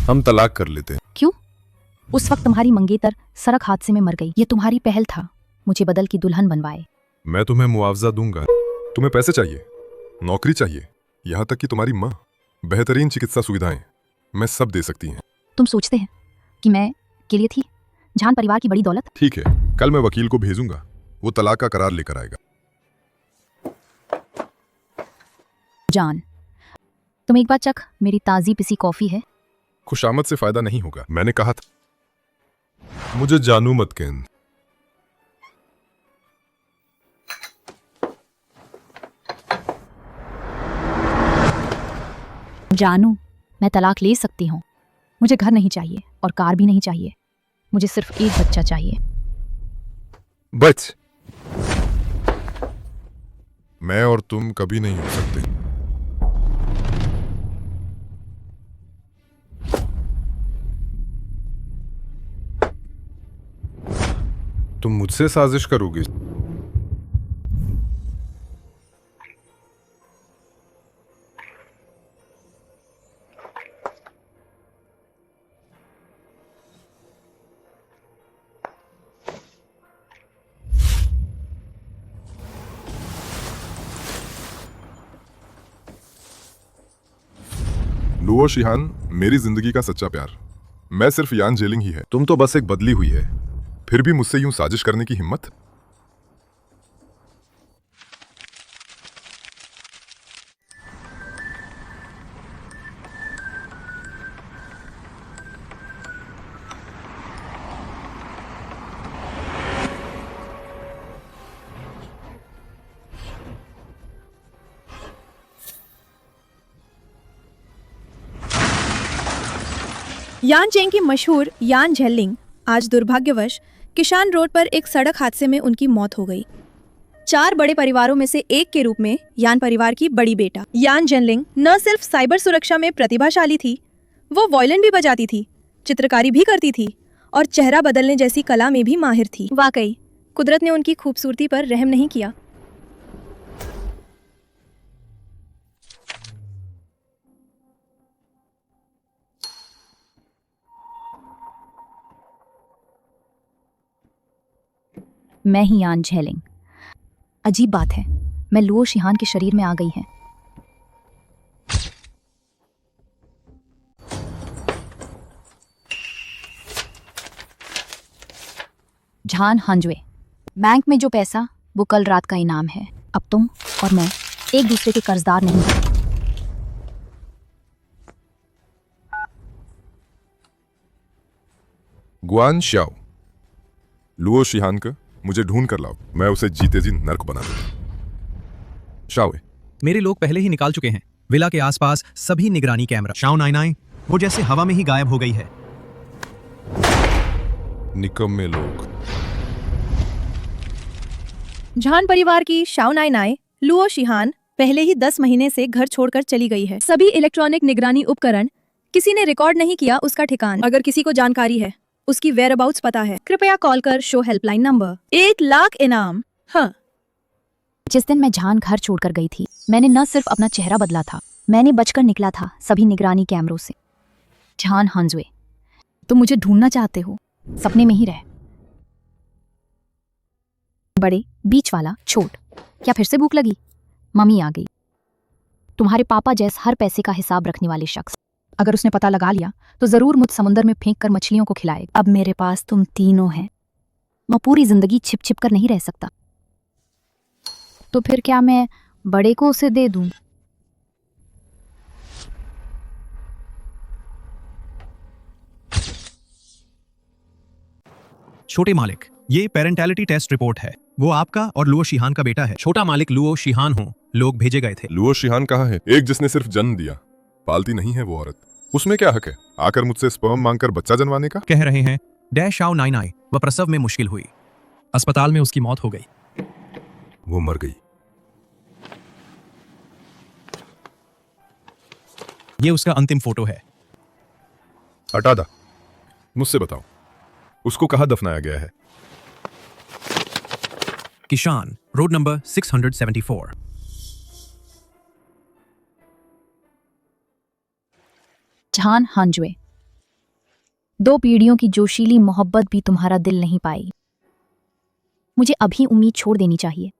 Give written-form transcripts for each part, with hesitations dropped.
हम तलाक कर लेते हैं। क्यों? उस वक्त तुम्हारी मंगेतर सड़क हादसे में मर गई। ये तुम्हारी पहल था, मुझे बदल की दुल्हन बनवाए। मैं तुम्हें मुआवजा दूंगा। तुम्हें पैसे चाहिए, नौकरी चाहिए, यहाँ तक कि तुम्हारी माँ, बेहतरीन चिकित्सा सुविधाएं, मैं सब दे सकती हैं। तुम सोचते हैं कि मैं के लिए थी जहान परिवार की बड़ी दौलत? ठीक है, कल मैं वकील को भेजूंगा, वो तलाक का करार लेकर आएगा। जान, तुम एक बार चख, मेरी ताजी पिसी कॉफी है। खुशामद से फायदा नहीं होगा, मैंने कहा था। मुझे जानू मत कहन। जानू, मैं तलाक ले सकती हूँ। मुझे घर नहीं चाहिए और कार भी नहीं चाहिए। मुझे सिर्फ एक बच्चा चाहिए। बच, मैं और तुम कभी नहीं हो सकते। तुम मुझसे साजिश करोगे? लुओ शिहान मेरी जिंदगी का सच्चा प्यार। मैं सिर्फ यान जेलिंग ही है, तुम तो बस एक बदली हुई है। फिर भी मुझसे यूं साजिश करने की हिम्मत? यान चेंग की मशहूर यान झेलिंग आज दुर्भाग्यवश किशान रोड पर एक सड़क हादसे में उनकी मौत हो गई। 4 बड़े परिवारों में से एक के रूप में यान परिवार की बड़ी बेटा यान जेनलिंग न सिर्फ साइबर सुरक्षा में प्रतिभाशाली थी, वो वॉयलिन भी बजाती थी, चित्रकारी भी करती थी और चेहरा बदलने जैसी कला में भी माहिर थी। वाकई कुदरत ने उनकी खूबसूरती पर रहम नहीं किया। मैं ही यान झेलिंग। अजीब बात है, मैं लुओ शिहान के शरीर में आ गई है। झान हंजवे, बैंक में जो पैसा वो कल रात का इनाम है। अब तुम और मैं एक दूसरे के कर्जदार नहीं हैं। गुआन शाओ, लुओ शिहान का मुझे ढूंढ कर लाओ, मैं उसे जीते जी नर्क बना दूंगा। शाओए, मेरे लोग पहले ही निकाल चुके हैं। विला के आसपास सभी निगरानी कैमरा। शाओ नाइनाई, वो जैसे हवा में ही गायब हो गई है। निकम्मे लोग। झान परिवार की शाओ नाइनाई लुओ शिहान पहले ही 10 महीने से घर छोड़कर चली गई है। सभी इलेक्ट्रॉनिक निगरानी उपकरण, किसी ने रिकॉर्ड नहीं किया उसका ठिकाना। अगर किसी को जानकारी है, उसकी वेयरअबाउट्स पता है, कृपया कॉल कर शो हेल्पलाइन नंबर। 1 लाख इनाम। हाँ, जिस दिन मैं झान घर छोड़कर गई थी, मैंने न सिर्फ अपना चेहरा बदला था, मैंने बचकर निकला था सभी निगरानी कैमरों से। झान हंजवे, तुम मुझे ढूंढना चाहते हो, सपने में ही रह। बड़े, बीच वाला, छोट। क्या फिर से भूख लगी? मम्मी आ गई। तुम्हारे पापा जैस हर पैसे का हिसाब रखने वाले शख्स। अगर उसने पता लगा लिया तो जरूर मुझ समुंदर में फेंक कर मछलियों को खिलाएगा। अब मेरे पास तुम तीनों हैं, मैं पूरी जिंदगी छिप छिप कर नहीं रह सकता। तो फिर क्या मैं बड़े को उसे दे दूं? छोटे मालिक, ये पेरेंटैलिटी टेस्ट रिपोर्ट है। वो आपका और लुओ शिहान का बेटा है। छोटा मालिक लुओ शिहान हो, लोग भेजे गए थे। लुओ शिहान कहाँ है? एक जिसने सिर्फ जन्म दिया, पालती नहीं है वो औरत। उसमें क्या हक है आकर मुझसे स्पर्म मांगकर बच्चा जनवाने का? कह रहे हैं डैश शाओ नाइनाई, वह प्रसव में मुश्किल हुई, अस्पताल में उसकी मौत हो गई। वो मर गई। ये उसका अंतिम फोटो है। हटा दा, मुझसे बताओ उसको कहाँ दफनाया गया है? किशान रोड नंबर 674। झान हंजवे, 2 पीढ़ियों की जोशीली मोहब्बत भी तुम्हारा दिल नहीं पाई। मुझे अभी उम्मीद छोड़ देनी चाहिए।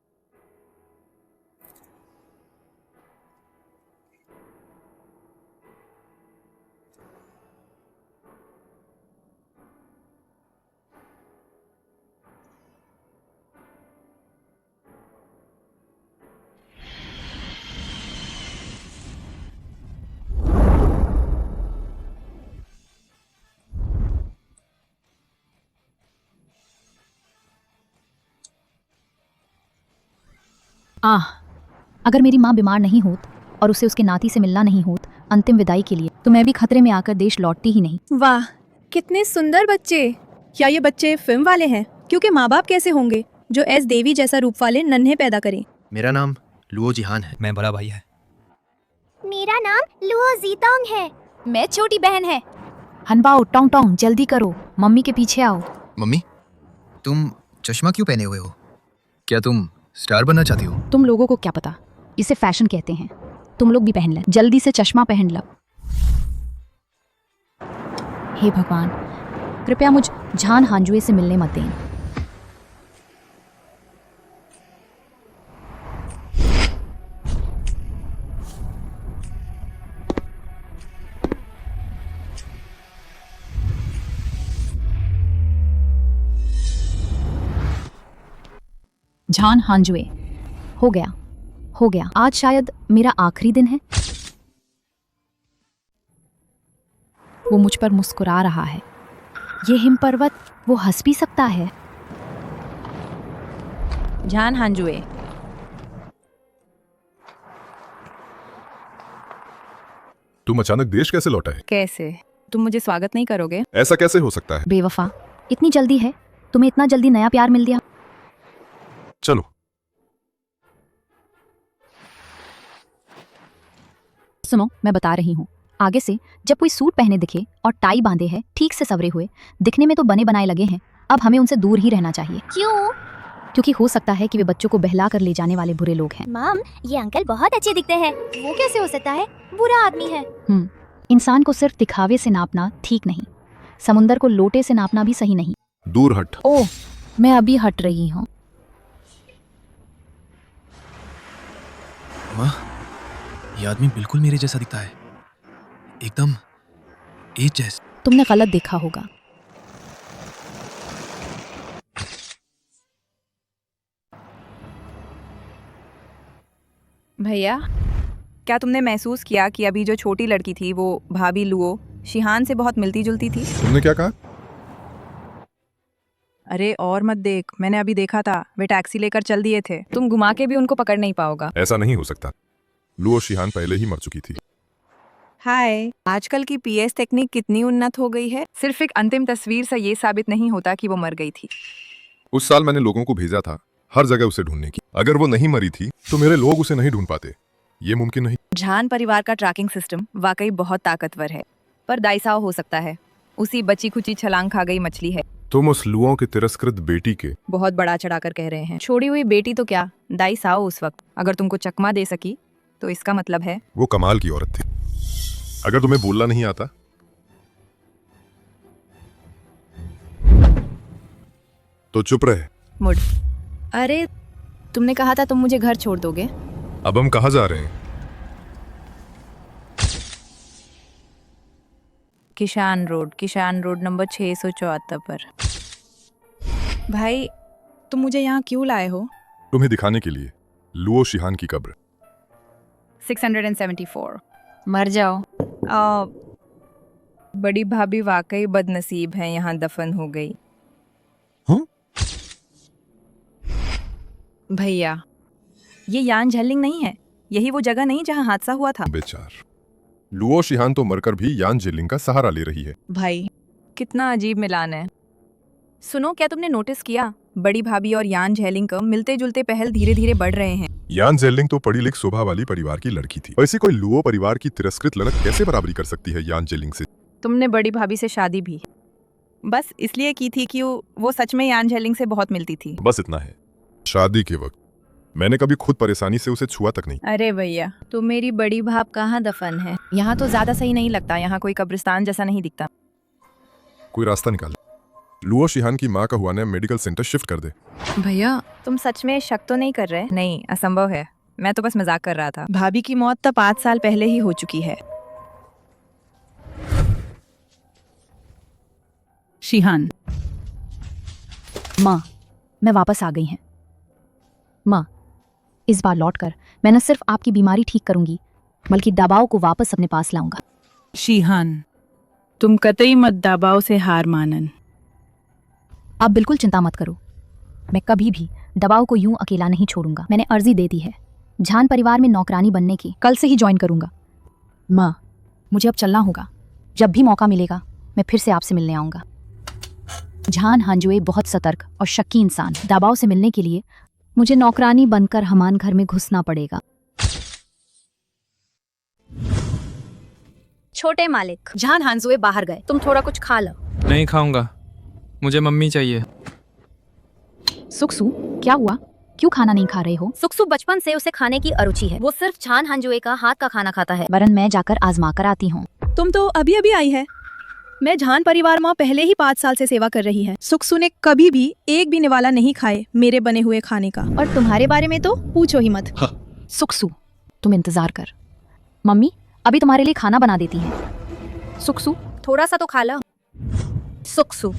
अगर मेरी माँ बीमार नहीं होत और उसे उसके नाती से मिलना नहीं होत अंतिम विदाई के लिए, तो मैं भी खतरे में आकर देश लौटती ही नहीं। वाह, कितने सुंदर बच्चे। क्या ये बच्चे फिल्म वाले हैं? क्योंकि माँ बाप कैसे होंगे जो एस देवी जैसा रूप वाले नन्हे पैदा करें। मेरा नाम लुओ जिहान है। मैं बड़ा भाई है। मेरा नाम लुओ जीतोंग है। मैं छोटी बहन है। हनबाओ टोंग टोंग, जल्दी करो, मम्मी के पीछे आओ। मम्मी, तुम चश्मा क्यों पहने हुए हो? क्या तुम स्टार बनना चाहती हो? तुम लोगों को क्या पता, इसे फैशन कहते हैं। तुम लोग भी पहन ले, जल्दी से चश्मा पहन लो। हे भगवान, कृपया मुझ झान हांजुए से मिलने मत दें। झान हांजुए, हो गया हो गया। आज शायद मेरा आखिरी दिन है। वो मुझ पर मुस्कुरा रहा है। ये हिम पर्वत, वो हंस भी सकता है। झान हांजुए, तुम अचानक देश कैसे लौटा है? कैसे? तुम मुझे स्वागत नहीं करोगे? ऐसा कैसे हो सकता है? बेवफा, इतनी जल्दी है? तुम्हें इतना जल्दी नया प्यार मिल गया? चलो। सुनो, मैं बता रही हूँ, आगे से जब कोई सूट पहने दिखे और टाई बांधे है, ठीक से सवरे हुए, दिखने में तो बने बनाए लगे हैं, अब हमें उनसे दूर ही रहना चाहिए। क्यों? क्योंकि हो सकता है कि वे बच्चों को बहला कर ले जाने वाले बुरे लोग हैं। मम, ये अंकल बहुत अच्छे दिखते हैं। वो कैसे हो सकता है? बुरा आदमी है। इंसान को सिर्फ दिखावे से नापना ठीक नहीं, समुंदर को लोटे से नापना भी सही नहीं। दूर हट। ओह, मैं अभी हट रही हूँ। वाह, ये आदमी बिल्कुल मेरे जैसा दिखता है, एकदम एज जैसा। तुमने गलत देखा होगा। भैया, क्या तुमने महसूस किया कि अभी जो छोटी लड़की थी वो भाभी लुओ शिहान से बहुत मिलती जुलती थी? तुमने क्या कहा? अरे और मत देख, मैंने अभी देखा था, वे टैक्सी लेकर चल दिए थे। तुम घुमा के भी उनको पकड़ नहीं पाओगा। ऐसा नहीं हो सकता। लुओ शिहान पहले ही मर चुकी थी। हाय, आजकल की पीएस टेक्निक कितनी उन्नत हो गई है। सिर्फ एक अंतिम तस्वीर से ये साबित नहीं होता कि वो मर गई थी। उस साल मैंने लोगों को भेजा था हर जगह उसे ढूंढने की। अगर वो नहीं मरी थी तो मेरे लोग उसे नहीं ढूंढ पाते। ये मुमकिन नहीं। झान परिवार का ट्रैकिंग सिस्टम वाकई बहुत ताकतवर है, पर दाइसाओ हो सकता है। उसी बची खुची छलांग खा गई मछली है। तुम उस लुओ की तिरस्कृत बेटी के बहुत बड़ा चढ़ाकर कह रहे हैं। छोड़ी हुई बेटी तो क्या, दाइसाओ उस वक्त अगर तुमको चकमा दे सकी तो इसका मतलब है वो कमाल की औरत थी। अगर तुम्हें बोलना नहीं आता तो चुप रहे। मुड़। अरे, तुमने कहा था तुम मुझे घर छोड़ दोगे। अब हम कहाँ जा रहे हैं? किसान रोड नंबर 674 पर। भाई, तुम मुझे यहाँ क्यों लाए हो? तुम्हें दिखाने के लिए लुओ शिहान की कब्र। 674। मर जाओ। बड़ी भाभी वाकई बदनसीब है, यहाँ दफन हो गई। हाँ? भैया, ये यान झेलिंग नहीं है। यही वो जगह नहीं जहाँ हादसा हुआ था। बेचार, लुओ शिहान तो मरकर भी यान जेलिंग का सहारा ले रही है। भाई, कितना अजीब मिलान है। सुनो, क्या तुमने नोटिस किया, बड़ी भाभी और यान झेलिंग का मिलते जुलते पहल धीरे धीरे बढ़ रहे हैं। यान जेलिंग तो पढ़ी लिख स्वभाव वाली परिवार की लड़की थी। ऐसी कोई लुओ परिवार की तिरस्कृत लड़क कैसे बराबरी कर सकती है यान जेलिंग से? तुमने बड़ी भाभी से शादी भी बस इसलिए की थी कि वो सच में यान झेलिंग से बहुत मिलती थी। बस इतना है। शादी के वक्त मैंने कभी खुद परेशानी से उसे छुआ तक नहीं। अरे भैया, तो मेरी बड़ी भाभ कहाँ दफन है? यहाँ तो ज्यादा सही नहीं लगता। यहाँ कोई कब्रिस्तान जैसा नहीं दिखता। कोई रास्ता निकाल। लुओ शिहान की माँ का हुआ ने मेडिकल सेंटर शिफ्ट कर दे। भैया तुम सच में शक तो नहीं कर रहे? नहीं, असंभव है। मैं तो बस मजाक कर रहा था। भाभी की मौत तो 5 साल पहले ही हो चुकी है। शिहान, माँ, मैं वापस आ गई हैं। माँ, इस बार लौटकर मैं न सिर्फ आपकी बीमारी ठीक करूंगी बल्कि दबाव को वापस अपने पास लाऊंगा। शिहान, तुम कतई मत दबाव से हार मानन। आप बिल्कुल चिंता मत करो, मैं कभी भी दबाव को यूं अकेला नहीं छोड़ूंगा। मैंने अर्जी दे दी है झान परिवार में नौकरानी बनने की, कल से ही ज्वाइन करूंगा। माँ, मुझे अब चलना होगा। जब भी मौका मिलेगा मैं फिर से आपसे मिलने आऊंगा। झान हांजुए बहुत सतर्क और शक्की इंसान है। दबाव से मिलने के लिए मुझे नौकरानी बनकर हमान घर में घुसना पड़ेगा। छोटे मालिक, झान हांजुए बाहर गए, तुम थोड़ा कुछ खा लो। नहीं खाऊंगा, मुझे मम्मी चाहिए। सुक्सु, क्या हुआ? क्यों खाना नहीं खा रहे हो? सुक्सु बचपन से उसे खाने की अरुचि है। वो सिर्फ झान हांजुए का हाथ का खाना खाता है। वरन मैं जाकर आजमा कर आती हूँ। तुम तो अभी अभी आई है। मैं झान परिवार माँ पहले ही 5 साल से सेवा कर रही है। सुक्सु ने कभी भी एक भी निवाला नहीं खाए मेरे बने हुए खाने का, और तुम्हारे बारे में तो पूछो ही मत। सुक्सु, तुम इंतजार कर, मम्मी अभी तुम्हारे लिए खाना बना देती हैं। सुक्सु, थोड़ा सा तो खा लो। सुक्सु,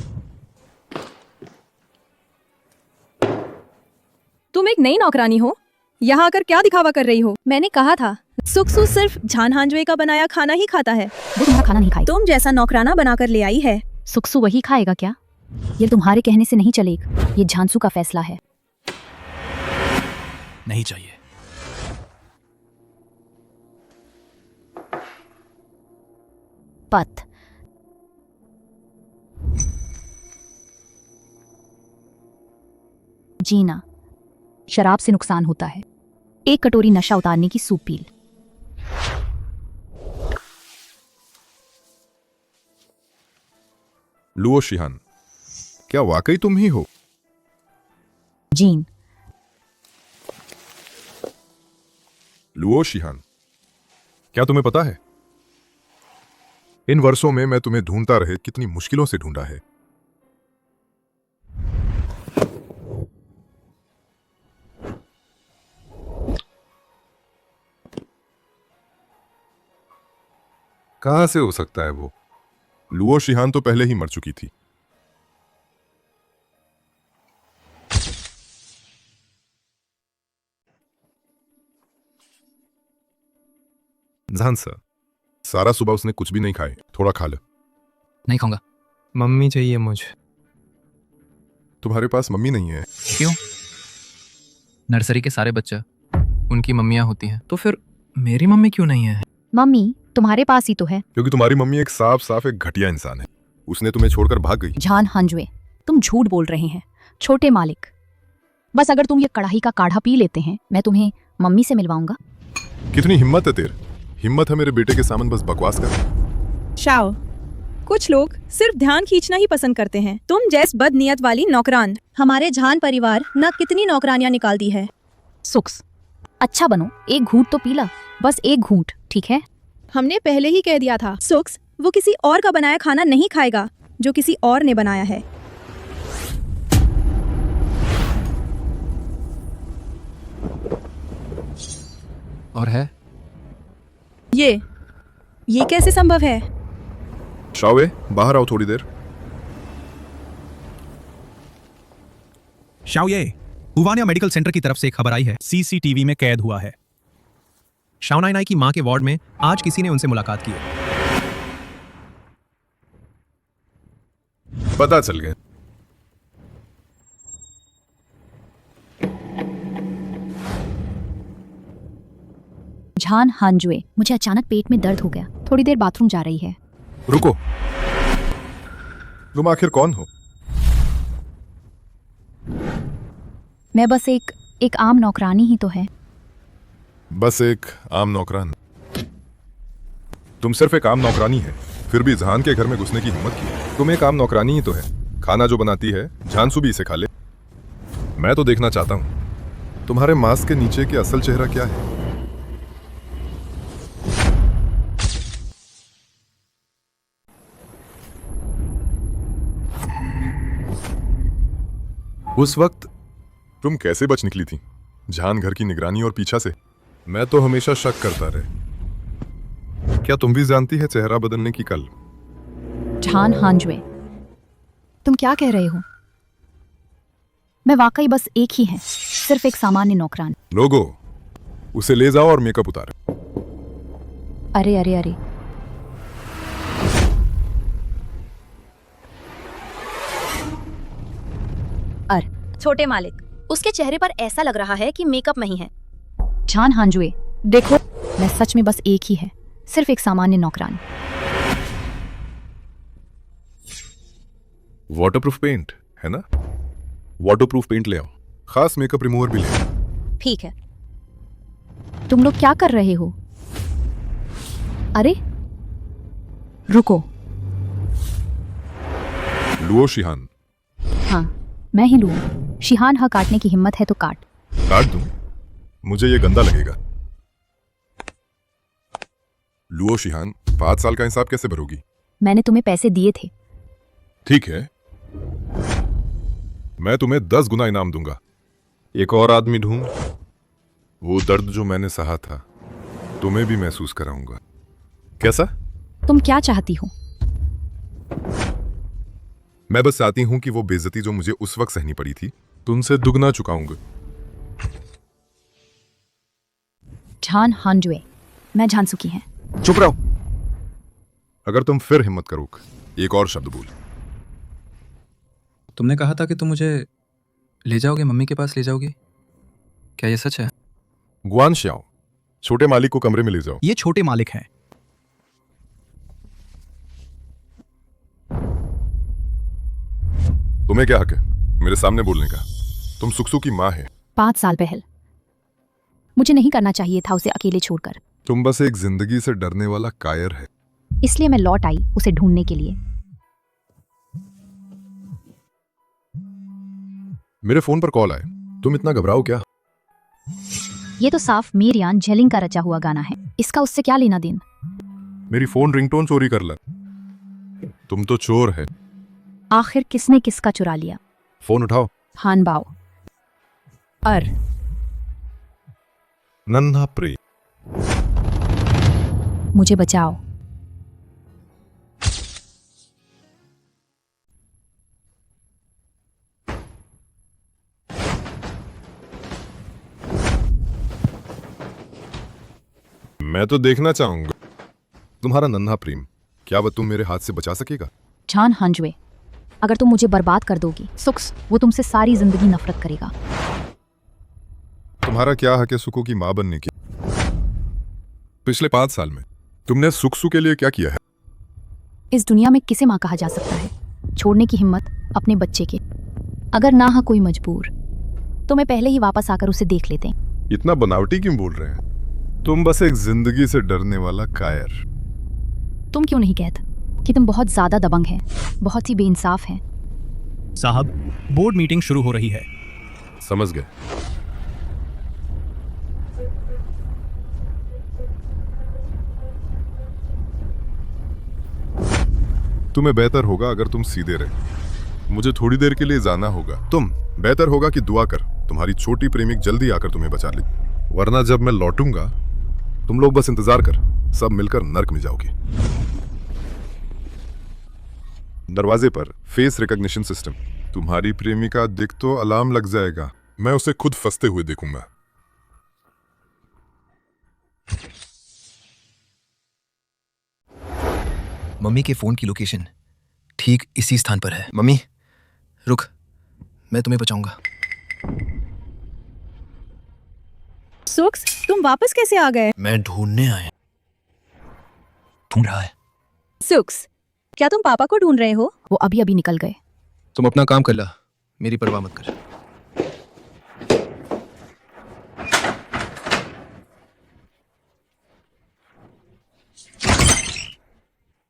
तुम एक नई नौकरानी हो, यहाँ आकर क्या दिखावा कर रही हो? मैंने कहा था सुक्सु सिर्फ झान हांजुए का बनाया खाना ही खाता है। वो तुम्हारा खाना नहीं खाएगी। तुम जैसा नौकराना बनाकर ले आई है। सुक्सु वही खाएगा क्या? ये तुम्हारे कहने से नहीं चलेगा, ये झांसू का फैसला है। नहीं चाहिए। पत जीना, शराब से नुकसान होता है। एक कटोरी नशा उतारने की सूप पी। लुओ शिहान, क्या वाकई तुम ही हो? जीन, लुओ शिहान, क्या तुम्हें पता है इन वर्षों में मैं तुम्हें ढूंढता रहे कितनी मुश्किलों से ढूंढा है। कहां से हो सकता है वो? लुओ शिहान तो पहले ही मर चुकी थी। झांसा, सारा सुबह उसने कुछ भी नहीं खाए, थोड़ा खा ले। नहीं खाऊंगा। मम्मी चाहिए मुझे। तुम्हारे पास मम्मी नहीं है? क्यों? नर्सरी के सारे बच्चे उनकी मम्मियां होती हैं, तो फिर मेरी मम्मी क्यों नहीं है? मम्मी तुम्हारे पास ही तो है। क्योंकि तुम्हारी मम्मी एक साफ एक घटिया इंसान है। उसने तुम्हें छोड़कर भाग गई। झान हांजुए, तुम झूठ बोल रहे हैं। छोटे मालिक, बस अगर तुम ये कढ़ाई का काढ़ा पी लेते हैं मैं तुम्हें मम्मी से मिलवाऊंगा। कितनी हिम्मत है तेरे? हिम्मत है मेरे बेटे के सामने बस बकवास कर। शाओ, कुछ लोग सिर्फ ध्यान खींचना ही पसंद करते हैं। तुम जैस बदनीयत वाली नौकरान हमारे झान परिवार न कितनी नौकरानियां निकालती है। सुक्स, अच्छा बनो, एक घूंट तो पीला, बस एक घूंट, ठीक है? हमने पहले ही कह दिया था सुक्स वो किसी और का बनाया खाना नहीं खाएगा जो किसी और ने बनाया है। और है? ये कैसे संभव है? शाओवे, बाहर आओ थोड़ी देर। शाओये, हुवानिया मेडिकल सेंटर की तरफ से एक खबर आई है, सीसीटीवी में कैद हुआ है। शाओनाइनाई की मां के वार्ड में आज किसी ने उनसे मुलाकात की है। पता चल गया। झान हांजुए, मुझे अचानक पेट में दर्द हो गया, थोड़ी देर बाथरूम जा रही है। रुको, तुम आखिर कौन हो? मैं बस एक आम नौकरानी ही तो है। बस एक आम नौकरान? तुम सिर्फ एक आम नौकरानी है, फिर भी झान के घर में घुसने की हिम्मत की। तुम एक आम नौकरानी ही तो है। खाना जो बनाती है झांसू भी इसे खा ले। मैं तो देखना चाहता हूं तुम्हारे मास्क के नीचे के असल चेहरा क्या है। उस वक्त तुम कैसे बच निकली थी? जान घर की निगरानी और पीछा से। मैं तो हमेशा शक करता रहे। क्या तुम भी जानती है चेहरा बदलने की कल? झान हांजवे, तुम क्या कह रहे हो? मैं वाकई बस एक ही है, सिर्फ एक सामान्य नौकरान। लोगो, उसे ले जाओ और मेकअप उतारो। अरे अरे अरे, छोटे मालिक, उसके चेहरे पर ऐसा लग रहा है कि मेकअप नहीं है। झान हांजवे, देखो, मैं सच में बस एक ही है, सिर्फ एक सामान्य नौकरान। वाटरप्रूफ पेंट है ना? वाटरप्रूफ पेंट ले आओ, खास मेकअप रिमूवर भी ले आओ। ठीक है। तुम लोग क्या कर रहे हो? अरे रुको। Luo Sheehan. हाँ, मैं ही लूँ। शिहान, हाँ, काटने की हिम्मत है तो काट। काट दूं? मुझे ये गंदा लगेगा। लुओ शिहान, 5 साल का हिसाब कैसे भरोगी? मैंने तुम्हें पैसे दिए थे। ठीक है, मैं तुम्हें 10 गुना इनाम दूंगा। एक और आदमी ढूंढ। वो दर्द जो मैंने सहा था तुम्हें भी महसूस कराऊंगा। कैसा? तुम क्या चाहती हो? मैं बस चाहती हूं कि वो बेइज्जती जो मुझे उस वक्त सहनी पड़ी थी तुमसे दुगना चुकाऊंगा। झान हांजवे, मैं झांसुकी हैं। चुप रहो। अगर तुम फिर हिम्मत करोगे, एक और शब्द बोल। तुमने कहा था कि तुम मुझे ले जाओगे, मम्मी के पास ले जाओगे। क्या ये सच है? गुआन श्याओ, छोटे मालिक को कमरे में ले जाओ। ये छोटे मालिक हैं। तुम्हें क्या हक है मेरे सामने बोलने का? तुम सुक्सु की माँ है। 5 साल पहले मुझे नहीं करना चाहिए था उसे अकेले छोड़कर, तुम बस एक जिंदगी से डरने वाला कायर है। इसलिए मैं लौट आई उसे ढूंढने के लिए। मेरे फोन पर कॉल आए, तुम इतना घबराओ क्या? ये तो साफ मीर यान झेलिंग का रचा हुआ गाना है, इसका उससे क्या लेना देन? मेरी फोन रिंगटोन चोरी कर ला। तुम तो चोर है। आखिर किसने किसका चुरा लिया? फोन उठाओ। हान बाओ। नन्हा प्रेम, मुझे बचाओ। मैं तो देखना चाहूंगा तुम्हारा नन्हा प्रेम। क्या वह तुम मेरे हाथ से बचा सकेगा? झान हांजवे, अगर तुम मुझे बर्बाद कर दोगी, सुक्स वो तुमसे सारी जिंदगी नफरत करेगा। तुम्हारा क्या हक है सुकु की मां बनने की? पिछले 5 साल में तुमने सुक्सु के लिए क्या किया है? इस दुनिया में किसे माँ कहा जा सकता है? छोड़ने की हिम्मत अपने बच्चे के। अगर ना हा कोई मजबूर, तो मैं पहले ही वापस आकर उसे देख लेते। इतना बनावटी क्यों बोल रहे हैं? तुम बस एक जिंदगी से डरने वाला कायर। तुम क्यों नहीं कहते कि तुम बहुत ज्यादा दबंग हैं, बहुत ही बेइंसाफ हैं? साहब, बोर्ड मीटिंग शुरू हो रही है। समझ गए। तुम्हें बेहतर होगा अगर तुम सीधे रहे। मुझे थोड़ी देर के लिए जाना होगा। तुम बेहतर होगा कि दुआ कर तुम्हारी छोटी प्रेमिक जल्दी आकर तुम्हें बचा ले, वरना जब मैं लौटूंगा तुम लोग बस इंतजार कर, सब मिलकर नर्क में जाओगे। दरवाजे पर फेस रिकॉग्निशन सिस्टम। तुम्हारी प्रेमिका दिख तो अलार्म लग जाएगा। मैं उसे खुद फंसते हुए देखूंगा। मम्मी के फोन की लोकेशन ठीक इसी स्थान पर है। मम्मी रुक, मैं तुम्हें बचाऊंगा। सुक्स, तुम वापस कैसे आ गए? मैं ढूंढने आया। ढूंढ रहा है। सुक्स, क्या तुम पापा को ढूंढ रहे हो? वो अभी अभी निकल गए। तुम अपना काम कर ला, मेरी परवाह मत कर।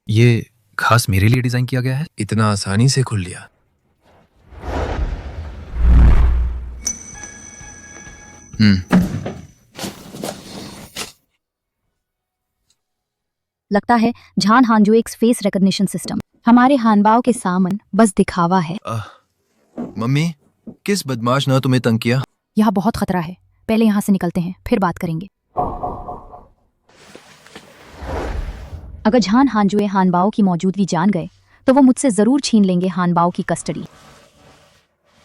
ये खास मेरे लिए डिजाइन किया गया है। इतना आसानी से खुल लिया। लगता है झान हांजो एक फेस रिकॉग्निशन सिस्टम। हमारे हानबाओ के सामन बस दिखावा है। मम्मी किस बदमाश ने तुम्हें तंग किया? यहाँ बहुत खतरा है, पहले यहाँ से निकलते हैं, फिर बात करेंगे। अगर झान हांजुए हानबाओ की मौजूदगी जान गए तो वो मुझसे जरूर छीन लेंगे हानबाओ की कस्टडी।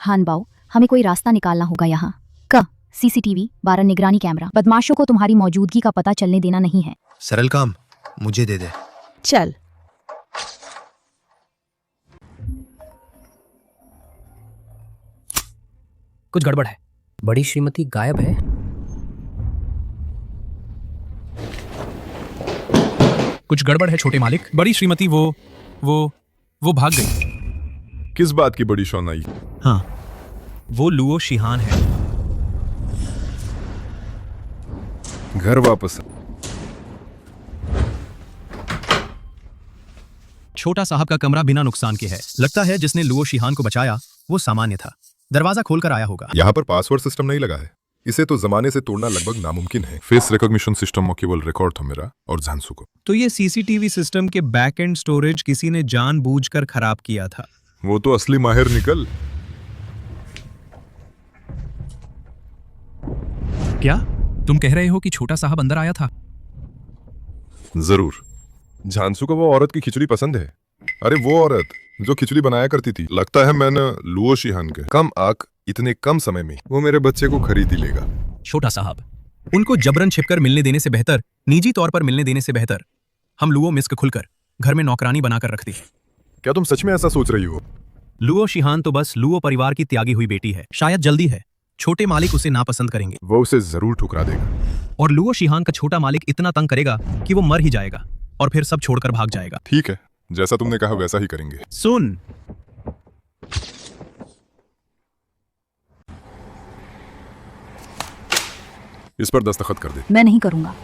हानबाओ, हमें कोई रास्ता निकालना होगा यहाँ का। सीसीटीवी, 12 निगरानी कैमरा। बदमाशों को तुम्हारी मौजूदगी का पता चलने देना नहीं है। सरल काम, मुझे दे दे। चल। कुछ गड़बड़ है। बड़ी श्रीमती गायब है। कुछ गड़बड़ है छोटे मालिक। बड़ी श्रीमती वो भाग गई। किस बात की बड़ी शौनाई? हाँ, वो लुओ शिहान है। घर वापस। छोटा साहब का कमरा बिना नुकसान के है। लगता है जिसने लुओ शिहान को बचाया वो सामान्य था। दरवाजा खोलकर आया होगा। यहाँ पर पासवर्ड सिस्टम नहीं लगा है। इसे तो जमाने से तोड़ना लगभग नामुमकिन है। फेस रिकॉग्निशन सिस्टम में केवल रिकॉर्ड था मेरा और झांसू को। तो ये सीसीटीवी सिस्टम के बैक एंड स्टोरेज किसी ने जानबूझकर खराब किया था। वो तो असली माहिर निकल। क्या तुम कह रहे हो कि छोटा साहब अंदर आया था? जरूर। झांसू को वो औरत की खिचड़ी पसंद है। अरे वो औरत जो खिचड़ी बनाया करती थी। लगता है मैंने लुओ शिहान के कम आंक इतने कम समय में वो मेरे बच्चे को खरीद ही लेगा। छोटा साहब, उनको जबरन छिपकर मिलने देने से बेहतर, निजी तौर पर मिलने देने से बेहतर हम लुओ मिस्क खुलकर घर में नौकरानी बनाकर रखते हैं। क्या तुम सच में ऐसा सोच रही हो? लुओ शिहान तो बस लुओ परिवार की त्यागी हुई बेटी है। शायद जल्दी है छोटे मालिक उसे नापसंद करेंगे। वो उसे जरूर ठुकरा देगा और लुओ शिहान का छोटा मालिक इतना तंग करेगा कि वो मर ही जाएगा और फिर सब छोड़कर भाग जाएगा। ठीक है, जैसा तुमने कहा वैसा ही करेंगे। सुन, इस पर दस्तखत कर दे। मैं नहीं करूंगा।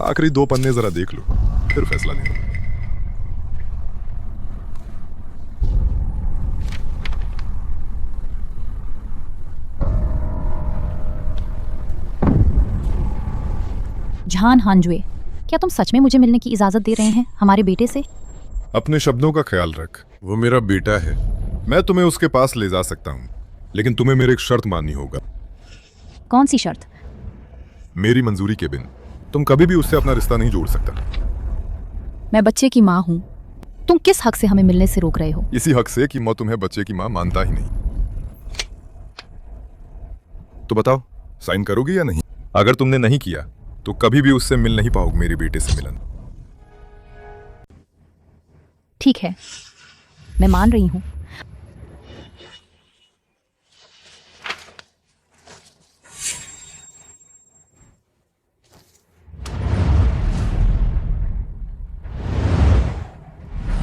आखिरी 2 पन्ने जरा देख लो, फिर फैसला लेना। झान हांजुए, क्या तुम सच में मुझे मिलने की इजाजत दे रहे हैं हमारे बेटे से? अपने शब्दों का ख्याल रख। वो मेरा बेटा है। मैं तुम्हें उसके पास ले जा सकता हूं, लेकिन तुम्हें मेरी एक शर्त माननी होगा। कौन सी शर्त? मेरी मंजूरी के बिन तुम कभी भी उससे अपना रिश्ता नहीं जोड़ सकता। मैं बच्चे की माँ हूँ। तुम किस हक से हमें मिलने से रोक रहे हो? इसी हक से कि मैं तुम्हें बच्चे की माँ मानता ही नहीं। तो बताओ, साइन करोगी या नहीं? अगर तुमने नहीं किया तो कभी भी उससे मिल नहीं पाओगे। मेरे बेटे से मिलन। ठीक है, मैं मान रही हूं।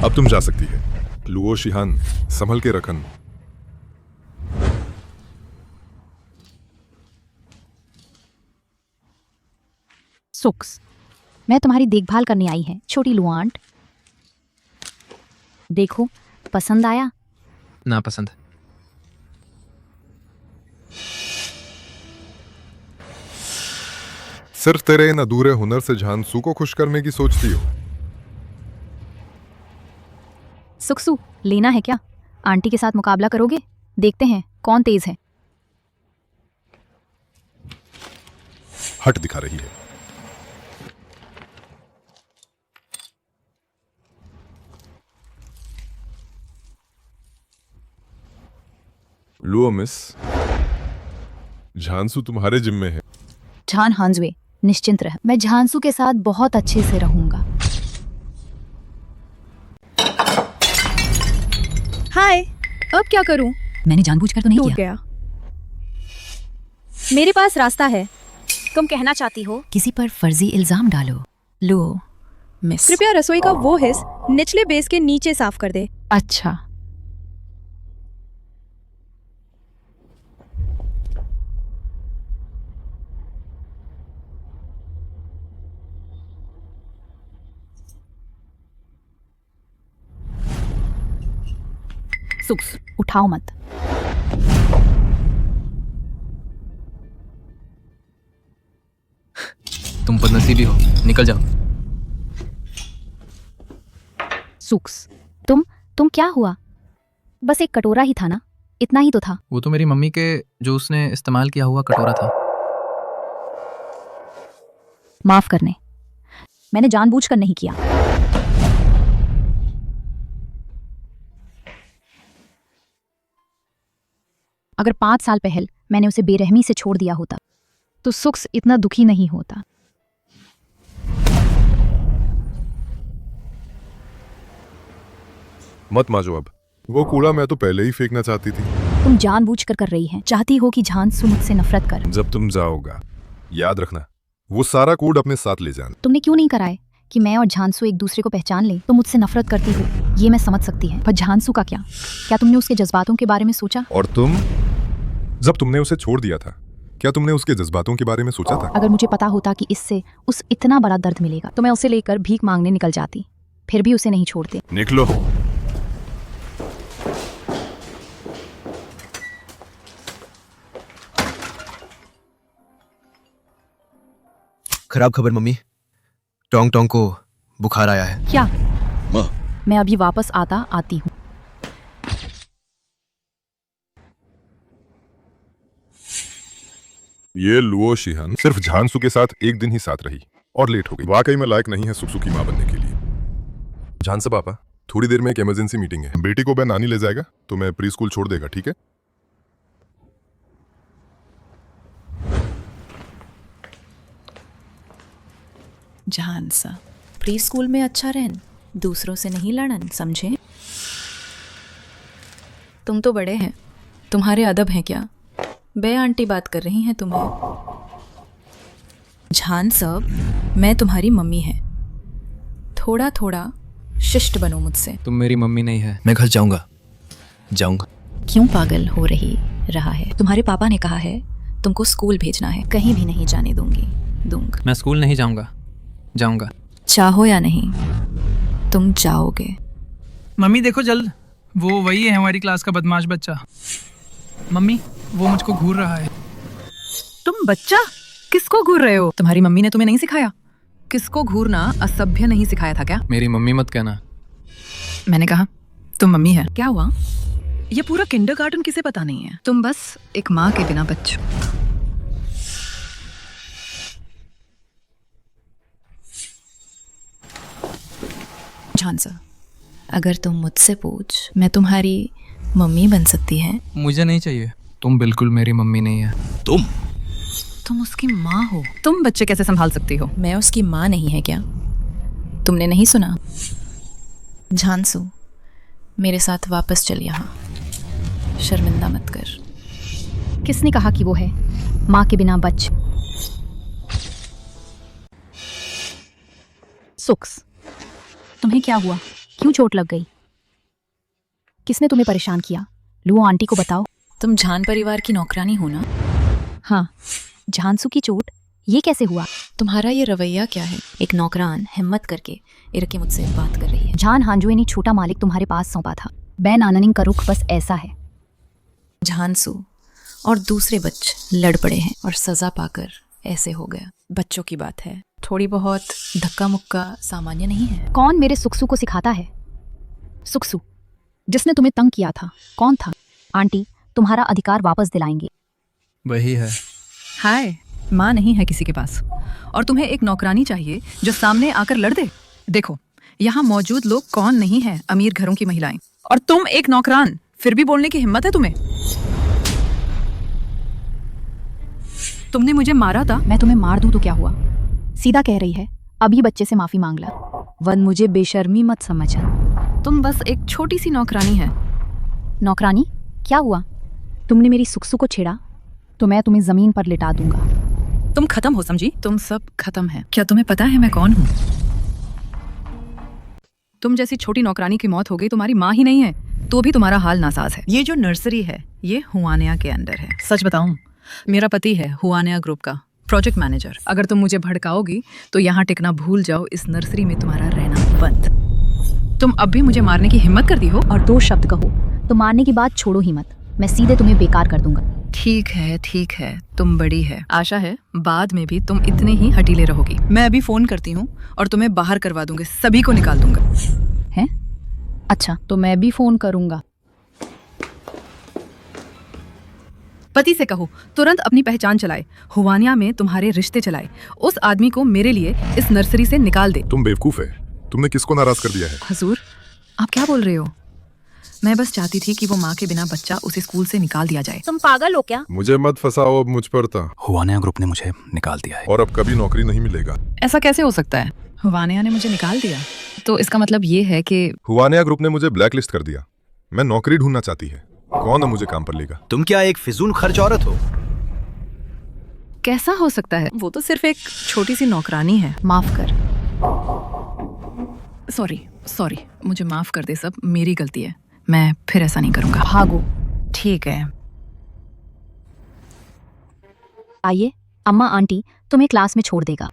अब तुम जा सकती है। लुओ शिहान, संभल के रखन। सुक्स, मैं तुम्हारी देखभाल करने आई है छोटी लुआंट। देखो, पसंद आया? ना पसंद। सिर्फ तेरे इन अधूरे हुनर से झांसू को खुश करने की सोचती हो? सुक्सू, लेना है क्या? आंटी के साथ मुकाबला करोगे? देखते हैं कौन तेज है। हट दिखा रही है। लो मिस, झांसू तुम्हारे जिम्मे है। झान हांजुए, निश्चिंत रह, मैं झांसू के साथ बहुत अच्छे से रहूंगा। हाय, अब क्या करूं? मैंने जानबूझकर तो नहीं टूट किया। गया। मेरे पास रास्ता है। तुम कहना चाहती हो? किसी पर फर्जी इल्जाम डालो। लो मिस। कृपया रसोई का वो हिस्सा निचले बेस के नीचे साफ कर दे। अच्छा, सुक्स, उठाओ मत। तुम बदनसीबी हो, निकल जाओ। सुक्स, तुम क्या हुआ? बस एक कटोरा ही था ना, इतना ही तो था। वो तो मेरी मम्मी के जूस ने इस्तेमाल किया हुआ कटोरा था। माफ करने, मैंने जानबूझकर नहीं किया। अगर 5 साल पहले मैंने उसे बेरहमी से छोड़ दिया होता तो सुक्स इतना दुखी नहीं होता। मत माजो अब, वो कूड़ा मैं तो पहले ही फेंकना चाहती थी। तुम जानबूझकर कर रही हैं, चाहती हो कि झांसू मुझसे नफरत कर। जब तुम जाओगा याद रखना, वो सारा कूड़ अपने साथ ले जाना। तुमने क्यों नहीं कराए कि मैं और झांसू एक दूसरे को पहचान लें? तुम मुझसे नफरत करती हो, ये मैं समझ सकती है, पर झांसू का क्या तुमने उसके जज्बातों के बारे में सोचा? और तुम, जब तुमने उसे छोड़ दिया था, क्या तुमने उसके जज्बातों के बारे में सोचा था? अगर मुझे पता होता कि इससे उस इतना बड़ा दर्द मिलेगा तो मैं उसे लेकर भीख मांगने निकल जाती, फिर भी उसे नहीं छोड़ते। निकलो। खराब खबर मम्मी, टोंग टोंग को बुखार आया है। क्या? मैं अभी वापस आती हूँ। ये लुओ शिहन सिर्फ झांसू के साथ एक दिन ही साथ रही और लेट हो गई। वाकई में लायक नहीं है सुक्सू की मां बनने के लिए। झांसा पापा, थोड़ी देर में एक इमरजेंसी मीटिंग है। बेटी को मैं नानी ले जाएगा तो मैं प्री स्कूल छोड़ देगा, ठीक है? झांसा, प्री स्कूल में अच्छा रहन, दूसरों से नहीं लड़न, समझे? तुम तो बड़े हैं, तुम्हारे अदब हैं क्या? बे आंटी बात कर रही हैं तुम्हें। झांसा, मैं तुम्हारी मम्मी है, थोड़ा थोड़ा शिष्ट बनो मुझसे। तुम मेरी मम्मी नहीं है। मैं घर जाऊंगा। क्यों पागल हो रहा है? तुम्हारे पापा ने कहा है तुमको स्कूल भेजना है, कहीं भी नहीं जाने दूंगा। मैं स्कूल नहीं जाऊंगा। चाहो या नहीं, तुम जाओगे। मम्मी देखो जल्द, वो वही है हमारी क्लास का बदमाश बच्चा। मम्मी, वो मुझको घूर रहा है। तुम बच्चा किसको घूर रहे हो? तुम्हारी मम्मी ने तुम्हें नहीं सिखाया? किसको घूरना असभ्य नहीं सिखाया था क्या? मेरी मम्मी मत कहना। मैंने कहा तुम मम्मी है। क्या हुआ? ये पूरा किंडरगार्टन किसे पता नहीं है? तुम बस एक माँ के बिना बच्चो। झांसा, अगर तुम मुझसे पूछ, मैं तुम्हारी मम्मी बन सकती है? मुझे नहीं चाहिए, तुम बिल्कुल मेरी मम्मी नहीं है। तुम उसकी माँ हो, तुम बच्चे कैसे संभाल सकती हो? मैं उसकी माँ नहीं है क्या? तुमने नहीं सुना? झांसू, मेरे साथ वापस चल यहाँ, शर्मिंदा मत कर। किसने कहा कि वो है माँ के बिना बच? सुक्स, तुम्हें क्या हुआ? क्यों चोट लग गई? किसने तुम्हें परेशान किया? लुओ आंटी को बताओ। तुम झान परिवार की नौकरानी हो ना? हाँ। झांसू की चोट ये कैसे हुआ? तुम्हारा ये रवैया क्या है? एक नौकरान हिम्मत करके इरके मुझसे बात कर रही है। झान हांजुए ने छोटा मालिक तुम्हारे पास सौंपा था। बैन आननिंग का रुख बस ऐसा है। झांसू और दूसरे बच्चे लड़ पड़े हैं और सजा पाकर ऐसे हो गया। बच्चों की बात है, थोड़ी बहुत धक्का मुक्का सामान्य नहीं है। कौन मेरे सुक्सू को सिखाता है? सुक्सू, जिसने तुम्हें तंग किया था, कौन था? आंटी तुम्हारा अधिकार वापस दिलाएंगे। वही है। हाय, माँ नहीं है किसी के पास और तुम्हें एक नौकरानी चाहिए जो सामने आकर लड़ दे। देखो, यहाँ मौजूद लोग कौन नहीं है अमीर घरों की महिलाएं, और तुम एक नौकरान, फिर भी बोलने की हिम्मत है तुम्हें? तुमने मुझे मारा था। मैं तुम्हें मार दूं तो क्या हुआ? सीधा कह रही है, अभी बच्चे से माफी मांग ला। वन मुझे बेशर्मी मत समझना। तुम बस एक छोटी सी नौकरानी है। नौकरानी? क्या हुआ? तुमने मेरी सुक्सू को छेड़ा तो मैं तुम्हें जमीन पर लिटा दूंगा। तुम खत्म हो, समझी? तुम सब खत्म है। क्या तुम्हें पता है मैं कौन हूँ? तुम जैसी छोटी नौकरानी की मौत हो गई, तुम्हारी माँ ही नहीं है तो भी तुम्हारा हाल नासाज है। ये जो नर्सरी है ये हुआनिया के अंदर है। सच बताऊं, मेरा पति है हुआनिया ग्रुप का प्रोजेक्ट मैनेजर। अगर तुम मुझे भड़काओगी तो यहाँ टिकना भूल जाओ, इस नर्सरी में तुम्हारा रहना बंद। तुम अब भी मुझे मारने की हिम्मत करती हो? और 2 शब्द कहो तो मारने की बात छोड़ो ही मत, मैं सीधे तुम्हें बेकार कर दूंगा। ठीक है, तुम बड़ी है। आशा है बाद में भी तुम इतने ही हटीले रहोगी। मैं अभी फोन करती हूँ और तुम्हें बाहर करवा दूंगी, सभी को निकाल दूंगा। हैं? अच्छा, तो मैं भी फोन करूंगा। पति से कहो तुरंत अपनी पहचान चलाए, हुवानिया में तुम्हारे रिश्ते चलाए। उस आदमी को मेरे लिए इस नर्सरी से निकाल दे। तुम बेवकूफ है। तुमने किसको नाराज कर दिया है? हजूर, आप क्या बोल रहे हो? मैं बस चाहती थी कि वो माँ के बिना बच्चा उसे स्कूल से निकाल दिया जाए। तुम पागल हो क्या? मुझे मत फंसाओ, अब मुझ पर था। हुवानिया ग्रुप ने मुझे निकाल दिया है और अब कभी नौकरी नहीं मिलेगा। ऐसा कैसे हो सकता है? हुवानिया ने मुझे निकाल दिया तो इसका मतलब ये है कि हुवानिया ग्रुप ने मुझे ब्लैकलिस्ट कर दिया। मैं नौकरी ढूंढना चाहती है, कौन मुझे काम पर लेगा? तुम क्या एक फिजूल खर्च औरत हो? कैसा हो सकता है? वो तो सिर्फ एक छोटी सी नौकरानी है। माफ कर। सॉरी, मुझे माफ कर दे, सब मेरी गलती है। मैं फिर ऐसा नहीं करूंगा। भागो। ठीक है। आइए, अम्मा आंटी तुम्हें क्लास में छोड़ देगा।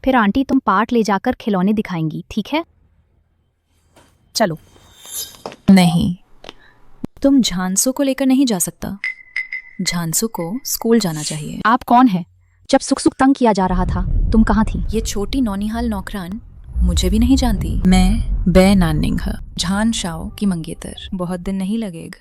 फिर आंटी तुम पार्क ले जाकर खिलौने दिखाएंगी, ठीक है? चलो। नहीं, तुम झांसू को लेकर नहीं जा सकता। झांसू को स्कूल जाना चाहिए। आप कौन है? जब सुख सुख तंग किया जा रहा था तुम कहाँ थी? ये छोटी नौनिहाल नौकरान मुझे भी नहीं जानती। मैं बे नानिंग है, झान शाओ की मंगेतर। बहुत दिन नहीं लगेगा,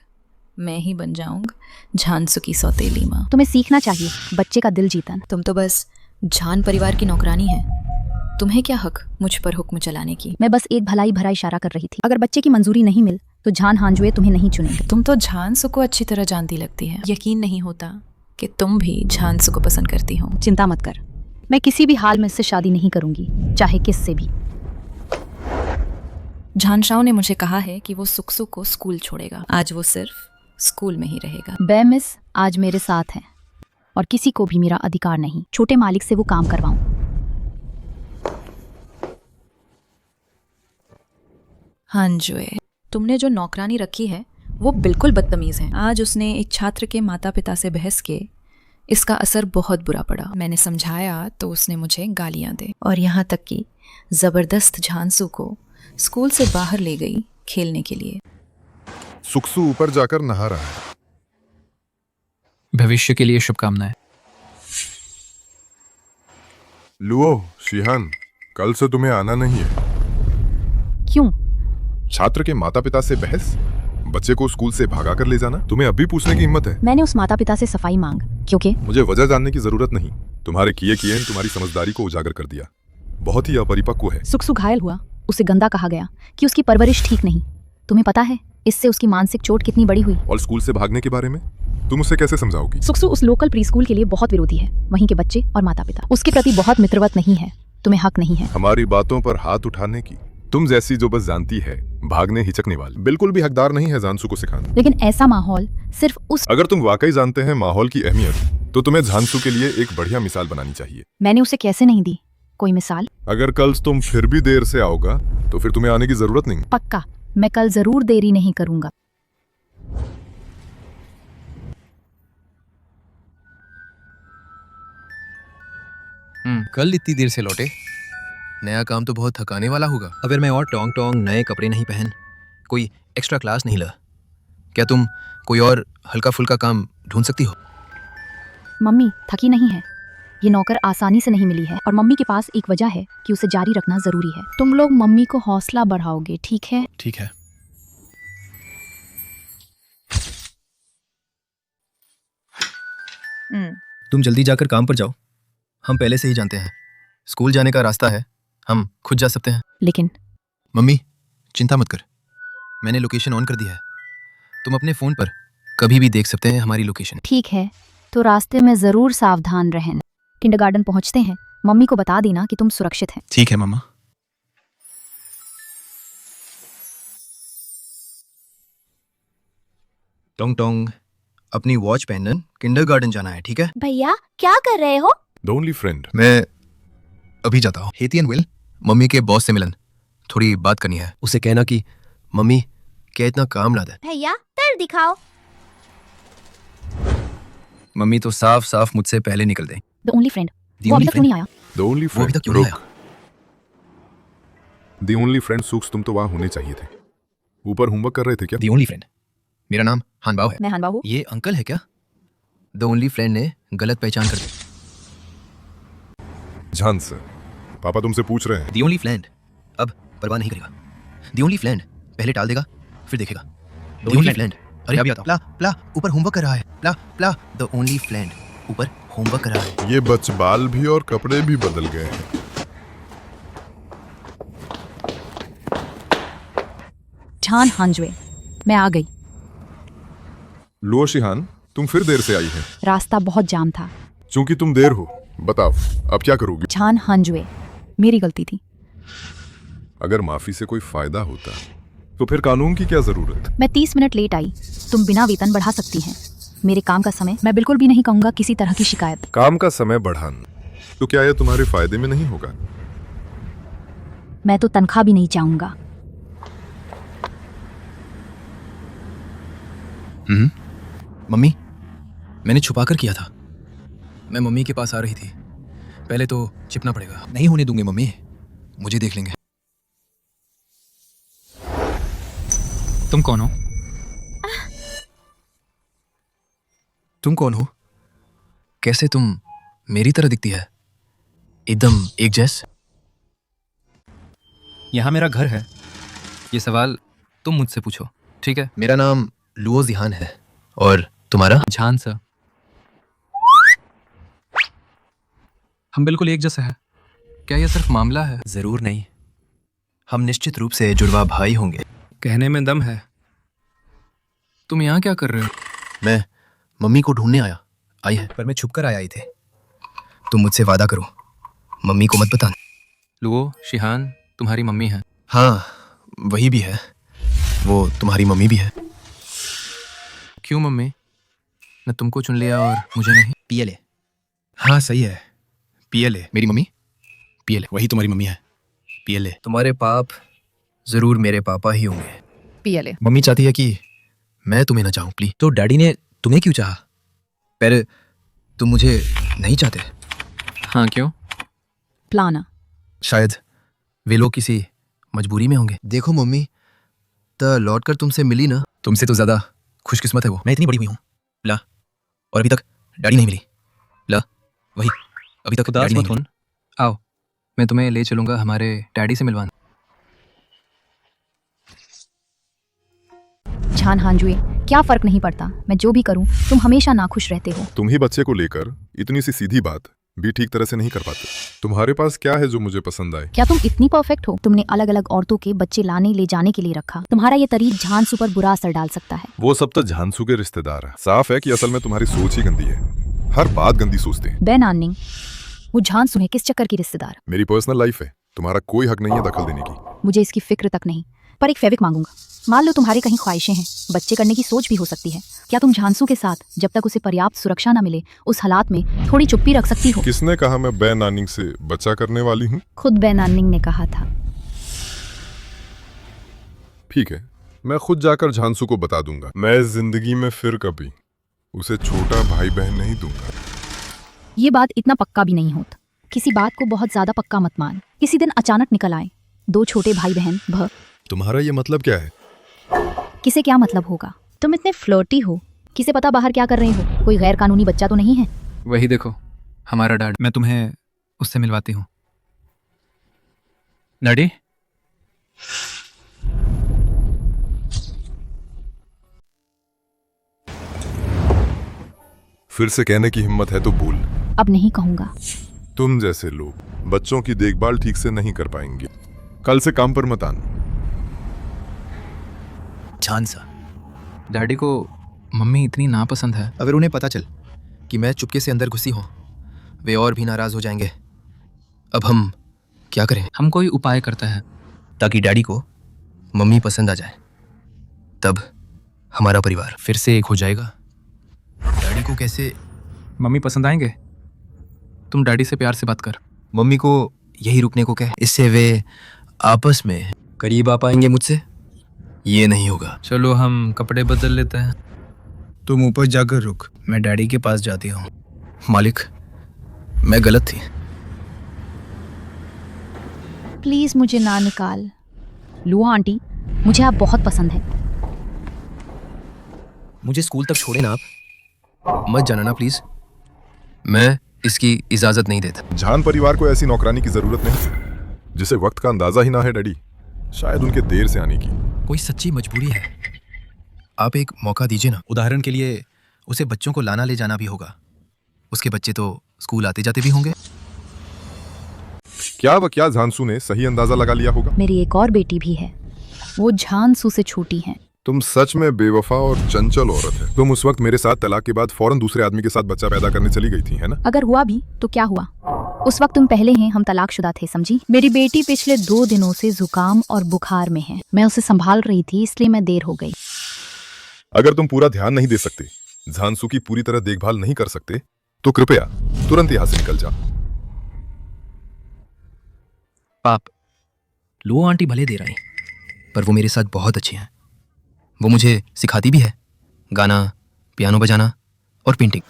मैं ही बन जाऊंगा झांसू की सौतेली माँ। तुम्हें सीखना चाहिए बच्चे का दिल जीतन। तुम तो बस झान परिवार की नौकरानी है। तुम्हें क्या हक मुझ पर हुक्म चलाने की? मैं बस एक भलाई भरा इशारा कर रही थी। अगर बच्चे की मंजूरी नहीं मिल तो झान हांजुए तुम्हें नहीं चुनेंगे। तुम तो झांसू को अच्छी तरह जानती लगती है। यकीन नहीं होता कि तुम भी झांसू को पसंद करती हो। चिंता मत कर, मैं किसी भी हाल में इससे शादी नहीं करूंगी, चाहे किससे भी। झानशाओ ने मुझे कहा है कि वो सुक्सु को स्कूल छोड़ेगा। आज वो सिर्फ स्कूल में ही रहेगा। बे मिस आज मेरे साथ हैं और किसी को भी मेरा अधिकार नहीं छोटे मालिक से वो काम करवाऊं। हांजुए, तुमने जो नौकरानी रखी है वो बिल्कुल बदतमीज है। आज उसने एक छात्र के माता पिता से बहस के इसका असर बहुत बुरा पड़ा। मैंने समझाया तो उसने मुझे गालियां दे और यहाँ तक कि जबरदस्त झांसू को स्कूल से बाहर ले गई खेलने के लिए। सुक्सु ऊपर जाकर नहा रहा है। भविष्य के लिए शुभकामनाएं। लुओ, शिहान, कल से तुम्हें आना नहीं है। क्यों? छात्र के माता पिता से बहस, बच्चे को स्कूल से भगा कर ले जाना, तुम्हें अब भी पूछने की हिम्मत है? मैंने उस माता पिता से सफाई मांग क्योंकि मुझे वजह जानने की जरूरत नहीं। तुम्हारे किए ने तुम्हारी समझदारी को उजागर कर दिया। बहुत ही अपरिपक्व है। सुक्सु घायल हुआ, उसे गंदा कहा गया कि उसकी परवरिश ठीक नहीं। तुम्हें पता है इससे उसकी मानसिक चोट कितनी बड़ी हुई? और स्कूल से भागने के बारे में तुम उसे कैसे समझाओगी? सुक्सु उस लोकल प्री स्कूल के लिए बहुत विरोधी है। वहीं के बच्चे और माता पिता उसके प्रति बहुत मित्रवत नहीं है। तुम्हें हक नहीं है हमारी बातों पर हाथ उठाने की। तुम जैसी जो बस जानती है भागने हिचकने वाली, बिल्कुल भी हकदार नहीं है झांसू को सिखाना। लेकिन ऐसा माहौल सिर्फ उस अगर तुम वाकई जानते हैं माहौल की अहमियत तो तुम्हें झांसू के लिए एक बढ़िया मिसाल बनानी चाहिए। मैंने उसे कैसे नहीं दी कोई मिसाल? अगर कल तुम फिर भी देर से आओगा तो फिर तुम्हें आने की जरूरत नहीं। पक्का, मैं कल जरूर देरी नहीं करूंगा। कल इतनी देर से लौटे? नया काम तो बहुत थकाने वाला होगा। अगर मैं और टोंग टोंग नए कपड़े नहीं पहन, कोई एक्स्ट्रा क्लास नहीं ला, क्या तुम कोई और हल्का फुल्का काम ढूंढ सकती हो? मम्मी थकी नहीं है। ये नौकर आसानी से नहीं मिली है और मम्मी के पास एक वजह है कि उसे जारी रखना जरूरी है। तुम लोग मम्मी को हौसला बढ़ाओगे, ठीक है? ठीक है। तुम जल्दी जाकर काम पर जाओ। हम पहले से ही जानते हैं, स्कूल जाने का रास्ता है, हम खुद जा सकते हैं। लेकिन मम्मी चिंता मत कर, मैंने लोकेशन ऑन कर दिया है। तुम अपने फोन पर कभी भी देख सकते हैं हमारी लोकेशन। ठीक है, तो रास्ते में जरूर सावधान रहना। किंडरगार्टन पहुंचते हैं, मम्मी को बता देना कि तुम सुरक्षित हैं। ठीक है मम्मा। टोंग टोंग, अपनी वॉच पहनकर किंडरगार्टन जाना है, ठीक है? भैया क्या कर रहे हो? The only friend. मैं अभी जाता हूँ। हेती एंड विल, मम्मी के बॉस से मिलन, थोड़ी बात करनी है। उसे कहना कि मम्मी क्या इतना काम लादा है। भैया तर दिखाओ। मम्मी तो साफ साफ मुझसे पहले निकल दें। द ओनली फ्रेंड, वो अभी तक क्यों नहीं आया? द ओनली वो अभी फ्रेंड, तक क्यों नहीं आया? द ओनली फ्रेंड सुक्स, तुम तो वहां होने चाहिए थे। ऊपर होमवर्क कर रहे थे क्या? दी ओनली फ्रेंड, मेरा नाम हानबाओ है। मैं हानबाओ हूँ। ये अंकल है क्या? द ओनली फ्रेंड ने गलत पहचान कर दी। झान सर, पापा तुमसे पूछ रहे हैं। द ओनली फ्रेंड अब परवाह नहीं करेगा। द ओनली फ्रेंड पहले टाल देगा फिर देखेगा। द ओनली फ्रेंड, अरे अभी आता हूं। प्ला प्ला ऊपर होमवर्क कर रहा है। प्ला प्ला द ओनली फ्रेंड ऊपर होमवर्क कर रहा है। ये बच बाल भी और कपड़े भी बदल गए हैं। झान हांजवे, मैं आ गई। लो शिहान, तुम फिर देर से आई है। रास्ता बहुत जाम था। चूंकि तुम देर हो, बताओ अब क्या करोगी? झान हांजवे, मेरी गलती थी। अगर माफी से कोई फायदा होता तो फिर कानून की क्या जरूरत? मैं 30 मिनट लेट आई। तुम बिना वेतन बढ़ा सकती हैं। मेरे काम का समय मैं बिल्कुल भी नहीं कहूंगा किसी तरह की शिकायत। काम का समय बढ़ाना तो क्या यह तुम्हारे फायदे में नहीं होगा? मैं तो तनख्वाह भी नहीं चाहूंगा। मम्मी, मैंने छुपा कर किया था। मैं मम्मी के पास आ रही थी। पहले तो छिपना पड़ेगा। नहीं होने दूंगे मम्मी, मुझे देख लेंगे। तुम कौन हो? तुम कौन हो? कैसे तुम मेरी तरह दिखती है? एकदम एक जैस। यहाँ मेरा घर है। ये सवाल तुम मुझसे पूछो, ठीक है? मेरा नाम लुओ जिहान है। और तुम्हारा? झान सर। हम बिल्कुल एक जैसे हैं। क्या यह सिर्फ मामला है? जरूर नहीं, हम निश्चित रूप से जुड़वा भाई होंगे। कहने में दम है। तुम यहाँ क्या कर रहे हो? मैं मम्मी को ढूंढने आई है, पर मैं छुपकर आए थे। तुम मुझसे वादा करो, मम्मी को मत बताना। लुओ, शिहान तुम्हारी मम्मी है। हाँ, वही भी है। वो तुम्हारी मम्मी भी है। क्यों मम्मी ने तुमको चुन लिया और मुझे नहीं? पीएलए। हाँ सही है, पीएलए। मेरी मम्मी पीएलए, वही तुम्हारी मम्मी है। पीएलए। तुम्हारे पाप जरूर मेरे पापा ही होंगे। पीएलए। मम्मी चाहती है कि मैं तुम्हें ना चाहूं। प्लीज। तो डैडी ने तुम्हें क्यों चाहा? पहले तुम मुझे नहीं चाहते। हाँ, क्यों? प्लाना। शायद वे लोग किसी मजबूरी में होंगे। देखो मम्मी, तो लौट कर तुमसे मिली ना, तुमसे तो ज्यादा खुशकिस्मत है वो। मैं इतनी बड़ी हुई हूँ ला, और अभी तक डैडी नहीं मिली। ला, वही अभी तक उदास डैडी मत नहीं हो। मिली। आओ, मैं तुम्हें ले चलूंगा हमारे डैडी से मिलवाने। झान हांजवे, क्या फर्क नहीं पड़ता। मैं जो भी करूं, तुम हमेशा नाखुश रहते हो। तुम ही बच्चे को लेकर इतनी सी सीधी बात भी ठीक तरह से नहीं कर पाते। तुम्हारे पास क्या है जो मुझे पसंद आए? क्या तुम इतनी परफेक्ट हो? तुमने अलग अलग औरतों के बच्चे लाने ले जाने के लिए रखा। तुम्हारा ये तरीक झांसू पर बुरा असर डाल सकता है। वो सब तो झांसू के रिश्तेदार है। साफ है कि असल में तुम्हारी सोच ही गंदी है। हर बात गंदी सोचते हैं। बेन आनिंग, वो झांसू है किस चक्कर की रिश्तेदार? मेरी पर्सनल लाइफ है, तुम्हारा कोई हक नहीं है दखल देने की। मुझे इसकी फिक्र तक नहीं, पर एक फेविक मांगूंगा। मान लो तुम्हारी कहीं ख्वाहिशें हैं, बच्चे करने की सोच भी हो सकती है। क्या तुम झांसू के साथ जब तक उसे पर्याप्त सुरक्षा न मिले उस हालात में थोड़ी चुप्पी रख सकती हो? किसने कहा मैं बैन आनिंग से बच्चा करने वाली हूँ? खुद बैन आनिंग ने कहा था। ठीक है, मैं खुद जाकर झांसू को बता दूंगा। मैं जिंदगी में फिर कभी उसे छोटा भाई बहन नहीं दूंगा। ये बात इतना पक्का भी नहीं होता। किसी बात को बहुत ज्यादा पक्का मत मान। किसी दिन अचानक निकल आए 2 छोटे भाई बहन भ। तुम्हारा ये मतलब क्या है? किसे क्या मतलब होगा? तुम इतने फ्लर्टी हो, किसे पता बाहर क्या कर रहे हो? कोई गैर कानूनी बच्चा तो नहीं है? वही देखो, हमारा डैड। मैं तुम्हें उससे मिलवाती हूँ। डैडी, फिर से कहने की हिम्मत है तो बोल। अब नहीं कहूंगा। तुम जैसे लोग बच्चों की देखभाल ठीक से नहीं कर पाएंगे। कल से काम पर मत आना। झांसा। डैडी को मम्मी इतनी नापसंद है। अगर उन्हें पता चल कि मैं चुपके से अंदर घुसी हूं, वे और भी नाराज हो जाएंगे। अब हम क्या करें? हम कोई उपाय करते हैं ताकि डैडी को मम्मी पसंद आ जाए। तब हमारा परिवार फिर से एक हो जाएगा। डैडी को कैसे मम्मी पसंद आएंगे? तुम डैडी से प्यार से बात कर। मम्मी को यही रुकने को कह, इससे वे आपस में करीब आ पाएंगे मुझसे। ये नहीं होगा। चलो हम कपड़े बदल लेते हैं। तुम ऊपर जाकर रुक, मैं डैडी के पास जाती हूँ। मालिक, मैं गलत थी। प्लीज मुझे ना निकाल। लुआ आंटी, मुझे आप बहुत पसंद है। मुझे स्कूल तक छोड़े ना आप। मत जाना ना प्लीज, मैं इसकी इजाजत नहीं देता। झान परिवार को ऐसी नौकरानी की जरूरत नहीं है जिसे वक्त का अंदाजा ही ना है डैडी, शायद उनके देर से आने की। कोई सच्ची मजबूरी है, आप एक मौका दीजिए ना। उदाहरण के लिए उसे बच्चों को लाना ले जाना भी होगा, उसके बच्चे तो स्कूल आते जाते भी होंगे। क्या झांसू ने सही अंदाजा लगा लिया होगा। मेरी एक और बेटी भी है, वो झांसू से छोटी है। तुम सच में बेवफा और चंचल औरत है। तुम उस वक्त मेरे साथ तलाक के बाद फौरन दूसरे आदमी के साथ बच्चा पैदा करने चली गई थी, है ना? अगर हुआ भी तो क्या हुआ, उस वक्त तुम पहले हैं, हम तलाकशुदा थे, समझी? मेरी बेटी पिछले 2 दिनों से जुकाम और बुखार में है, मैं उसे संभाल रही थी, इसलिए मैं देर हो गई। अगर तुम पूरा ध्यान नहीं दे सकते, झांसू की पूरी तरह देखभाल नहीं कर सकते, तो कृपया तुरंत यहाँ से निकल जाओ। पाप, लो आंटी भले दे रही, पर वो मेरे साथ बहुत अच्छी हैं। वो मुझे सिखाती भी है गाना, पियानो बजाना और पेंटिंग।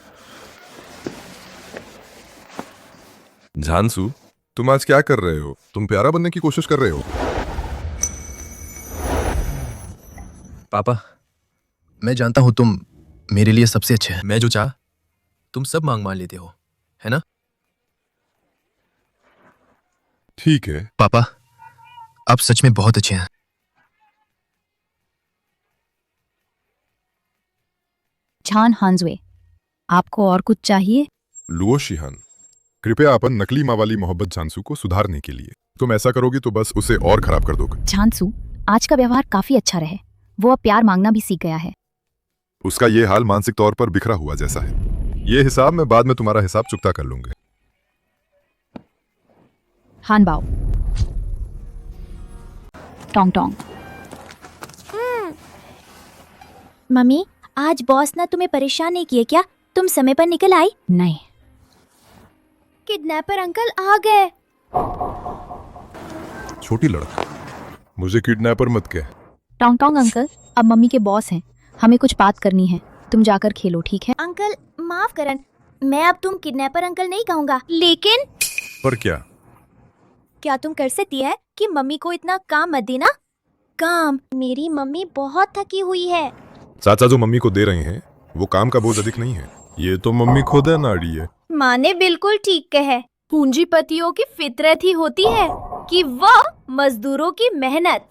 झांसू, तुम आज क्या कर रहे हो? तुम प्यारा बनने की कोशिश कर रहे हो? पापा, मैं जानता हूं तुम मेरे लिए सबसे अच्छे हैं। मैं जो चाह तुम सब मांग मान लेते हो, है ना? ठीक है पापा, आप सच में बहुत अच्छे हैं। झान हांजवे, आपको और कुछ चाहिए? लुओ शिहान, कृपया अपन नकली माँ वाली मोहब्बत झांसू को सुधारने के लिए, तुम ऐसा करोगी तो बस उसे और खराब कर दोगे। झांसू, आज का व्यवहार काफी अच्छा रहे, वो अब प्यार मांगना भी सीख गया है। उसका ये हाल मानसिक तौर पर बिखरा हुआ जैसा है। ये हिसाब मैं बाद में तुम्हारा हिसाब चुकता कर लूंगा। हान बाओ, टोंग टोंग। मम्मी, आज बॉस ना तुम्हें परेशान नहीं किए क्या? तुम समय पर निकल आई? नहीं। किडनैपर अंकल आ गए। छोटी लड़का, मुझे किडनैपर मत कह। टोंग टोंग अंकल अब मम्मी के बॉस हैं, हमें कुछ बात करनी है, तुम जाकर खेलो, ठीक है? अंकल माफ करन, मैं अब तुम किडनैपर अंकल नहीं कहूँगा, लेकिन पर क्या तुम कर सकती है कि मम्मी को इतना काम मत देना? काम? मेरी मम्मी बहुत थकी हुई है। चाचा जो मम्मी को दे रहे हैं वो काम का बोझ अधिक नहीं है, ये तो मम्मी खुद है नाड़ी है। माँ ने बिल्कुल ठीक कहे, पूंजीपतियों की फितरत ही होती है कि वह मजदूरों की मेहनत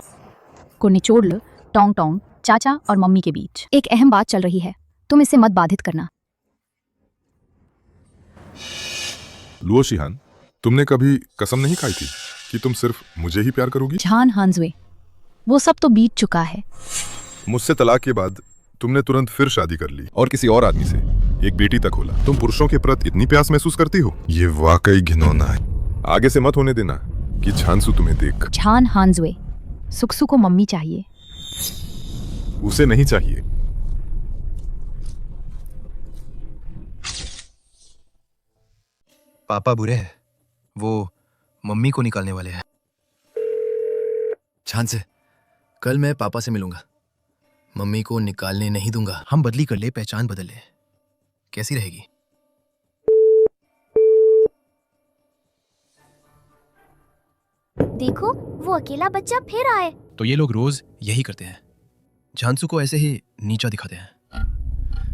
को निचोड़ लो। टोंग टोंग, चाचा और मम्मी के बीच एक अहम बात चल रही है, तुम इसे मत बाधित करना। लुओ शिहान, तुमने कभी कसम नहीं खाई थी कि तुम सिर्फ मुझे ही प्यार करोगी? झान हांजवे, वो सब तो बीत चुका है। मुझसे तलाक के बाद तुमने तुरंत फिर शादी कर ली और किसी और आदमी से एक बेटी तक होला। तुम पुरुषों के प्रति इतनी प्यास महसूस करती हो? ये वाकई घिनौना है। आगे से मत होने देना कि झांसू तुम्हें देख। झान हांजवे, सुक्सू को मम्मी चाहिए। उसे नहीं चाहिए। पापा बुरे हैं, वो मम्मी को निकालने वाले हैं। झांस, कल मैं पापा से मिलूंगा, मम्मी को निकालने नहीं दूंगा। हम बदली कर ले, पहचान बदल ले, कैसी रहेगी? देखो वो अकेला बच्चा फिर आए। तो ये लोग रोज यही करते हैं, झांसू को ऐसे ही नीचा दिखाते हैं।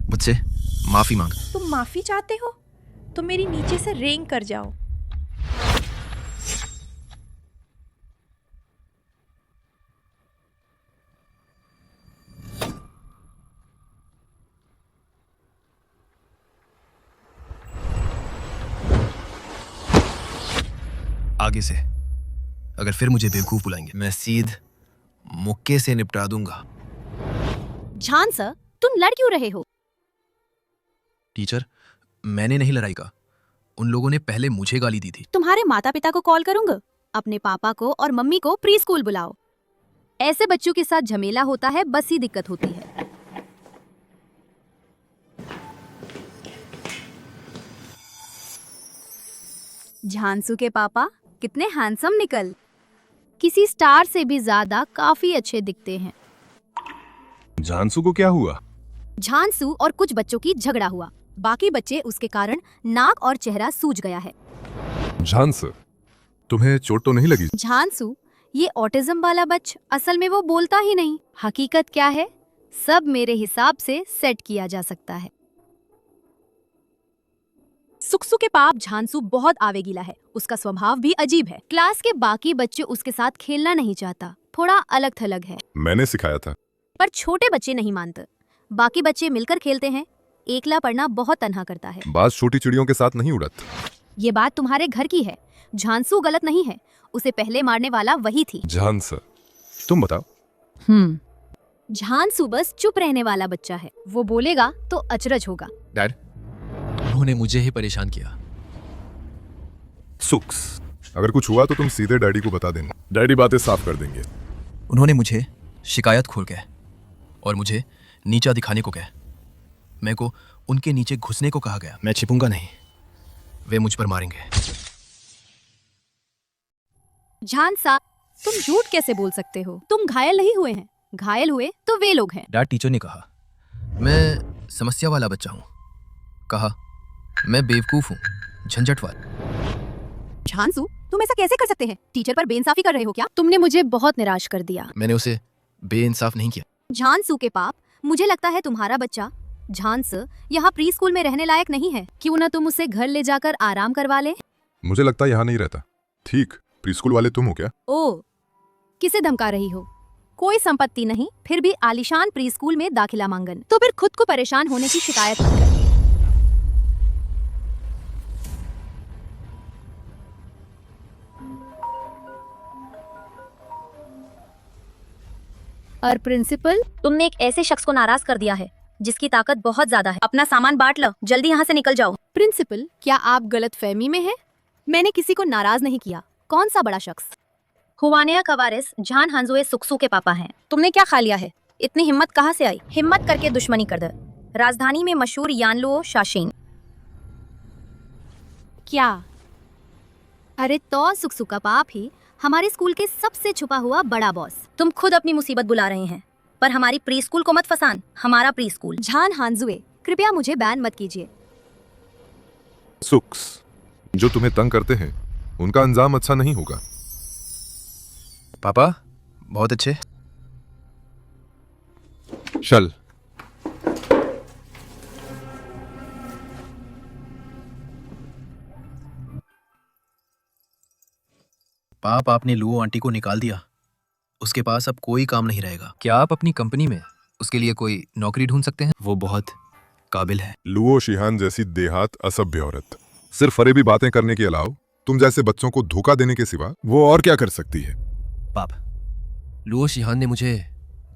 मुझसे माफी मांग। तुम माफी चाहते हो तो मेरी नीचे से रेंग कर जाओ। आगे से अगर फिर मुझे बेवकूफ बुलाएंगे, मैं सीध मुक्के से निपटा दूंगा। झान सर, तुम लड़ क्यों रहे हो? टीचर, मैंने नहीं लड़ाई का, उन लोगों ने पहले मुझे गाली दी थी। तुम्हारे माता पिता को कॉल करूंगा, अपने पापा को और मम्मी को प्री स्कूल बुलाओ। ऐसे बच्चों के साथ झमेला होता है, बस ही दिक्कत होती है। झांसू के पापा कितने हैंडसम निकल, किसी स्टार से भी ज्यादा काफी अच्छे दिखते हैं। झांसू को क्या हुआ? झांसू और कुछ बच्चों की झगड़ा हुआ, बाकी बच्चे उसके कारण नाक और चेहरा सूज गया है। झांस, तुम्हें चोट तो नहीं लगी? झांसू, ये ऑटिज्म वाला बच्चा, असल में वो बोलता ही नहीं। हकीकत क्या है, सब मेरे हिसाब से सेट किया जा सकता है। सुक्सु के पाप झांसू बहुत आवेगीला है, उसका स्वभाव भी अजीब है। क्लास के बाकी बच्चे उसके साथ खेलना नहीं चाहता, थोड़ा अलग थलग है। मैंने सिखाया था। पर छोटे बच्चे नहीं मानते, बाकी बच्चे मिलकर खेलते हैं, एकला पढ़ना बहुत तन्हा करता है। बाज छोटी चिड़ियों के साथ नहीं उड़त। ये बात तुम्हारे घर की है, झांसू गलत नहीं है, उसे पहले मारने वाला वही थी। झांस, तुम बताओ। झांसू बस चुप रहने वाला बच्चा है, वो बोलेगा तो अचरज होगा। डैड, उन्होंने मुझे ही परेशान किया। सुक्स, अगर कुछ हुआ तो तुम सीधे डैडी को बता देना, डैडी बातें साफ कर देंगे। उन्होंने मुझे शिकायत खोल के और मुझे नीचा दिखाने को कहा। मेरे को उनके नीचे घुसने को कहा गया। मैं छिपूंगा नहीं, वे मुझ पर मारेंगे। झांसा, तुम झूठ कैसे बोल सकते हो? तुम घायल नहीं हुए हैं, घायल हुए तो वे लोग हैं। डैड, टीचर ने कहा मैं समस्या वाला बच्चा हूँ, कहा मैं बेवकूफ हूँ, झंझटवार। झांसू, तुम ऐसा कैसे कर सकते हैं? टीचर पर बेइंसाफी कर रहे हो क्या? तुमने मुझे बहुत निराश कर दिया। मैंने उसे बेइंसाफ नहीं किया। झांसू के पाप, मुझे लगता है तुम्हारा बच्चा झांस यहाँ प्री स्कूल में रहने लायक नहीं है। क्यों ना तुम उसे घर ले जाकर आराम करवा ले? मुझे लगता है यहाँ नहीं रहता। ठीक, प्री स्कूल वाले तुम हो क्या? ओ, किसे धमका रही हो? कोई संपत्ति नहीं, फिर भी आलीशान प्री स्कूल में दाखिला मांगन। तो फिर खुद को परेशान होने की शिकायत मत कर। और प्रिंसिपल, तुमने एक ऐसे शख्स को नाराज कर दिया है जिसकी ताकत बहुत ज्यादा है। अपना सामान बांट लो, जल्दी यहाँ से निकल जाओ। प्रिंसिपल, क्या आप गलत फहमी में हैं? मैंने किसी को नाराज नहीं किया। कौन सा बड़ा शख्स? हुआनिया का वारिस झान हांजुए सुक्सू के पापा हैं। तुमने क्या खा लिया है? इतनी हिम्मत कहाँ से आई? हिम्मत करके दुश्मनी कर दे। राजधानी में मशहूर यानलुओ शाशीन। क्या? अरे तो सुक्सू का पाप ही हमारे स्कूल के सबसे छुपा हुआ बड़ा बॉस। तुम खुद अपनी मुसीबत बुला रहे हैं, पर हमारी प्री स्कूल को मत फसान। हमारा प्री स्कूल। झान हांजुए, कृपया मुझे बैन मत कीजिए। सुक्स, जो तुम्हें तंग करते हैं उनका अंजाम अच्छा नहीं होगा। पापा बहुत अच्छे। चल। पाप, आपने लुओ आंटी को निकाल दिया। उसके पास अब कोई काम नहीं रहेगा। क्या आप अपनी कंपनी में उसके लिए कोई नौकरी ढूंढ सकते हैं? वो बहुत काबिल है। लुओ शिहान जैसी देहात असभ्य औरत सिर्फ फरेबी बातें करने के अलावा तुम जैसे बच्चों को धोखा देने के सिवा वो और क्या कर सकती है? पाप, लुओ शिहान ने मुझे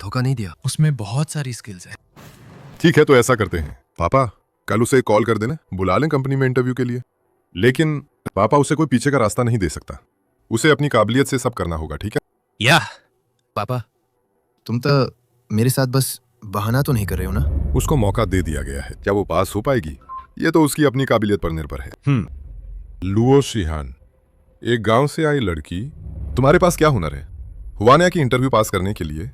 धोखा नहीं दिया। उसमें बहुत सारी स्किल्स है। ठीक है, तो ऐसा करते हैं। पापा, कल उसे कॉल कर देना, बुला लें कंपनी में इंटरव्यू के लिए। लेकिन पापा, उसे कोई पीछे का रास्ता नहीं दे सकता। उसे अपनी काबिलियत से सब करना होगा, ठीक है? या पापा, तुम तो मेरे साथ बस बहाना तो नहीं कर रहे हो ना? उसको मौका दे दिया गया है, क्या वो पास हो पाएगी ये तो उसकी अपनी काबिलियत पर निर्भर है। लुओ शिहान, एक गांव से आई लड़की, तुम्हारे पास क्या हुनर है हुआनिया की इंटरव्यू पास करने के लिए?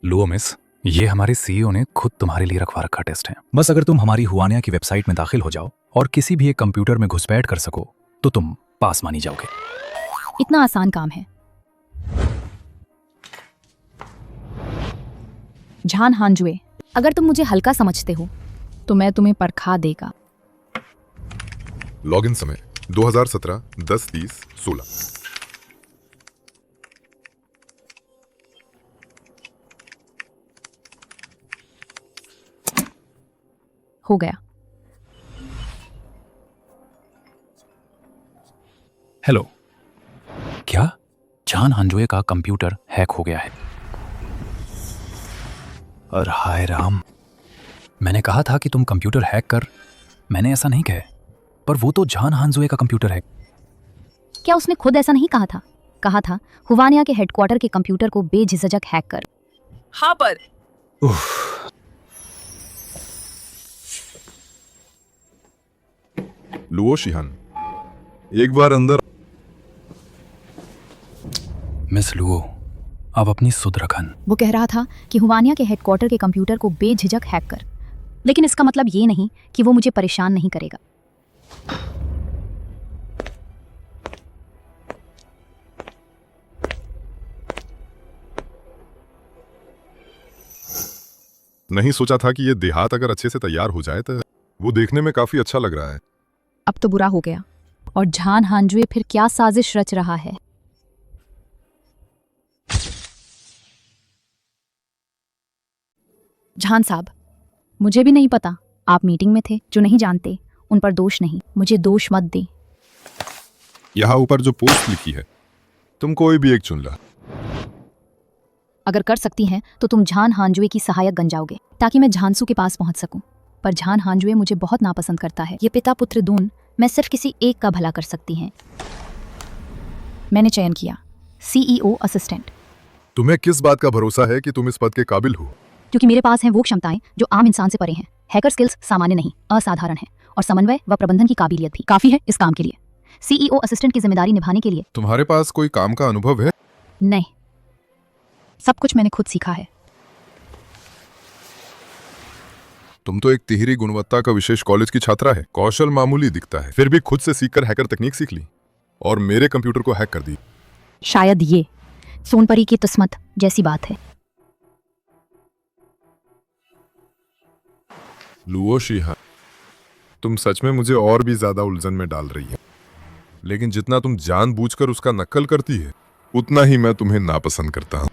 लुओ मिस, ये हमारे सीईओ ने खुद तुम्हारे लिए रखवा रखा टेस्ट है। बस अगर तुम हमारी हुआनिया की वेबसाइट में दाखिल हो जाओ और किसी भी एक कंप्यूटर में घुसपैठ कर सको तो तुम पास मानी जाओगे। इतना आसान काम है। झान हांजुए, अगर तुम मुझे हल्का समझते हो तो मैं तुम्हें परखा देगा। लॉगिन समय 2017 10:30 16। हो गया। हेलो, क्या झान हांजुए का कंप्यूटर हैक हो गया है? और हाय राम, मैंने कहा था कि तुम कंप्यूटर हैक कर। मैंने ऐसा नहीं कहा, पर वो तो झान हांजुए का कंप्यूटर है। क्या उसने खुद ऐसा नहीं कहा था? कहा था हुआनिया के हेडक्वार्टर के कंप्यूटर को बेझिझक हैक कर। हाँ, पर लुओ शिहान, एक बार अंदर। मिस लुओ, अब अपनी सुध रखन। वो कह रहा था कि हुआनिया के हेडक्वार्टर के कंप्यूटर को बेझिझक हैक कर, लेकिन इसका मतलब ये नहीं कि वो मुझे परेशान नहीं करेगा। नहीं सोचा था कि ये देहात अगर अच्छे से तैयार हो जाए तो वो देखने में काफी अच्छा लग रहा है। अब तो बुरा हो गया। और झान हांजुए फिर क्या साजिश रच रहा है? झान साहब, मुझे भी नहीं पता। आप मीटिंग में थे। जो नहीं जानते उन पर दोष नहीं, मुझे दोष मत दे। यहाँ ऊपर जो पोस्ट लिखी है तुम कोई भी एक चुन ला। अगर कर सकती हैं तो तुम झान हांजुए की सहायक बन जाओगे ताकि मैं झांसू के पास पहुंच सकूं। पर झान हांजुए मुझे बहुत नापसंद करता है। ये पिता पुत्र दून, मैं सिर्फ किसी एक का भला कर सकती हैं। मैंने चयन किया CEO असिस्टेंट। तुम्हें किस बात का भरोसा है कि तुम इस पद के काबिल हो? क्योंकि मेरे पास हैं वो क्षमताएं जो आम इंसान से परे हैं। हैकर स्किल्स सामान्य नहीं, असाधारण है। और समन्वय व प्रबंधन की काबिलियत भी काफी है इस काम के लिए। CEO असिस्टेंट की जिम्मेदारी निभाने के लिए। तुम्हारे पास कोई काम का अनुभव है? नहीं, सब कुछ मैंने खुद सीखा है। तुम तो एक तिहरी गुणवत्ता का विशेष कॉलेज की छात्रा है। कौशल मामूली दिखता है, फिर भी खुद से सीखकर हैकर तकनीक सीख ली और मेरे कंप्यूटर को हैक कर दी। शायद ये सोनपरी की किस्मत जैसी बात है। लुओ शिहा, तुम सच में मुझे और भी ज्यादा उलझन में डाल रही है। लेकिन जितना तुम जानबूझकर उसका नकल करती है उतना ही मैं तुम्हें नापसंद करता हूं।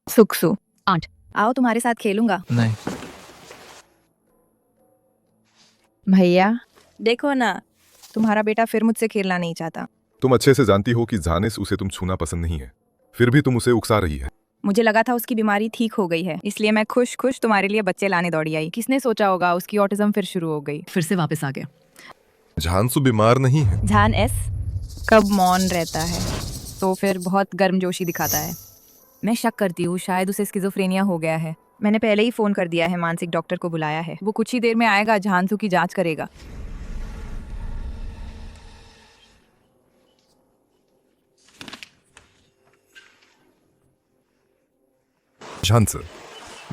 सुक्सु, आंट, आओ तुम्हारे साथ खेलूंगा। नहीं। भैया देखो ना, तुम्हारा बेटा फिर मुझसे खेलना नहीं चाहता। तुम अच्छे से जानती हो कि जानिस उसे तुम छूना पसंद नहीं है, फिर भी तुम उसे उकसा रही है। मुझे लगा था उसकी बीमारी ठीक हो गई है, इसलिए मैं खुश खुश तुम्हारे लिए बच्चे लाने दौड़ी आई। किसने सोचा होगा उसकी ऑटिज्म फिर शुरू हो गई, फिर से वापस आ गया। झांसू बीमार नहीं है। झान एस कब मौन रहता है तो फिर बहुत गर्मजोशी दिखाता है। मैं शक करती हूँ शायद उसे स्किज़ोफ्रेनिया हो गया है। मैंने पहले ही फोन कर दिया है, मानसिक डॉक्टर को बुलाया है। वो कुछ ही देर में आएगा, झांसू की जांच करेगा। झांस,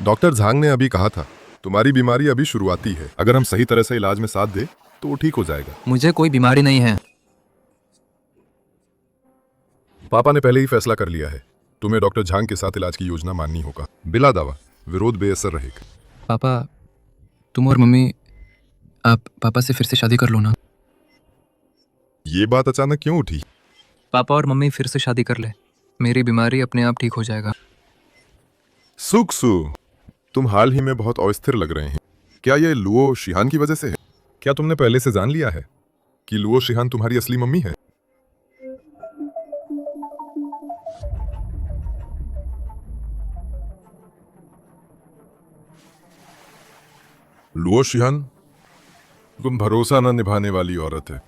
डॉक्टर झांग ने अभी कहा था तुम्हारी बीमारी अभी शुरुआती है। अगर हम सही तरह से इलाज में साथ दे तो वो ठीक हो जाएगा। मुझे कोई बीमारी नहीं है। पापा ने पहले ही फैसला कर लिया है, तुम्हें डॉक्टर झांग के साथ इलाज की योजना माननी होगा। बिला दावा, विरोध बेअसर रहेगा। पापा, तुम और मम्मी, आप पापा से फिर से शादी कर लो ना। ये बात अचानक क्यों उठी? पापा और मम्मी फिर से शादी कर ले, मेरी बीमारी अपने आप ठीक हो जाएगा। सुक्सु, तुम हाल ही में बहुत अस्थिर लग रहे हैं। क्या ये लुओ शिहान की वजह से है? क्या तुमने पहले से जान लिया है कि लुओ शिहान तुम्हारी असली मम्मी है? लुओ शिहान, तुम भरोसा न निभाने वाली औरत है।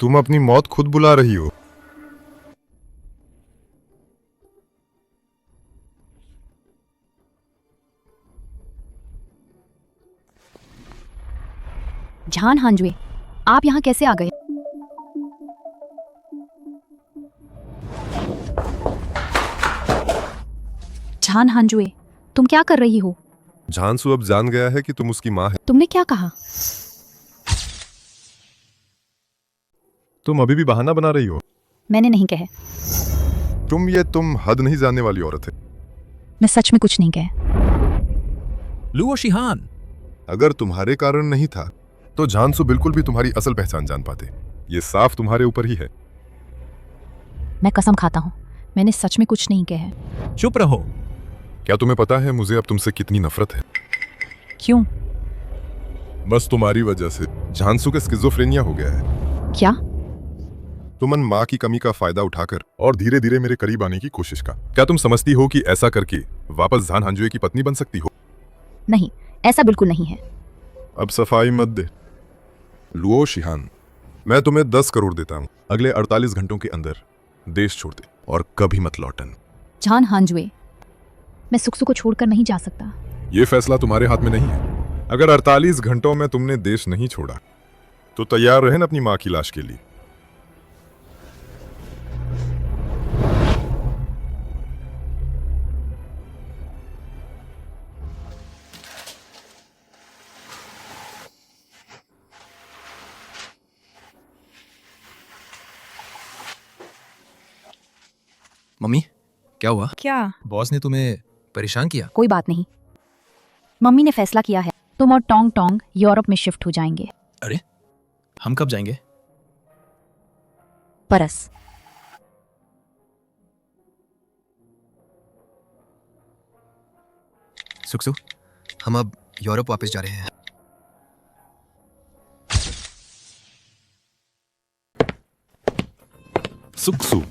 तुम अपनी मौत खुद बुला रही हो। झान हांजुए, आप यहाँ कैसे आ गए? झान हांजुए, तुम क्या कर रही हो? झांसू अब जान गया है कि तुम उसकी माँ है। तुमने क्या कहा? तुम अभी भी बहाना बना रही हो। मैंने नहीं कहे। तुम हद नहीं जानने वाली औरत है। मैं सच में कुछ नहीं कहे। लुओ शिहान, अगर तुम्हारे कारण नहीं था तो झांसू बिल्कुल भी तुम्हारी असल पहचान जान पाते। ये साफ तुम्हारे ऊपर ही है। मैं कसम खाता हूँ, मैंने सच में कुछ नहीं कहे। चुप रहो। क्या तुम्हें पता है मुझे अब तुमसे कितनी नफरत है? क्यों? बस तुम्हारी वजह से झांसू के स्किज़ोफ्रेनिया हो गया है। क्या? तुमन माँ की कमी का फायदा उठाकर और धीरे धीरे मेरे करीब आने की कोशिश का। क्या तुम समझती हो कि ऐसा करके वापस झान हांजुए की पत्नी बन सकती हो? नहीं, ऐसा बिल्कुल नहीं है। अब सफाई मत दे। लुओ शिहान, मैं तुम्हें 10 करोड़ देता हूँ अगले 48 घंटों के अंदर देश छोड़ दे और कभी मत लौटन। झान हांजुए, मैं सुक्सु को छोड़कर नहीं जा सकता। ये फैसला तुम्हारे हाथ में नहीं है। अगर 48 घंटों में तुमने देश नहीं छोड़ा तो तैयार रहें अपनी माँ की लाश के लिए। मम्मी, क्या हुआ? क्या? बॉस ने तुम्हें परेशान किया? कोई बात नहीं, मम्मी ने फैसला किया है तुम और टोंग टोंग यूरोप में शिफ्ट हो जाएंगे। अरे हम कब जाएंगे? परस। सुक्सु, हम अब यूरोप वापस जा रहे हैं। सुक्सु,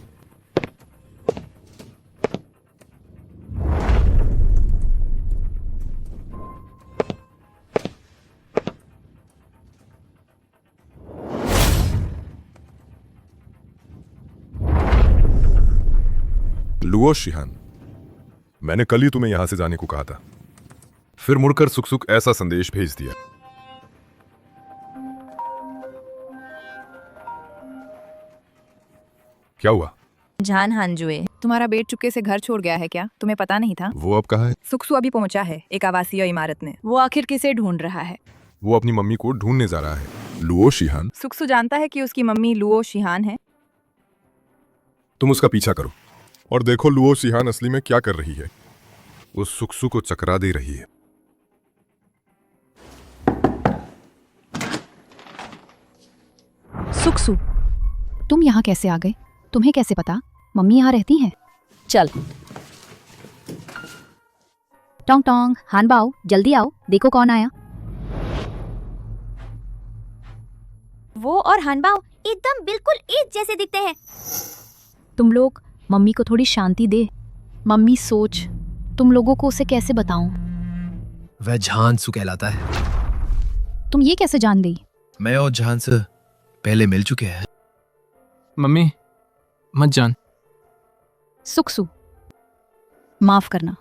लुओ शिहान, मैंने कल ही तुम्हें यहां से जाने को कहा था, फिर मुड़कर सुकसुक ऐसा संदेश भेज दिया। क्या हुआ? जान हानजुए, तुम्हारा बेट चुपके से घर छोड़ गया है क्या? तुम्हें पता नहीं था? वो अब कहाँ है? सुक्सु अभी पहुंचा है एक आवासीय इमारत में। वो आखिर किसे ढूंढ रहा है? वो अपनी मम्मी को ढूंढने जा रहा है। लुओ शिहान, सुक्सु जानता है कि उसकी मम्मी लुओ शिहान है। तुम उसका पीछा करो और देखो लुओ शिहान असली में क्या कर रही है। वो सुक्सु को चकरा दे रही है। सुक्सु, तुम यहाँ कैसे आ गए? तुम्हें कैसे पता मम्मी यहाँ रहती हैं? चल। टोंग टोंग, हानबाओ, जल्दी आओ, देखो कौन आया। वो और हानबाओ एकदम बिल्कुल एक जैसे दिखते हैं। तुम लोग मम्मी को थोड़ी शांति दे। मम्मी सोच, तुम लोगों को उसे कैसे बताऊं? वह झांसू कहलाता है। तुम ये कैसे जान गई? मैं और झांसू पहले मिल चुके हैं। मम्मी मत जान। सुक्सु, माफ करना,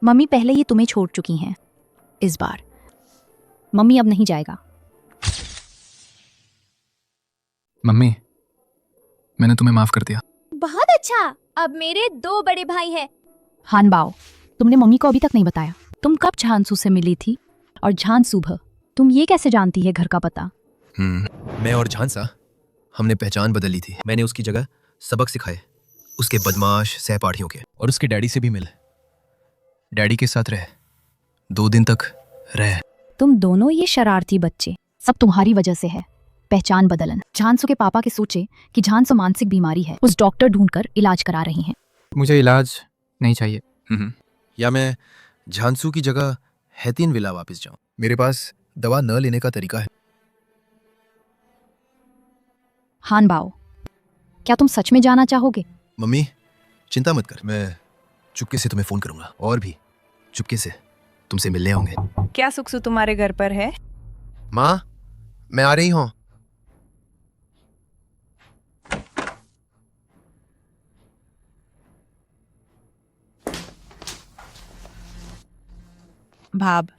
मम्मी पहले ही तुम्हें छोड़ चुकी हैं। इस बार मम्मी अब नहीं जाएगा। मम्मी, मैंने तुम्हें माफ कर दिया। बहुत अच्छा, अब मेरे 2 बड़े भाई हैं। हानबाओ, तुमने मम्मी को अभी तक नहीं बताया तुम कब झांसू से मिली थी, और झांसू भ तुम ये कैसे जानती है घर का पता? मैं और झांसा हमने पहचान बदल ली थी। मैंने उसकी जगह सबक सिखाए उसके बदमाश सहपाठियों के। और उसके डैडी से भी मिल। डैडी के साथ रहे, 2 दिन तक रहे। तुम दोनों ये शरारती बच्चे, सब तुम्हारी वजह से है। पहचान बदलन। झांसू के पापा के सोचे कि झांसू मानसिक बीमारी है, उस डॉक्टर ढूंढकर इलाज करा रही हैं। मुझे इलाज नहीं चाहिए। या मैं झांसू की जगह हैतिन विला वापस जाऊं? मेरे पास दवा न लेने का तरीका है। हानबाओ, क्या तुम सच में जाना चाहोगे? मम्मी चिंता मत कर, मैं चुपके से तुम्हें फोन करूंगा और भी चुपके से तुमसे मिलने आऊंगे। क्या सुक्सु तुम्हारे घर पर है? माँ, मैं आ रही हूँ। भाब,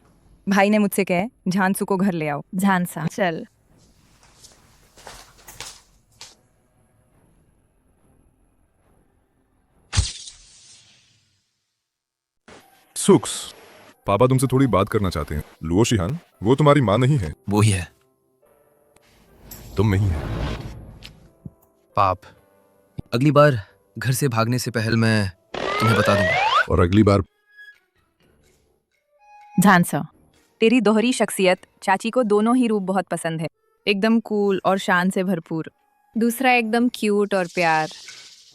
भाई ने मुझसे कहे झांसू को घर ले आओ। झांसा, चल। सुक्स, पापा तुमसे थोड़ी बात करना चाहते हैं। लुओ शिहान, वो तुम्हारी माँ नहीं है। वो ही है। तुम नहीं है। पाप, अगली बार घर से भागने से पहले मैं तुम्हें बता दूंगा। और अगली बार झांसा, तेरी दोहरी शख्सियत चाची को दोनों ही रूप बहुत पसंद है। एकदम कूल और शान से भरपूर, दूसरा एकदम क्यूट और प्यार।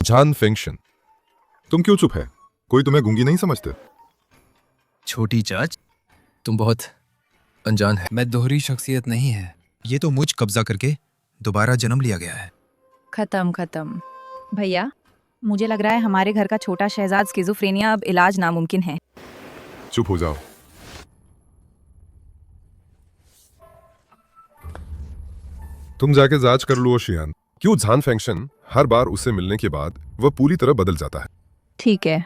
झान फेंगशन, तुम क्यों चुप है? कोई तुम्हें गूंगी नहीं समझते? छोटी चाच, तुम बहुत अनजान है। मैं दोहरी शख्सियत नहीं है, ये तो मुझ कब्जा करके दोबारा जन्म लिया गया है। खत्म। भैया, मुझे लग रहा है हमारे घर का छोटा शहजाद स्किज़ोफ्रेनिया अब इलाज नामुमकिन है। चुप हो जाओ। तुम जाके जांच कर लो शियान, क्यों झान फेंगशन हर बार उससे मिलने के बाद वह पूरी तरह बदल जाता है। ठीक है।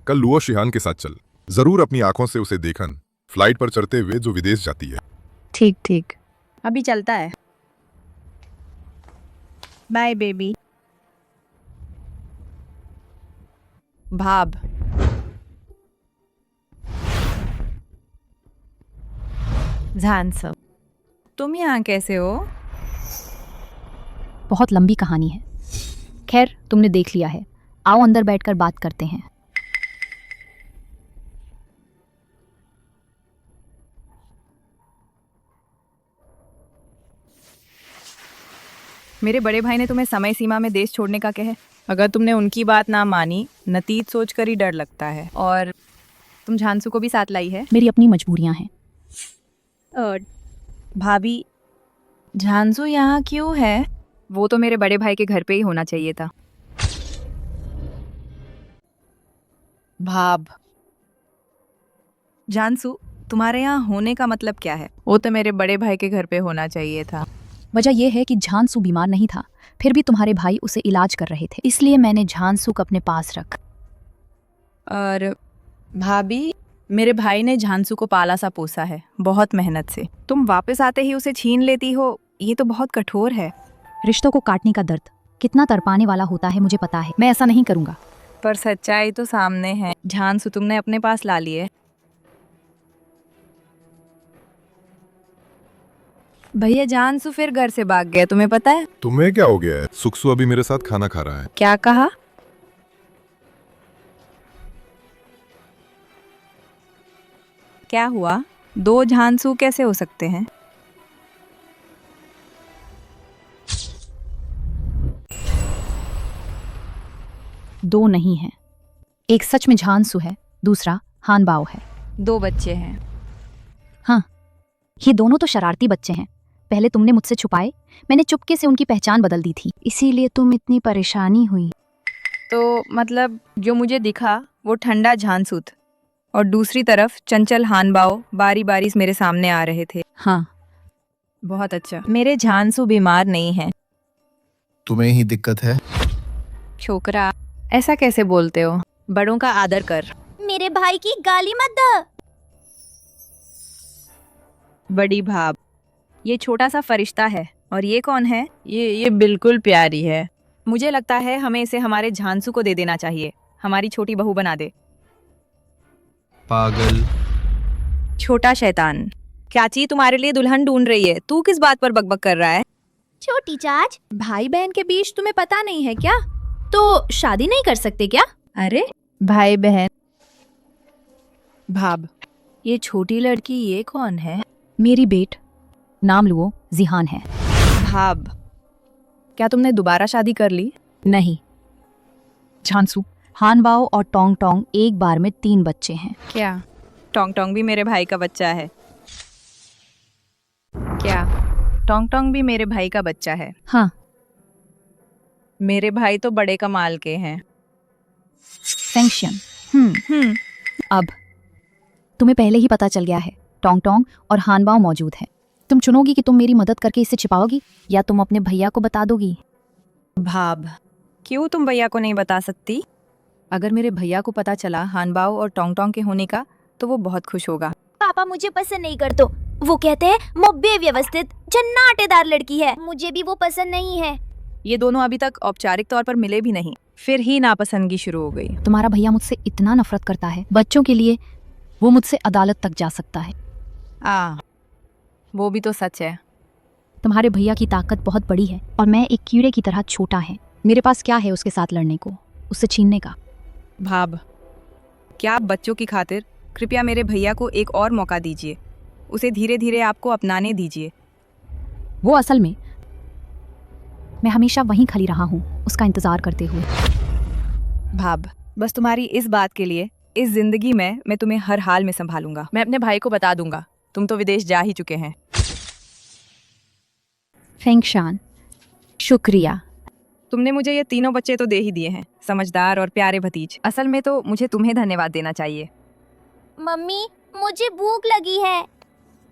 कल लुओ शिहान के साथ चल, जरूर अपनी आंखों से उसे देखन, फ्लाइट पर चढ़ते हुए जो विदेश जाती है। ठीक, अभी चलता है। Bye baby. भाब, झांसा, तुम यहाँ कैसे हो? बहुत लंबी कहानी है। खैर, तुमने देख लिया है, आओ अंदर बैठकर बात करते हैं। मेरे बड़े भाई ने तुम्हें समय सीमा में देश छोड़ने का कहे। अगर तुमने उनकी बात ना मानी, नतीज सोचकर ही डर लगता है। और तुम झांसू को भी साथ लाई है। मेरी अपनी मजबूरियां हैं। भाभी, झांसू यहाँ क्यों है? वो तो मेरे बड़े भाई के घर पे ही होना चाहिए था। भाब, झांसू तुम्हारे यहाँ होने का मतलब क्या है? वो तो मेरे बड़े भाई के घर पे होना चाहिए था। वजह यह है कि झांसू बीमार नहीं था, फिर भी तुम्हारे भाई उसे इलाज कर रहे थे, इसलिए मैंने झांसू को अपने पास रख। और भाभी, मेरे भाई ने झांसू को पाला सा पोसा है, बहुत मेहनत से। तुम वापस आते ही उसे छीन लेती हो, ये तो बहुत कठोर है। रिश्तों को काटने का दर्द कितना तड़पाने वाला होता है मुझे पता है। मैं ऐसा नहीं करूंगा। पर सच्चाई तो सामने है। झांसू तुमने अपने पास ला लिए। भैया, झांसू फिर घर से भाग गया, तुम्हें पता है? तुम्हें क्या हो गया है? सुखसु अभी मेरे साथ खाना खा रहा है। क्या कहा? क्या हुआ? दो झांसू कैसे हो सकते हैं? दो नहीं है, एक सच में झांसू है, दूसरा हानबाओ है। 2 बच्चे हैं। हाँ, ये दोनों तो शरारती बच्चे हैं। पहले तुमने मुझसे छुपाए, मैंने चुपके से उनकी पहचान बदल दी थी, इसीलिए तुम इतनी परेशानी हुई। तो मतलब जो मुझे दिखा वो ठंडा झांसू था, और दूसरी तरफ चंचल हानबाओ बारी बारी मेरे सामने आ रहे थे। हाँ, बहुत अच्छा। मेरे झांसू बीमार नहीं है। तुम्हें ही दिक्कत है। छोकरा, ऐसा कैसे बोलते हो? बड़ों का आदर कर। मेरे भाई की गाली मत दो। बड़ी भाब, ये छोटा सा फरिश्ता है। और ये कौन है? ये बिल्कुल प्यारी है। मुझे लगता है हमें इसे हमारे झांसू को दे देना चाहिए। हमारी छोटी बहू बना दे। पागल। छोटा शैतान, चाची तुम्हारे लिए दुल्हन ढूंढ रही है। तू किस बात पर बकबक कर रहा है? छोटी चाच, भाई बहन के बीच तुम्हें पता नहीं है क्या? तो शादी नहीं कर सकते क्या? अरे भाई बहन। भाब, ये छोटी लड़की ये कौन है? मेरी बेट, नाम लुओ जिहान है। भाब, क्या तुमने दोबारा शादी कर ली? नहीं झांसू, हानबाओ और टोंग टोंग एक बार में 3 बच्चे हैं। क्या टोंग टोंग भी मेरे भाई का बच्चा है? क्या टोंग टोंग भी मेरे भाई का बच्चा है? हाँ। मेरे भाई तो बड़े कमाल के हैं। फेंगशियन। अब तुम्हें पहले ही पता चल गया है, टोंग टोंग और हानबाओ मौजूद है। तुम चुनोगी कि तुम मेरी मदद करके इसे छिपाओगी या तुम अपने भैया को बता दोगी? भाब, क्यों तुम भैया को नहीं बता सकती? अगर मेरे भैया को पता चला हानबाओ और टोंग टोंग के होने का, तो वो बहुत खुश होगा। पापा मुझे पसंद नहीं करते। वो कहते हैं वो बेव्यवस्थित झन्नाटेदार लड़की है। मुझे भी वो पसंद नहीं है। ये दोनों अभी तक औपचारिक तौर पर मिले भी नहीं, फिर ही नापसंदगी शुरू हो गई। तुम्हारा भैया मुझसे इतना नफरत करता है, बच्चों के लिए वो मुझसे अदालत तक जा सकता है। वो भी तो सच है। तुम्हारे भैया की ताकत बहुत बड़ी है और मैं एक कीड़े की तरह छोटा है। मेरे पास क्या है उसके साथ लड़ने को, उससे छीनने का? भाब, क्या आप बच्चों की खातिर कृपया मेरे भैया को एक और मौका दीजिए। उसे धीरे धीरे आपको अपनाने दीजिए। वो असल में मैं हमेशा वहीं खड़ी रहा हूँ उसका इंतजार करते हुए। भाब, बस तुम्हारी इस बात के लिए इस जिंदगी में मैं तुम्हें हर हाल में संभालूंगा। मैं अपने भाई को बता दूंगा, तुम तो विदेश जा ही चुके हैं। फेंगशान, शुक्रिया। तुमने मुझे ये तीनों बच्चे तो दे ही दिए हैं, समझदार और प्यारे भतीज। असल में तो मुझे तुम्हें धन्यवाद देना चाहिए। मम्मी, मुझे भूख लगी है।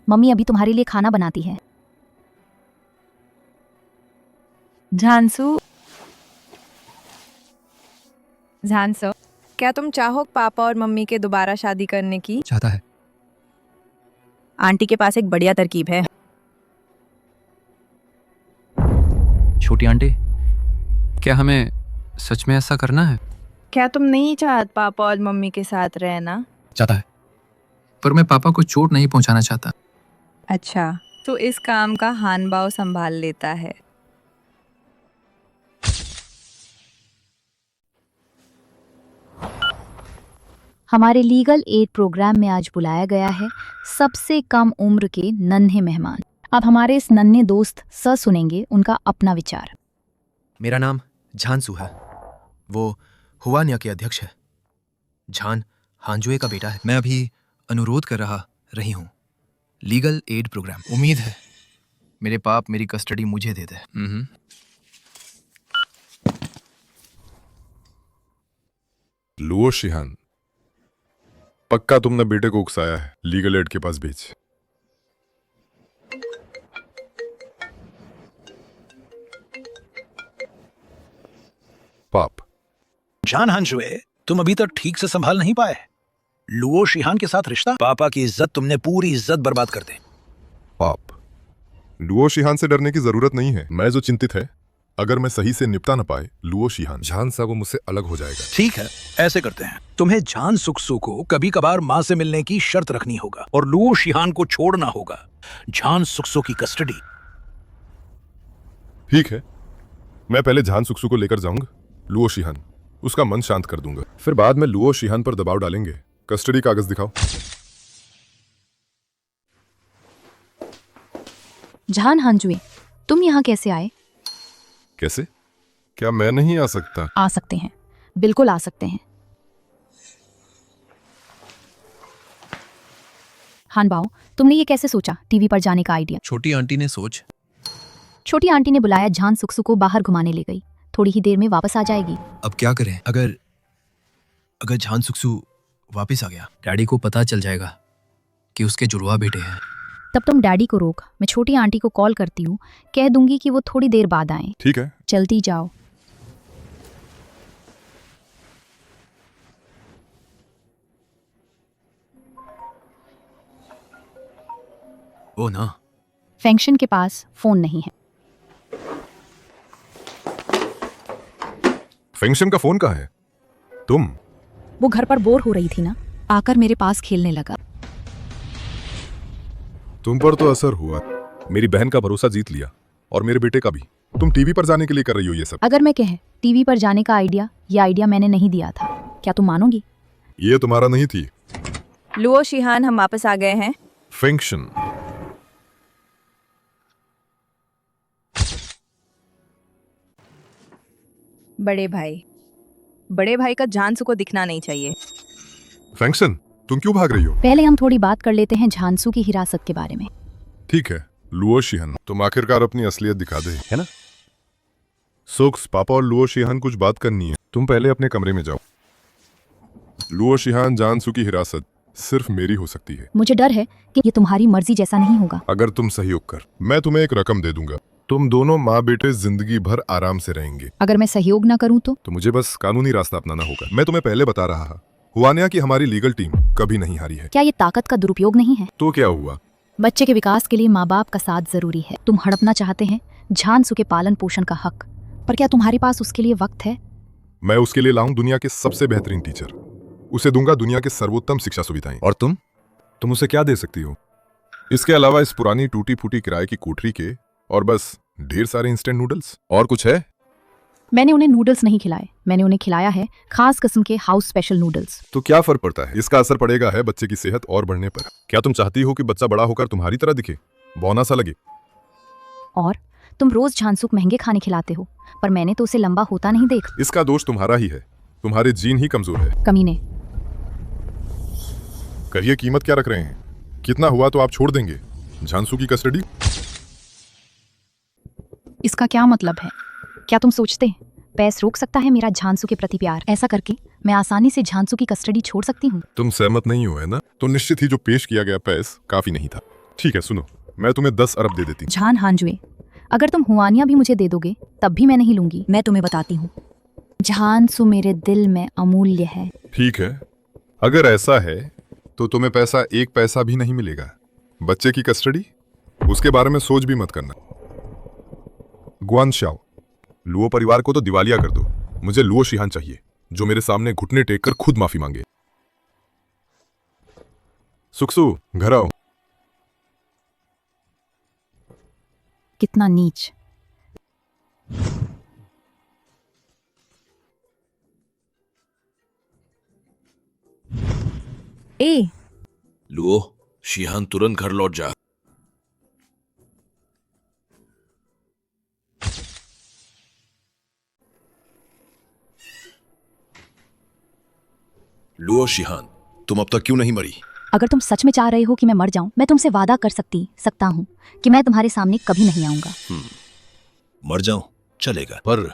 मम्मी अभी तुम्हारे लिए खाना बनाती है। झांसू, क्या तुम चाहो पापा और मम्मी के दोबारा शादी करने की? चाहता है। आंटी के पास एक बढ़िया तरकीब है। छोटी आंटी, क्या हमें सच में ऐसा करना है? क्या तुम नहीं चाहते पापा और मम्मी के साथ रहना? चाहता है, पर मैं पापा को चोट नहीं पहुंचाना चाहता। अच्छा, तो इस काम का हानबाओ संभाल लेता है। हमारे लीगल एड प्रोग्राम में आज बुलाया गया है सबसे कम उम्र के नन्हे मेहमान। अब हमारे इस नन्हे दोस्त सर सुनेंगे उनका अपना विचार। मेरा नाम झांसू है, वो हुआनिया के अध्यक्ष है। झान हांजुए का बेटा है। मैं अभी अनुरोध कर रही हूँ लीगल एड प्रोग्राम। उम्मीद है मेरे पाप मेरी कस्टडी मुझे दे दे। लुओ शिहान, पक्का तुमने बेटे को उकसाया है लीगल एड के पास भेज। पाप जान हांजुए, तुम अभी तक ठीक से संभाल नहीं पाए। लुओ शिहान के साथ रिश्ता, पापा की इज्जत तुमने पूरी इज्जत बर्बाद कर दी। पाप, लुओ शिहान से डरने की जरूरत नहीं है। मैं जो चिंतित है, अगर मैं सही से निपटा न पाए लुओ शिहान, झान सा वो मुझसे अलग हो जाएगा। ठीक है, ऐसे करते हैं। तुम्हें झान सुक्सू को कभी कभार माँ से मिलने की शर्त रखनी होगा और लुओ शिहान को छोड़ना होगा। झान सुक्सू की कस्टडी। ठीक है, मैं पहले झान सुक्सू को लेकर जाऊंगा लुओ शिहान, उसका मन शांत कर दूंगा। फिर बाद में लुओ शिहान पर दबाव डालेंगे। कस्टडी कागज दिखाओ। झान हांजुए, तुम यहाँ कैसे आए? कैसे? क्या मैं नहीं आ सकता? आ सकते हैं, बिल्कुल आ सकते हैं। हान बाओ, तुमने ये कैसे सोचा टीवी पर जाने का आइडिया? छोटी आंटी ने सोच। छोटी आंटी ने बुलाया, झान सुक्सू को बाहर घुमाने ले गई। थोड़ी ही देर में वापस आ जाएगी। अब क्या करें? अगर झान सुक्सू वापस आ गया, डैडी को पता चल जाएगा कि उसके जुड़वा बेटे हैं। तब तुम डैडी को रोक, मैं छोटी आंटी को कॉल करती हूँ, कह दूंगी कि वो थोड़ी देर बाद आए। ठीक है, जल्दी जाओ। ओ ना, फैंक्शन के पास फोन नहीं है। फैंक्शन का फोन कहाँ है? तुम? वो घर पर बोर हो रही थी ना, आकर मेरे पास खेलने लगा। तुम पर तो असर हुआ। मेरी बहन का भरोसा जीत लिया और मेरे बेटे का भी। तुम टीवी पर जाने के लिए कर रही हो ये सब। अगर मैं कहे टीवी पर जाने का आइडिया, ये आइडिया मैंने नहीं दिया था, क्या तुम मानोगी? ये तुम्हारा नहीं थी। लुओ शिहान, हम वापस आ गए हैं। फैंक्शन। बड़े भाई का झांसू को दिखना नहीं चाहिए। फैंक्शन, तुम क्यों भाग रही हो? पहले हम थोड़ी बात कर लेते हैं झांसू की हिरासत के बारे में। ठीक है लुओ शिहान, तुम आखिरकार अपनी असलियत दिखा दे, है ना? सोक्स, पापा और लुओ शिहान कुछ बात करनी है। तुम पहले अपने कमरे में जाओ। लुओ शिहान, झांसू की हिरासत सिर्फ मेरी हो सकती है। मुझे डर है कि ये तुम्हारी मर्जी जैसा नहीं होगा। अगर तुम सहयोग कर, मैं तुम्हें एक रकम दे दूंगा। तुम दोनों माँ बेटे जिंदगी भर आराम से रहेंगे। अगर मैं सहयोग ना करूं तो मुझे बस कानूनी रास्ता अपनाना होगा। मैं तुम्हें पहले बता रहा था, हुआनिया की हमारी लीगल टीम कभी नहीं हारी है। क्या ये ताकत का दुरुपयोग नहीं है? तो क्या हुआ? बच्चे के विकास के लिए माँ बाप का साथ जरूरी है। तुम हड़पना चाहते हैं झांसू के पालन पोषण का हक, पर क्या तुम्हारे पास उसके लिए वक्त है? मैं उसके लिए लाऊं दुनिया के सबसे बेहतरीन टीचर। उसे दूंगा दुनिया के सर्वोत्तम शिक्षा सुविधाएं। और तुम उसे क्या दे सकती हो? इसके अलावा इस पुरानी टूटी फूटी किराए की कोठरी के और बस ढेर सारे इंस्टेंट नूडल्स। और कुछ है? मैंने उन्हें नूडल्स नहीं खिलाए, मैंने उन्हें खिलाया है खास किस्म के हाउस स्पेशल नूडल्स। तो क्या फर्क पड़ता है? इसका असर पड़ेगा है बच्चे की सेहत और बढ़ने पर। क्या तुम चाहती हो कि बच्चा बड़ा होकर तुम्हारी तरह दिखे, बौना सा लगे? और तुम रोज झांसू को महंगे खाने खिलाते हो, पर मैंने तो उसे लंबा होता नहीं देखा। इसका दोष तुम्हारा ही है, तुम्हारे जीन ही कमजोर है। कमीने। कहिए कीमत क्या रख रहे हैं? कितना हुआ तो आप छोड़ देंगे झांसू की कस्टडी? इसका क्या मतलब है? क्या तुम सोचते हैं पैस रोक सकता है मेरा झांसू के प्रति प्यार? ऐसा करके मैं आसानी से झांसू की कस्टडी छोड़ सकती हूँ। तुम सहमत नहीं हो, है ना? तो निश्चित ही जो पेश किया गया पैस काफी नहीं था। ठीक है, सुनो, मैं तुम्हें 10 अरब दे देती। झान हांजुए, अगर तुम हुआनिया भी मुझे दे दोगे तब भी मैं नहीं लूंगी। मैं तुम्हें बताती हूँ, झांसू मेरे दिल में अमूल्य है। ठीक है, अगर ऐसा है तो तुम्हें पैसा 1 पैसा भी नहीं मिलेगा। बच्चे की कस्टडी, उसके बारे में सोच भी मत करना। गुआनशाओ, लुओ परिवार को तो दिवालिया कर दो। मुझे लुओ शिहान चाहिए जो मेरे सामने घुटने टेक कर खुद माफी मांगे। सुक्सू, घर आओ। कितना नीच। ए लुओ, शिहान तुरंत घर लौट जा। लुओ शिहान, तुम अब तक क्यों नहीं मरी? अगर तुम सच में चाह रहे हो कि मैं मर जाऊं, मैं तुमसे वादा कर सकता हूं कि मैं तुम्हारे सामने कभी नहीं आऊंगा। मर जाऊं चलेगा, पर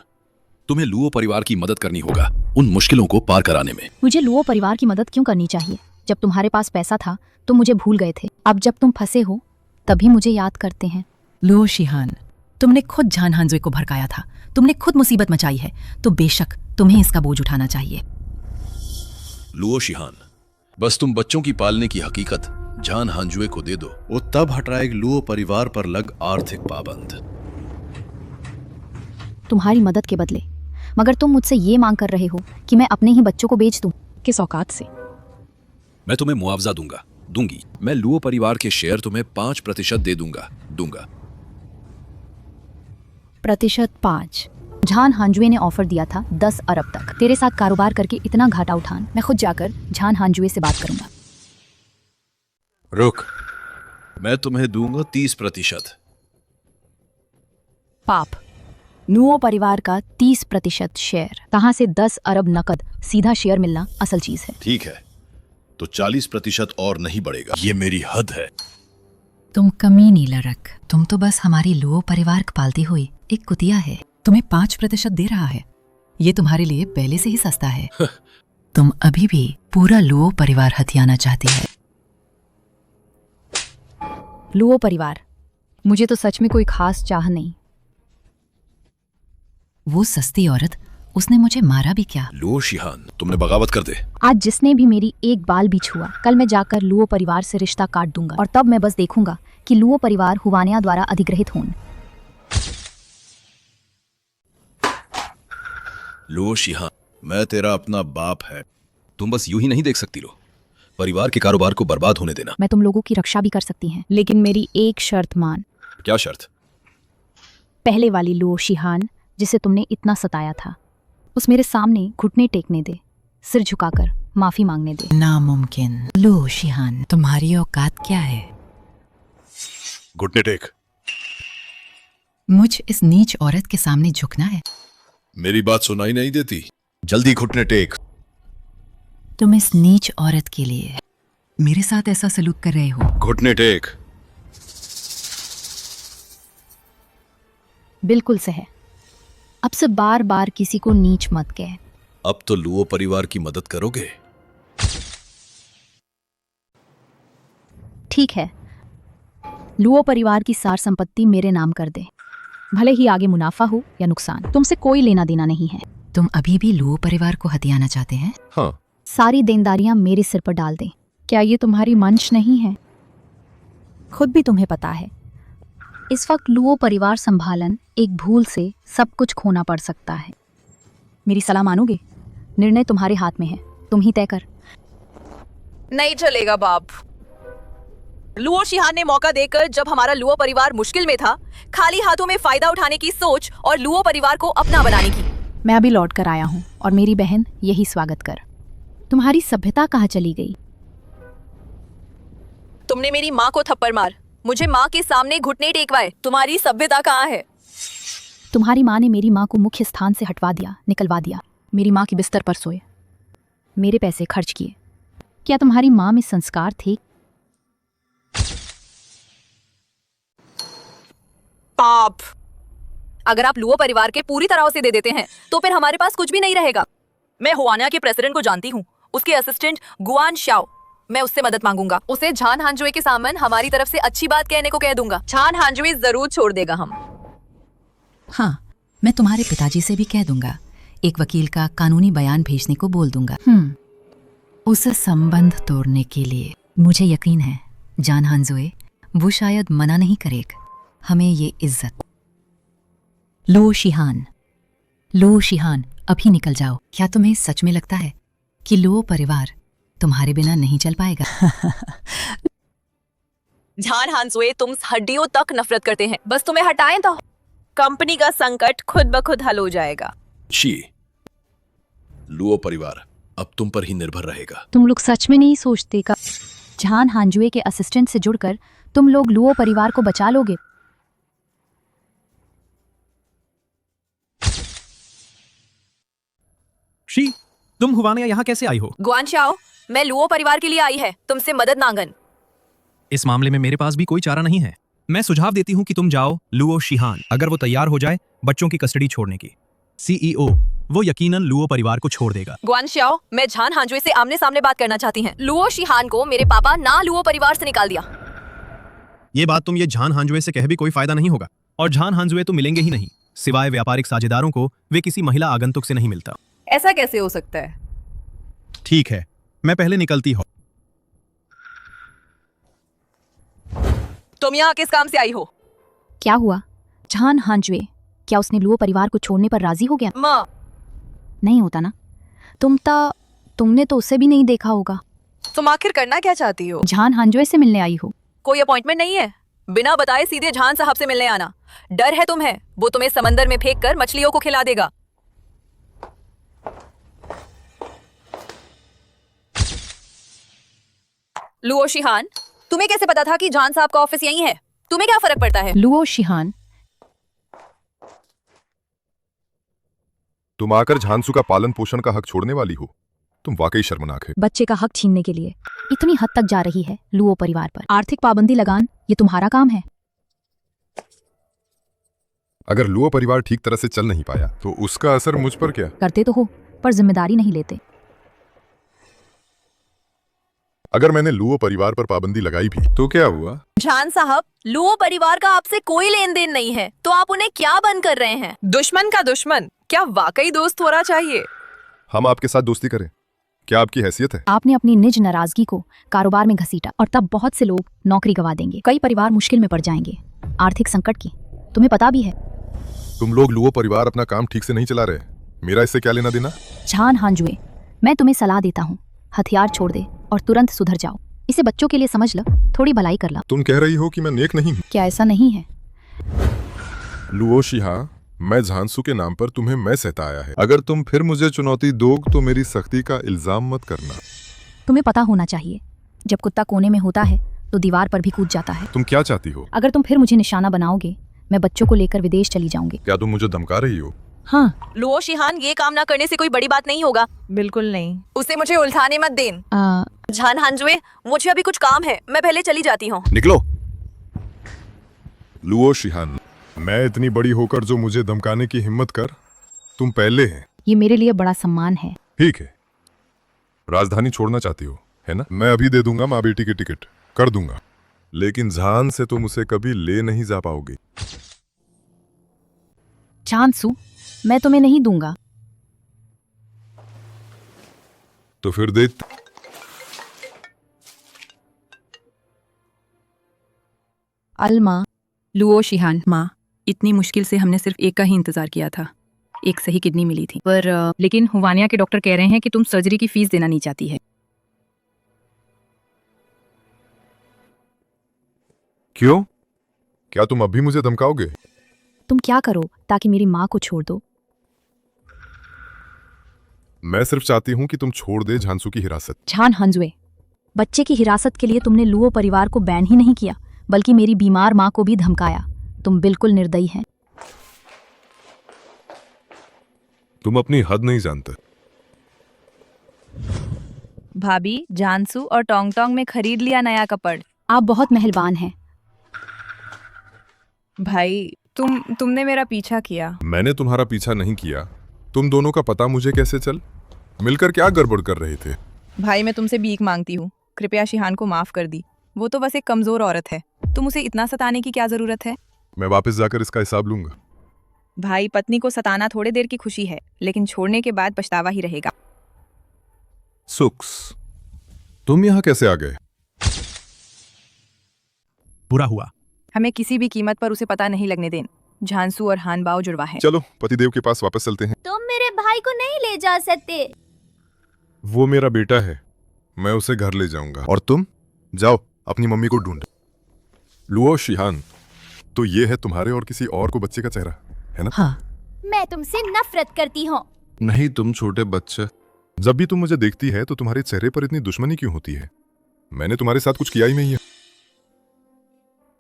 तुम्हें लुओ परिवार की मदद करनी होगा उन मुश्किलों को पार कराने में। मुझे लुओ परिवार की मदद क्यों करनी चाहिए? जब तुम्हारे पास पैसा था तुम मुझे भूल गए थे, अब जब तुम फंसे हो तभी मुझे याद करते हैं। लो शिहान, तुमने खुद जान हांजुए को भड़काया था, तुमने खुद मुसीबत मचाई है, तो बेशक तुम्हें इसका बोझ उठाना चाहिए। लुओ शिहान, बस तुम बच्चों की पालने की हकीकत जान हांजुए को दे दो, वो तब हटाएगा लुओ परिवार पर लग आर्थिक पाबंद। तुम्हारी मदद के बदले, मगर तुम मुझसे ये मांग कर रहे हो कि मैं अपने ही बच्चों को बेच दूं। किस औकात से? मैं तुम्हें मुआवजा दूंगी। मैं लुओ परिवार के शेयर तुम्हें 5% दे दूंगा। प्रतिशत 5? झान हांजुए ने ऑफर दिया था 10 अरब तक। तेरे साथ कारोबार करके इतना घाटा उठान, मैं खुद जाकर झान हांजुए से बात करूंगा। रुक, मैं तुम्हें दूंगा 30%। पाप, नुओ परिवार का 30% शेयर, कहां से 10 अरब नकद सीधा शेयर मिलना असल चीज है। ठीक है, तो 40% और नहीं बढ़ेगा, ये मेरी हद है। तुम कमीनी लड़क, तुम तो बस हमारी लुओ परिवार को पालती हुई एक कुतिया है। तुम्हें 5% दे रहा है, ये तुम्हारे लिए पहले से ही सस्ता है। तुम अभी भी पूरा लुओ परिवार हथियाना चाहती है। लुओ परिवार, मुझे तो सच में कोई खास चाह नहीं। वो सस्ती औरत, उसने मुझे मारा भी क्या? लुओ शिहान, तुमने बगावत कर दे। आज जिसने भी मेरी एक बाल भी छुआ, कल मैं जाकर लुओ परिवार से रिश्ता काट दूंगा, और तब मैं बस देखूंगा कि लुओ परिवार हुवानिया द्वारा अधिग्रहित हों। लुओ शिहान, मैं तेरा अपना बाप है, तुम बस यूं ही नहीं देख सकती। लो परिवार के कारोबार को बर्बाद होने देना। मैं तुम लोगों की रक्षा भी कर सकती हैं, लेकिन मेरी एक शर्त मान। क्या शर्त? पहले वाली लुओ शिहान जिसे तुमने इतना सताया था, उस मेरे सामने घुटने टेकने दे, सिर झुकाकर माफी मांगने दे। नामुमकिन। लुओ शिहान, तुम्हारी औकात क्या है? घुटने टेक। मुझ इस नीच औरत के सामने झुकना है? मेरी बात सुनाई नहीं देती? जल्दी घुटने टेक। तुम इस नीच औरत के लिए मेरे साथ ऐसा सलूक कर रहे हो? घुटने टेक। बिल्कुल सही। अब से बार बार किसी को नीच मत कह। अब तो लुओ परिवार की मदद करोगे? ठीक है, लुओ परिवार की सार संपत्ति मेरे नाम कर दे, भले ही आगे मुनाफा हो या नुकसान, तुमसे कोई लेना देना नहीं है। तुम अभी भी लुओ परिवार को हथियाना चाहते हैं? हाँ। सारी देनदारियां मेरे सिर पर डाल दें। क्या ये तुम्हारी मंश नहीं है? खुद भी तुम्हें पता है, इस वक्त लुओ परिवार संभालन एक भूल से सब कुछ खोना पड़ सकता है। मेरी सलाह मानोगे? निर्णय तुम्हारे हाथ में है, तुम ही तय कर। नहीं चलेगा बाप। लुओ शिहान ने मौका देकर जब हमारा लुओ परिवार मुश्किल में था, खाली हाथों में फायदा उठाने की सोच और लुओ परिवार को अपना बनाने की। मैं अभी लौट कर आया हूँ और मेरी बहन यही स्वागत कर। तुम्हारी सभ्यता कहाँ चली गई? तुमने मेरी माँ को थप्पड़ मार, मुझे माँ के सामने घुटने टेकवाए, तुम्हारी सभ्यता कहाँ है? तुम्हारी माँ ने मेरी माँ को मुख्य स्थान से हटवा दिया, निकलवा दिया, मेरी माँ के बिस्तर पर सोए, मेरे पैसे खर्च किए। क्या तुम्हारी माँ में संस्कार थे? पाप। अगर आप लुओ परिवार के पूरी तरह से दे देते हैं तो फिर हमारे पास कुछ भी नहीं रहेगा। मैं हुआनिया के प्रेसिडेंट को जानती हूँ, उसके असिस्टेंट गुआन शाओ, मैं उससे मदद मांगूंगा। उसे झान हांजुए के सामने हमारी तरफ से अच्छी बात कहने को कह दूंगा। झान हांजुए जरूर छोड़ देगा हम। हाँ, मैं तुम्हारे पिताजी से भी कह दूंगा, एक वकील का कानूनी बयान भेजने को बोल दूंगा। उस संबंध तोड़ने के लिए मुझे यकीन है जान हांजुए वो शायद मना नहीं करेगा हमें ये इज्जत। लो शिहान, लो शिहान, अभी निकल जाओ। क्या तुम्हें सच में लगता है कि लुओ परिवार तुम्हारे बिना नहीं चल पाएगा? झान हांजुए, तुम हड्डियों तक नफरत करते हैं, बस तुम्हें हटाएं तो कंपनी का संकट खुद ब खुद हल हो जाएगा। लुओ परिवार, अब तुम पर ही निर्भर रहेगा। तुम लोग सच में नहीं सोचते का झान हांजुए के असिस्टेंट से जुड़कर तुम लोग लुओ परिवार को बचा लोगे? शी, तुम हुआनिया यहाँ कैसे आई हो? गुआन शाओ, मैं लुओ परिवार के लिए आई है, तुमसे मदद मांगन। इस मामले में मेरे पास भी कोई चारा नहीं है। मैं सुझाव देती हूँ कि तुम जाओ लुओ शिहान, अगर वो तैयार हो जाए बच्चों की कस्टडी छोड़ने की। सीईओ, वो यकीनन लुओ परिवार को छोड़ देगा। गुआन शाओ, मैं झान हांजुए से आमने सामने बात करना चाहती हैं। लुओ शिहान को मेरे पापा ना लुओ परिवार से निकाल दिया। ये बात तुम ये झान हांजुए से कह भी कोई फायदा नहीं होगा, और झान हांजुए तो मिलेंगे ही नहीं। सिवाय व्यापारिक साझेदारों को वे किसी महिला आगंतुक से नहीं मिलता। ऐसा कैसे हो सकता है? ठीक है, मैं पहले निकलती हूँ। तुम यहाँ किस काम से आई हो? क्या हुआ? झान हांजुए, क्या उसने लुओ परिवार को छोड़ने पर राजी हो गया? माँ, नहीं होता ना। तुमने तो उसे भी नहीं देखा होगा। तुम आखिर करना क्या चाहती हो? झान हांजुए से मिलने आई हो। कोई अपॉइंटमेंट नहीं है, बिना बताए सीधे झान साहब से मिलने आना। डर है तुम्हें, वो तुम्हें समंदर में फेंक कर मछलियों को खिला देगा। लुओ शिहान, तुम्हें कैसे पता था कि झान साहब का ऑफिस यहीं है? तुम्हें क्या फर्क पड़ता है? लुओ शिहान, तुम आकर झांसू का पालन पोषण का हक छोड़ने वाली हो। तुम वाकई शर्मनाक है। बच्चे का हक छीनने के लिए इतनी हद तक जा रही है लुओ परिवार पर। आर्थिक पाबंदी लगान ये तुम्हारा काम है। अगर लुओ परिवार ठीक तरह से चल नहीं पाया तो उसका असर मुझ पर क्या? करते तो हो, पर जिम्मेदारी नहीं लेते। अगर मैंने लुओ परिवार पर पाबंदी लगाई भी तो क्या हुआ? झान साहब, लुओ परिवार का आपसे कोई लेन देन नहीं है, तो आप उन्हें क्या बंद कर रहे हैं? दुश्मन का दुश्मन क्या वाकई दोस्त होना चाहिए? हम आपके साथ दोस्ती करें, क्या आपकी हैसियत है? आपने अपनी निज नाराजगी को कारोबार में घसीटा और तब बहुत से लोग नौकरी गंवा देंगे। कई परिवार मुश्किल में पड़ जाएंगे, आर्थिक संकट की। तुम्हें पता भी है। तुम लोग लुओ परिवार अपना काम ठीक से नहीं चला रहे, मेरा इससे क्या लेना देना? झान हांजुए, मैं तुम्हें सलाह देता हूँ, हथियार छोड़ दे और तुरंत सुधर जाओ। इसे बच्चों के लिए समझ लो, थोड़ी भलाई कर ला। तुम कह रही हो कि मैं नेक नहीं हूँ? क्या ऐसा नहीं है? लुओ शिहा, मैं झांसू के नाम पर तुम्हें मैं सहताया है। अगर तुम फिर मुझे चुनौती दोगे तो मेरी सख्ती का इल्जाम मत करना। तुम्हें पता होना चाहिए, जब कुत्ता कोने में होता है तो दीवार पर भी कूद जाता है। तुम क्या चाहती हो? अगर तुम फिर मुझे निशाना बनाओगे, मैं बच्चों को लेकर विदेश चली जाऊंगी। क्या तुम मुझे धमका रही हो? हाँ। लुओ शिहान, ये काम ना करने से कोई बड़ी बात नहीं होगा। बिल्कुल नहीं। उसे मुझे उलझाने मत दें। झान हांजुए, मुझे अभी कुछ काम है, मैं पहले चली जाती हूँ। निकलो। लुओ शिहान, मैं इतनी बड़ी होकर जो मुझे धमकाने की हिम्मत कर, तुम पहले हैं। ये मेरे लिए बड़ा सम्मान है। ठीक है, राजधानी छोड़ना चाहती हो है ना? मैं अभी दे दूंगा माँ बेटी की टिकट, कर दूंगा, लेकिन झान से तुम उसे कभी ले नहीं जा पाओगे। झांसू, मैं तुम्हें नहीं दूंगा। तो फिर दे। अलमा, लुओ शिहान, माँ, इतनी मुश्किल से हमने सिर्फ एक का ही इंतजार किया था। एक सही किडनी मिली थी, पर लेकिन हुआनिया के डॉक्टर कह रहे हैं कि तुम सर्जरी की फीस देना नहीं चाहती है। क्यों? क्या तुम अभी मुझे धमकाओगे? तुम क्या करो ताकि मेरी माँ को छोड़ दो? मैं सिर्फ चाहती हूँ कि तुम छोड़ दे झांसू की हिरासत। झान हांजुए, बच्चे की हिरासत के लिए तुमने लुओ परिवार को बैन ही नहीं किया, बल्कि मेरी बीमार माँ को भी धमकाया। तुम बिल्कुल निर्दयी हैं। तुम अपनी हद नहीं जानते। भाभी, जानसू और टोंग टोंग में खरीद लिया नया कपड़। आप बहुत मेहरबान हैं। भाई, तुमने मेरा पीछा किया। मैंने तुम्हारा पीछा नहीं किया। तुम दोनों का पता मुझे कैसे चल? मिलकर क्या गड़बड़ कर रहे थे? भाई, मैं तुमसे भीख मांगती हूँ, कृपया शिहान को माफ कर दी। वो तो बस एक कमजोर औरत है, तुम उसे इतना सताने की क्या जरूरत है? मैं वापस जाकर इसका हिसाब लूंगा। भाई, पत्नी को सताना थोड़ी देर की खुशी है, लेकिन छोड़ने के बाद पछतावा ही रहेगा। सुक्स, तुम यहाँ कैसे आ गए? बुरा हुआ। हमें किसी भी कीमत पर उसे पता नहीं लगने दें। झांसू और हानबाओ जुड़वा है। चलो पतिदेव के पास वापस चलते हैं। तुम मेरे भाई को नहीं ले जा सकते। वो मेरा बेटा है, मैं उसे घर ले जाऊंगा। और तुम जाओ अपनी मम्मी को ढूंढ। लुओ शिहान, तो ये है तुम्हारे और किसी और को बच्चे का चेहरा, है ना? हाँ। मैं तुमसे नफरत करती हूँ। नहीं, तुम छोटे बच्चे जब भी तुम मुझे देखती है तो तुम्हारे चेहरे पर इतनी दुश्मनी क्यों होती है? मैंने तुम्हारे साथ कुछ किया ही नहीं है।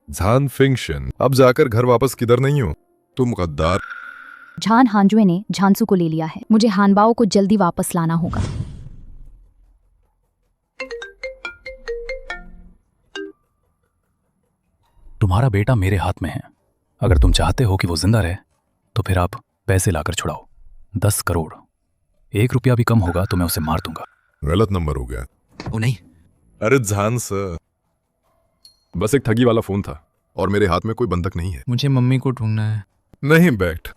झान फिंक्शन, अब जाकर घर वापस किधर नहीं हो तुम गद्दार। झान हांजुए ने झांसू को ले लिया है। मुझे हानबाओ को जल्दी वापस लाना होगा। तुम्हारा बेटा मेरे हाथ में है। अगर तुम चाहते हो कि वो जिंदा रहे तो फिर आप पैसे लाकर छुड़ाओ। 10 करोड़। 1 रुपया भी कम होगा तो मैं उसे मार दूंगा। गलत नंबर हो गया। ओ नहीं। अरे झान सर, बस एक ठगी वाला फोन था और मेरे हाथ में कोई बंधक नहीं है। मुझे मम्मी को ढूंढना है। नहीं बैठ।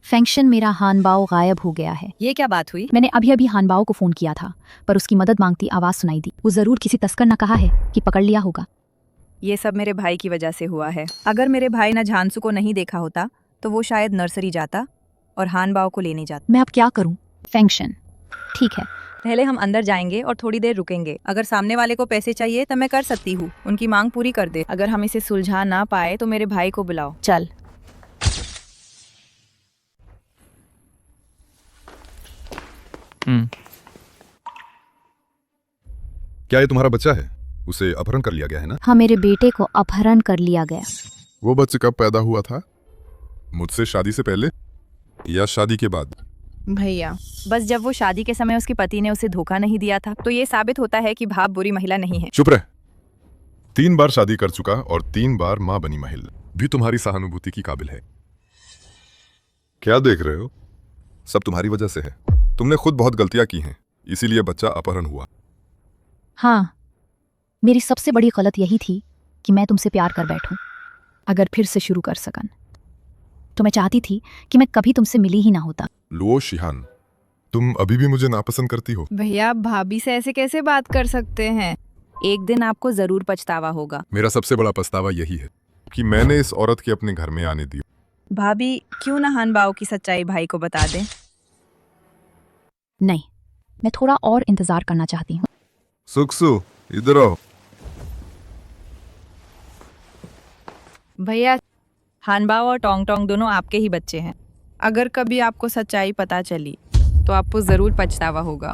फंक्शन मेरा हानबाओ गायब हो गया है। ये क्या बात हुई? मैंने अभी अभी हानबाओ को फोन किया था, पर उसकी मदद मांगती आवाज सुनाई दी। वो जरूर किसी तस्कर ने कहा है कि पकड़ लिया होगा। ये सब मेरे भाई की वजह से हुआ है। अगर मेरे भाई ने झांसू को नहीं देखा होता तो वो शायद नर्सरी जाता और हानबाओ को लेने जाता। मैं अब क्या करूं? फंक्शन ठीक है, पहले हम अंदर जाएंगे और थोड़ी देर रुकेंगे। अगर सामने वाले को पैसे चाहिए तो मैं कर सकती हूँ, उनकी मांग पूरी कर दे। अगर हम इसे सुलझा ना पाए तो मेरे भाई को बुलाओ। चल। क्या ये तुम्हारा बच्चा है? उसे अपहरण कर लिया गया है ना? हाँ, मेरे बेटे को अपहरण कर लिया गया। वो बच्चे कब पैदा हुआ था? मुझसे शादी से पहले या शादी के बाद? भैया, बस जब वो शादी के समय उसके पति ने उसे धोखा नहीं दिया था तो ये साबित होता है कि भाप बुरी महिला नहीं है। चुप रह। 3 बार शादी कर चुका और 3 बार मां बनी महिला भी तुम्हारी सहानुभूति की काबिल है। क्या देख रहे हो? सब तुम्हारी वजह से है। तुमने खुद बहुत गलतियां की हैं, इसीलिए बच्चा अपहरण हुआ। हाँ, मेरी सबसे बड़ी गलत यही थी कि मैं तुमसे प्यार कर बैठूं। अगर फिर से शुरू कर सकन तो मैं चाहती थी कि मैं कभी तुमसे मिली ही ना होता। लुओ शिहान, तुम अभी भी मुझे नापसंद करती हो? भैया, आप भाभी से ऐसे कैसे बात कर सकते हैं? एक दिन आपको जरूर पछतावा होगा। मेरा सबसे बड़ा पछतावा यही है कि मैंने इस औरत के अपने घर में आने दी। भाभी, क्यों ना हानबाओ की सच्चाई भाई को बता दें? नहीं, मैं थोड़ा और इंतजार करना चाहती हूँ। सुक्सु, इधर आओ। भैया, हानबाओ और टोंग टोंग दोनों आपके ही बच्चे हैं। अगर कभी आपको सच्चाई पता चली तो आपको जरूर पछतावा होगा।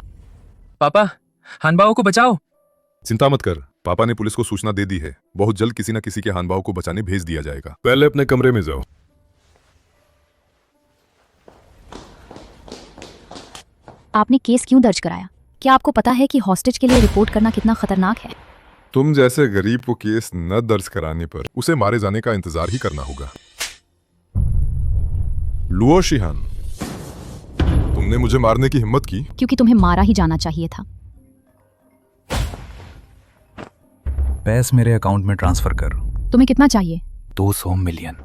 पापा, हानबाओ को बचाओ। चिंता मत कर, पापा ने पुलिस को सूचना दे दी है। बहुत जल्द किसी न किसी के हानबाओ को बचाने भेज दिया जाएगा। पहले अपने कमरे में जाओ। आपने केस क्यों दर्ज कराया? क्या आपको पता है कि हॉस्टेज के लिए रिपोर्ट करना कितना खतरनाक है? तुम जैसे गरीब को केस न दर्ज कराने पर उसे मारे जाने का इंतजार ही करना होगा। लुओ शिहान, तुमने मुझे मारने की हिम्मत की? क्योंकि तुम्हें मारा ही जाना चाहिए था। पैसे मेरे अकाउंट में ट्रांसफर कर। तुम्हें कितना चाहिए? 200 मिलियन।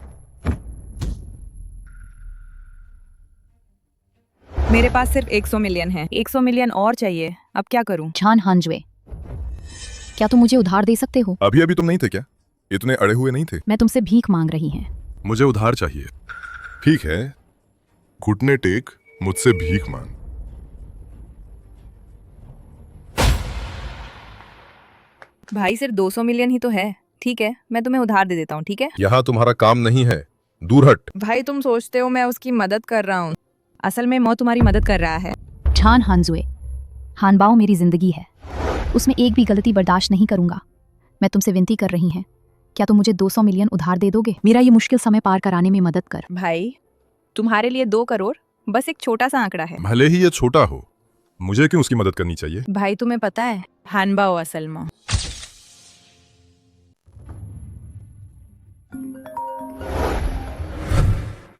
मेरे पास सिर्फ 100 मिलियन है। 100 मिलियन और चाहिए। अब क्या करूं? झान हांजुए, क्या तुम मुझे उधार दे सकते हो? अभी अभी तुम नहीं थे क्या? इतने अड़े हुए नहीं थे। मैं तुमसे भीख मांग रही हैं। मुझे उधार चाहिए। ठीक है, घुटने टेक, मुझसे भीख मांग। भाई, सिर्फ 200 मिलियन ही तो है। ठीक है, मैं तुम्हें उधार दे देता हूँ। ठीक है? यहाँ तुम्हारा काम नहीं है, दूर हट। भाई, तुम सोचते हो मैं उसकी मदद कर रहा हूँ, असल में मैं तुम्हारी मदद कर रहा है। झान हांजुए, हानबाओ मेरी जिंदगी है, उसमें एक भी गलती बर्दाश्त नहीं करूंगा। मैं तुमसे विनती कर रही हैं, क्या तुम मुझे 200 मिलियन उधार दे दोगे? मेरा ये मुश्किल समय पार कराने में मदद कर। भाई, तुम्हारे लिए 2 करोड़ बस एक छोटा सा आंकड़ा है। भले ही ये छोटा हो, मुझे क्यों उसकी मदद करनी चाहिए? भाई, तुम्हें पता है, हानबाओ असल में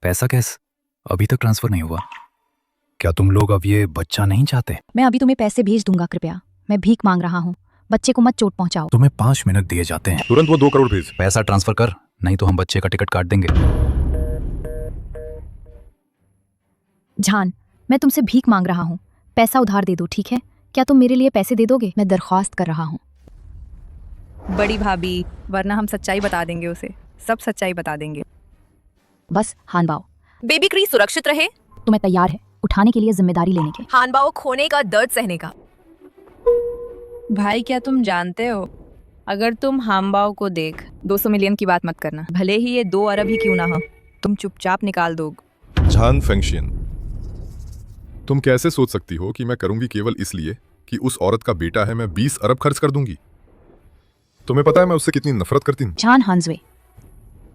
पैसा कैसे अभी तक ट्रांसफर नहीं हुआ? क्या तुम लोग अब ये बच्चा नहीं चाहते? मैं अभी तुम्हें पैसे भेज दूंगा, कृपया। मैं भीख मांग रहा हूँ, बच्चे को मत चोट पहुंचाओ। तुम्हें 5 मिनट दिए जाते हैं। तुरंत वो 2 करोड़ भेज। पैसा ट्रांसफर कर, नहीं तो हम बच्चे का टिकट काट देंगे। झान, मैं तुमसे भीख मांग रहा हूँ, पैसा उधार दे दो, ठीक है? क्या तुम मेरे लिए पैसे दे दोगे? मैं दरख्वास्त कर रहा हूँ। बड़ी भाभी, वरना हम सच्चाई बता देंगे उसे। सब सच्चाई बता देंगे। बस हानबाओ, बेबी क्रीज सुरक्षित रहे। तुम्हें तैयार है उठाने के लिए जिम्मेदारी लेने के? हानबाओ खोने का, दर्द सहने का। भाई, क्या तुम जानते हो, अगर तुम हानबाओ को देख 200 मिलियन की बात मत करना, भले ही ये 2 अरब ही क्यों ना हो, तुम चुपचाप निकाल दोगे। झान फेंगशियन, तुम कैसे सोच सकती हो कि मैं करूंगी केवल इसलिए कि उस औरत का बेटा है मैं 20 अरब खर्च कर दूंगी? तुम्हें पता है मैं उससे कितनी नफरत करती हूँ। जान हांजवे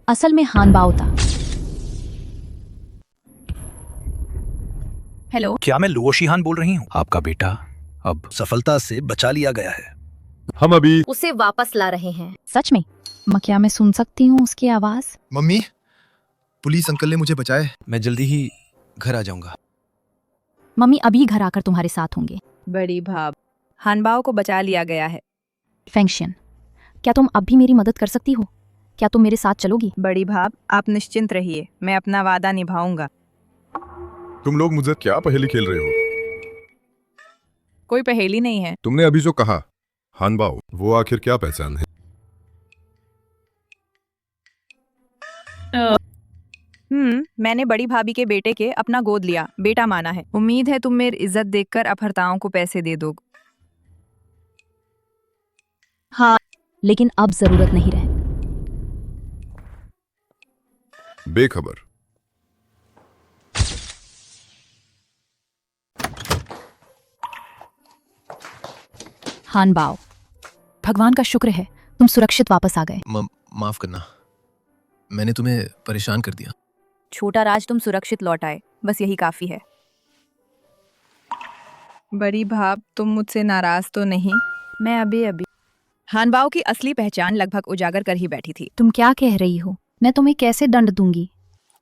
असल में हानबाओ था। हेलो, क्या मैं लुओ शिहान बोल रही हूँ? आपका बेटा अब सफलता से बचा लिया गया है। हम अभी उसे वापस ला रहे हैं। सच में? क्या मैं सुन सकती हूँ उसकी आवाज? मम्मी, पुलिस अंकल ने मुझे बचाया है। मैं जल्दी ही घर आ जाऊंगा। मम्मी अभी घर आकर तुम्हारे साथ होंगे। बड़ी भाब, हानबाओ को बचा लिया गया है। फेंगशियन, क्या तुम अब भी मेरी मदद कर सकती हो? क्या तुम मेरे साथ चलोगी? बड़ी भाब, आप निश्चिंत रहिए, मैं अपना वादा निभाऊंगा। तुम लोग मुझे क्या पहेली खेल रहे हो? कोई पहेली नहीं है। तुमने अभी जो कहा हानबाओ, वो आखिर क्या पहचान है? मैंने बड़ी भाभी के बेटे के अपना गोद लिया, बेटा माना है। उम्मीद है तुम मेरी इज्जत देखकर अपहर्ताओं को पैसे दे दोगे। हाँ, लेकिन अब जरूरत नहीं रहे। बेखबर। हानबाओ, भगवान का शुक्र है तुम सुरक्षित वापस आ गए। माफ करना, मैंने तुम्हें परेशान कर दिया। छोटा राज, तुम सुरक्षित लौट आए, बस यही काफी है। बड़ी भाब, तुम मुझसे नाराज तो नहीं? मैं अभी हानबाओ की असली पहचान लगभग उजागर कर ही बैठी थी। तुम क्या कह रही हो? मैं तुम्हें कैसे दंड दूंगी?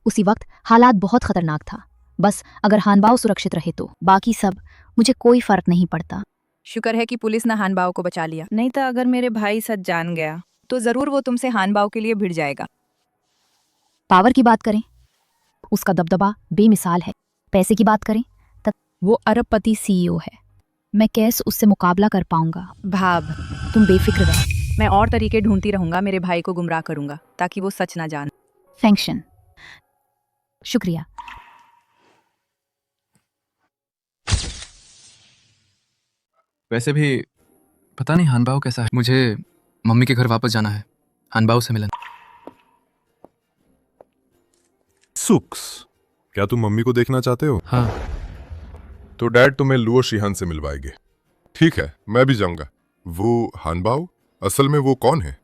उसी वक्त हालात बहुत खतरनाक था। बस अगर हानबाओ सुरक्षित रहे तो बाकी सब मुझे कोई फर्क नहीं पड़ता। शुक्र है कि पुलिस ने हानबाओ को बचा लिया, नहीं तो अगर मेरे भाई सच जान गया तो जरूर वो तुमसे हानबाओ के लिए भिड़ जाएगा। पावर की बात करें, उसका दबदबा बेमिसाल है। पैसे की बात करें, तक वो अरबपति सीईओ है। मैं कैसे उससे मुकाबला कर पाऊंगा? भाब, तुम बेफिक्र रहो। मैं और तरीके ढूंढती रहूंगा, मेरे भाई को गुमराह करूंगा ताकि वो सच ना जाने। फेंगशियन, शुक्रिया। वैसे भी पता नहीं हानबाओ कैसा है। मुझे मम्मी के घर वापस जाना है, हानबाओ से मिलन। सुक्स, क्या तुम मम्मी को देखना चाहते हो? हाँ। तो डैड तुम्हें लुओ शिहान से मिलवाएंगे। ठीक है, मैं भी जाऊंगा। वो हानबाओ, असल में वो कौन है?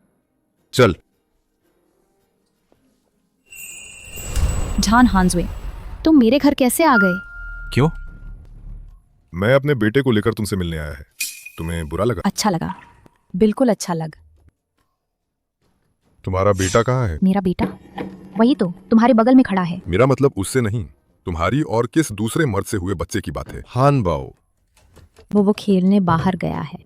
चल। जान हांजवे, तुम मेरे घर कैसे आ गए? क्यों? मैं अपने बेटे को लेकर तुमसे मिलने आया है। तुम्हें बुरा लगा? अच्छा लगा, बिल्कुल अच्छा लगा। तुम्हारा बेटा कहाँ है? मेरा बेटा वही तो तुम्हारे बगल में खड़ा है। मेरा मतलब उससे नहीं, तुम्हारी और किस दूसरे मर्द से हुए बच्चे की बात है। हानबाओ, वो खेलने बाहर गया है।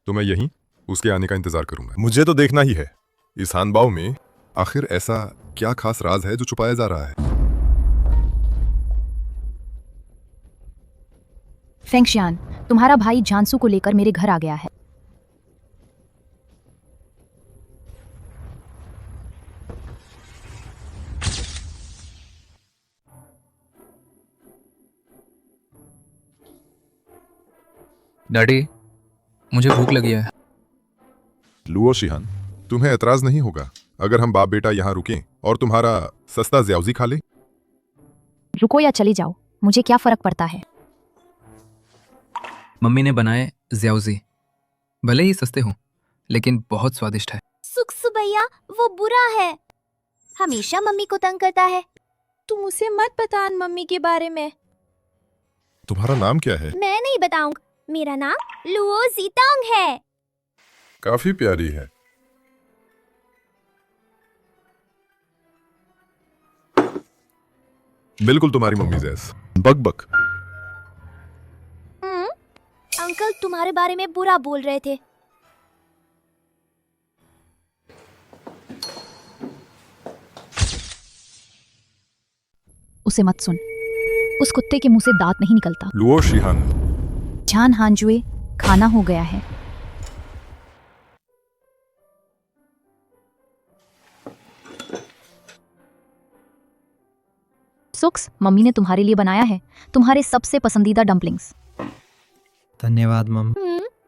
तो मैं यहीं उसके आने का इंतजार करूंगा। मुझे तो देखना ही है इस हानबाओ में आखिर ऐसा क्या खास राज है जो छुपाया जा रहा है। फेंगशियान, तुम्हारा भाई जानसू को लेकर मेरे घर आ गया है। डैडी, मुझे भूख लगी है। लुओ शिहान, तुम्हें एतराज नहीं होगा अगर हम बाप बेटा यहाँ रुकें और तुम्हारा सस्ता ज़्याओज़ी खा लें? रुको या चले जाओ, मुझे क्या फर्क पड़ता है। मम्मी ने बनाए ज़्याओज़ी, भले ही सस्ते हों लेकिन बहुत स्वादिष्ट है। सुक्सु भैया, वो बुरा है, हमेशा मम्मी को तंग करता है। तुम उसे मत बता मम्मी के बारे में। तुम्हारा नाम क्या है? मैं नहीं बताऊंगा, मेरा नाम लुओ जीतांग है। काफी प्यारी है। बिल्कुल तुम्हारी मम्मी जैस। बक बक। अंकल तुम्हारे बारे में बुरा बोल रहे थे। उसे मत सुन, उस कुत्ते के मुंह से दांत नहीं निकलता। लुओ शिहान, जान हांजुए, खाना हो गया है। सुक्स, मम्मी ने तुम्हारे लिए बनाया है तुम्हारे सबसे पसंदीदा डम्पलिंग्स। धन्यवाद मम।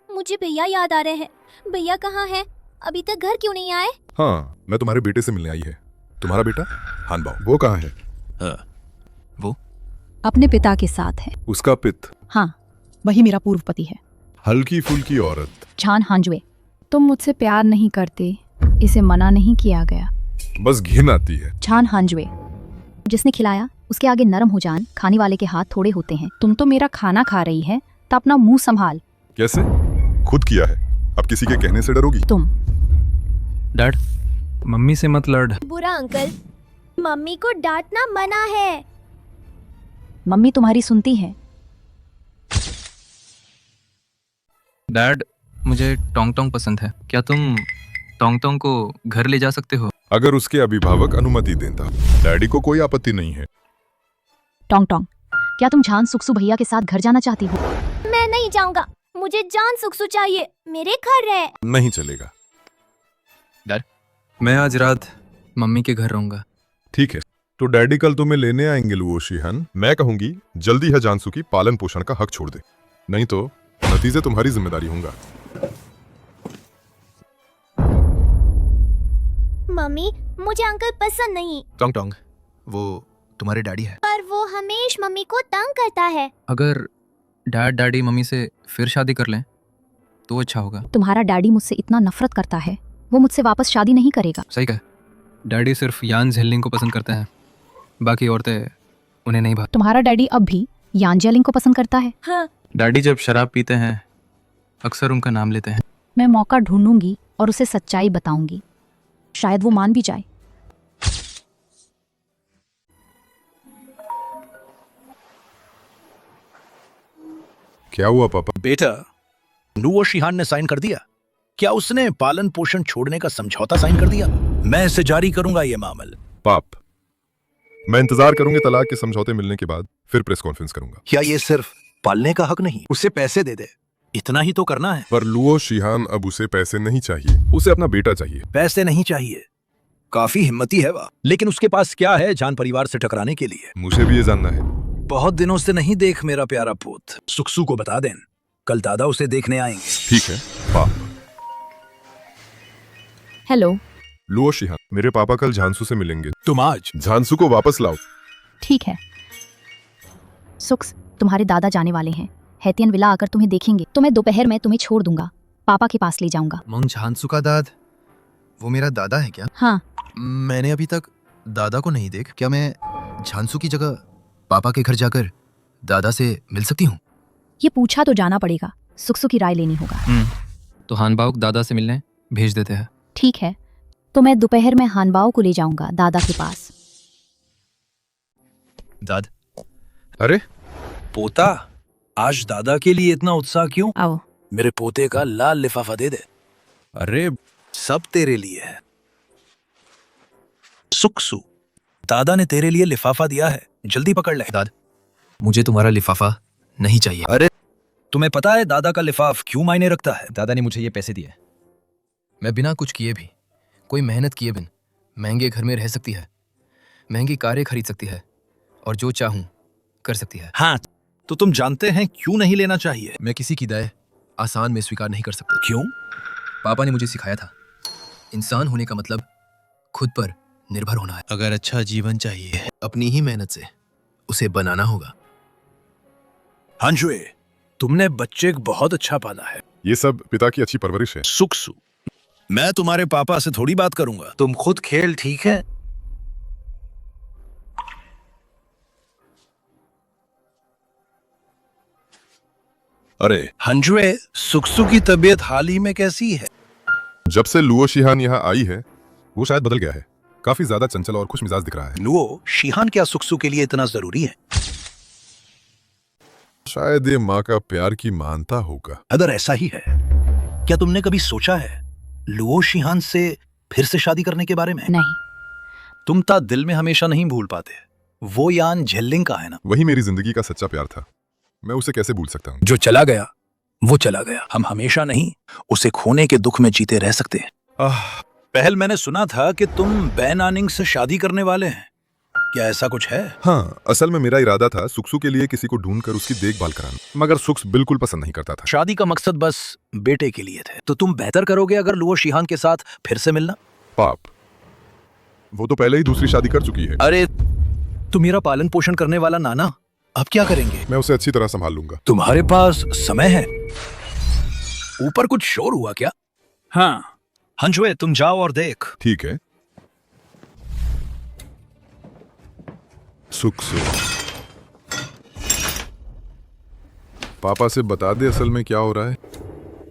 मुझे भैया याद आ रहे हैं। भैया कहाँ हैं? अभी तक घर क्यों नहीं आए? हाँ, मैं तुम्हारे बेटे से मिलने आई है। तुम्हारा बेटा हानबाओ, वो कहाँ है? वो अपने पिता के साथ है। उसका पित? हाँ, वही मेरा पूर्व पति है। हल्की फुल्की औरत। झान हांजुए, तुम मुझसे प्यार नहीं करते, इसे मना नहीं किया गया। बस घिन आती है। झान हांजुए, जिसने खिलाया उसके आगे नरम हो जान, खाने वाले के हाथ थोड़े होते हैं। तुम तो मेरा खाना खा रही है तो अपना मुंह संभाल। कैसे? खुद किया है, अब किसी के कहने से डरोगी? तुम डैड, मम्मी से मत लड़। बुरा अंकल, मम्मी को डांटना मना है। मम्मी तुम्हारी सुनती है। डैड, मुझे टोंग टोंग पसंद है। क्या तुम टोंग टोंग को घर ले जा सकते हो? अगर उसके अभिभावक अनुमति देता। डैडी को कोई आपत्ति नहीं है। टोंग टोंग, क्या तुम झान सुक्सु भैया के साथ घर जाना चाहती हो? मैं नहीं जाऊंगा, मुझे जान सुक्सु चाहिए, मेरे घर है। नहीं चलेगा। डैड, मैं आज रात मम्मी के घर रहूंगा। ठीक है, तो डैडी कल तुम्हें लेने आएंगे लुओ शिहान। मैं कहूंगी जल्दी है जानसू की पालन पोषण का हक छोड़ दे, नहीं तो नतीजे तुम्हारी जिम्मेदारी होंगे। मम्मी, मुझे अंकल पसंद नहीं। टोंग टोंग, वो तुम्हारे डैडी है। पर वो हमेशा मम्मी को तंग करता है। अगर डैड डैडी मम्मी से फिर शादी कर लें तो अच्छा होगा। तुम्हारा डैडी मुझसे इतना नफरत करता है, वो मुझसे वापस शादी नहीं करेगा। सही कहा। डैडी सिर्फ यान झेलिंग को पसंद करते हैं, बाकी औरतें उन्हें नहीं भाती। तुम्हारा डैडी अब भी यान जेलिंग को पसंद करता है। हाँ। डैडी जब शराब पीते हैं अक्सर उनका नाम लेते हैं। मैं मौका ढूंढूंगी और उसे सच्चाई बताऊंगी, शायद वो मान भी जाए। क्या हुआ पापा? बेटा, लुओ शिहान ने साइन कर दिया। क्या उसने पालन पोषण छोड़ने का समझौता साइन कर दिया? मैं इसे जारी करूंगा ये मामला। पाप, मैं इंतजार करूंगे तलाक के समझौते मिलने के बाद, फिर प्रेस कॉन्फ्रेंस करूंगा। क्या ये सिर्फ पालने का हक नहीं, उसे पैसे दे दे, इतना ही तो करना है। पर लुओ शिहान अब उसे पैसे नहीं चाहिए, उसे अपना बेटा चाहिए। पैसे नहीं चाहिए, काफी हिम्मती है वह, लेकिन उसके पास क्या है जान परिवार से टकराने के लिए? मुझे भी ये जानना है। बहुत दिनों से नहीं देख मेरा प्यारा पोत। सुक्सू को बता दें, कल दादा उसे देखने आएंगे। ठीक है पाप। हेलो लुओ शिहान, मेरे पापा कल झांसू से मिलेंगे। तुम आज झांसू को वापस लाओ। ठीक है। सुक्स, तुम्हारे दादा जाने वाले हैं। हैतियन विला आकर तुम्हें देखेंगे तो मैं दोपहर में तुम्हें छोड़ दूंगा, पापा के पास ले जाऊंगा। मंग झांसू का दाद, वो मेरा दादा है क्या? हाँ। मैंने अभी तक दादा को नहीं देख। क्या मैं झांसू की जगह पापा के घर जाकर दादा से मिल सकती हूँ? ये पूछा तो जाना पड़ेगा, सुक्सु की राय लेनी होगा। तो हानबाओ दादा से मिलने भेज देते हैं। ठीक है, तो मैं दोपहर में हानबाओ को ले जाऊंगा दादा के पास। दाद, अरे पोता, आज दादा के लिए इतना उत्साह क्यों? आओ। मेरे पोते का लाल लिफाफा दे दे। अरे सब तेरे लिए है। सुक्सू, दादा ने तेरे लिए लिफाफा दिया है, जल्दी पकड़ ले। दाद, मुझे तुम्हारा लिफाफा नहीं चाहिए। अरे तुम्हें पता है दादा का लिफाफ क्यों मायने रखता है? दादा ने मुझे ये पैसे दिए, मैं बिना कुछ किए भी, कोई मेहनत किए बिन महंगे घर में रह सकती है, महंगी कारें खरीद सकती है और जो चाहूं कर सकती है। हाँ, तो तुम जानते हैं क्यों नहीं लेना चाहिए? मैं किसी की दया आसान में स्वीकार नहीं कर सकता। क्यों? पापा ने मुझे सिखाया था, इंसान होने का मतलब खुद पर निर्भर होना है। अगर अच्छा जीवन चाहिए, अपनी ही मेहनत से उसे बनाना होगा। हांजुए, तुमने बच्चे को बहुत अच्छा पाला है। ये सब पिता की अच्छी परवरिश है। सुक्सू, मैं तुम्हारे पापा से थोड़ी बात करूंगा, तुम खुद खेल, ठीक है? अरे हंजुए, सुक्सू की तबीयत हाल ही में कैसी है? जब से लुओ शिहान यहाँ आई है वो शायद बदल गया है, काफी ज्यादा चंचल और खुश मिजाज दिख रहा है। लुओ शिहान क्या सुक्सू के लिए इतना जरूरी है? शायद ये माँ का प्यार की मानता होगा। अगर ऐसा ही है, क्या तुमने कभी सोचा है लुओ शिहान से फिर से शादी करने के बारे में? नहीं। तुम ता दिल में हमेशा नहीं भूल पाते, वो यान झेलिंग का है ना? वही मेरी जिंदगी का सच्चा प्यार था, मैं उसे कैसे भूल सकता हूँ? जो चला गया वो चला गया, हम हमेशा नहीं उसे खोने के दुख में जीते रह सकते हैं। पहल मैंने सुना था कि तुम बैन आनिंग से शादी करने वाले हैं, क्या ऐसा कुछ है? हाँ, असल में मेरा इरादा था सुक्सू के लिए किसी को ढूंढकर उसकी देखभाल कराना, मगर सुक्स बिल्कुल पसंद नहीं करता था। शादी का मकसद बस बेटे के लिए थे, तो तुम बेहतर करोगे अगर लुओ शिहान के साथ फिर से मिलना। पाप, वो तो पहले ही दूसरी शादी कर चुकी है। अरे तो मेरा पालन पोषण करने वाला नाना अब क्या करेंगे? मैं उसे अच्छी तरह संभाल लूंगा। तुम्हारे पास समय है? ऊपर कुछ शोर हुआ क्या? हाँ, हंजुए तुम जाओ और देख। ठीक है। सुक्सु, पापा से बता दे असल में क्या हो रहा है।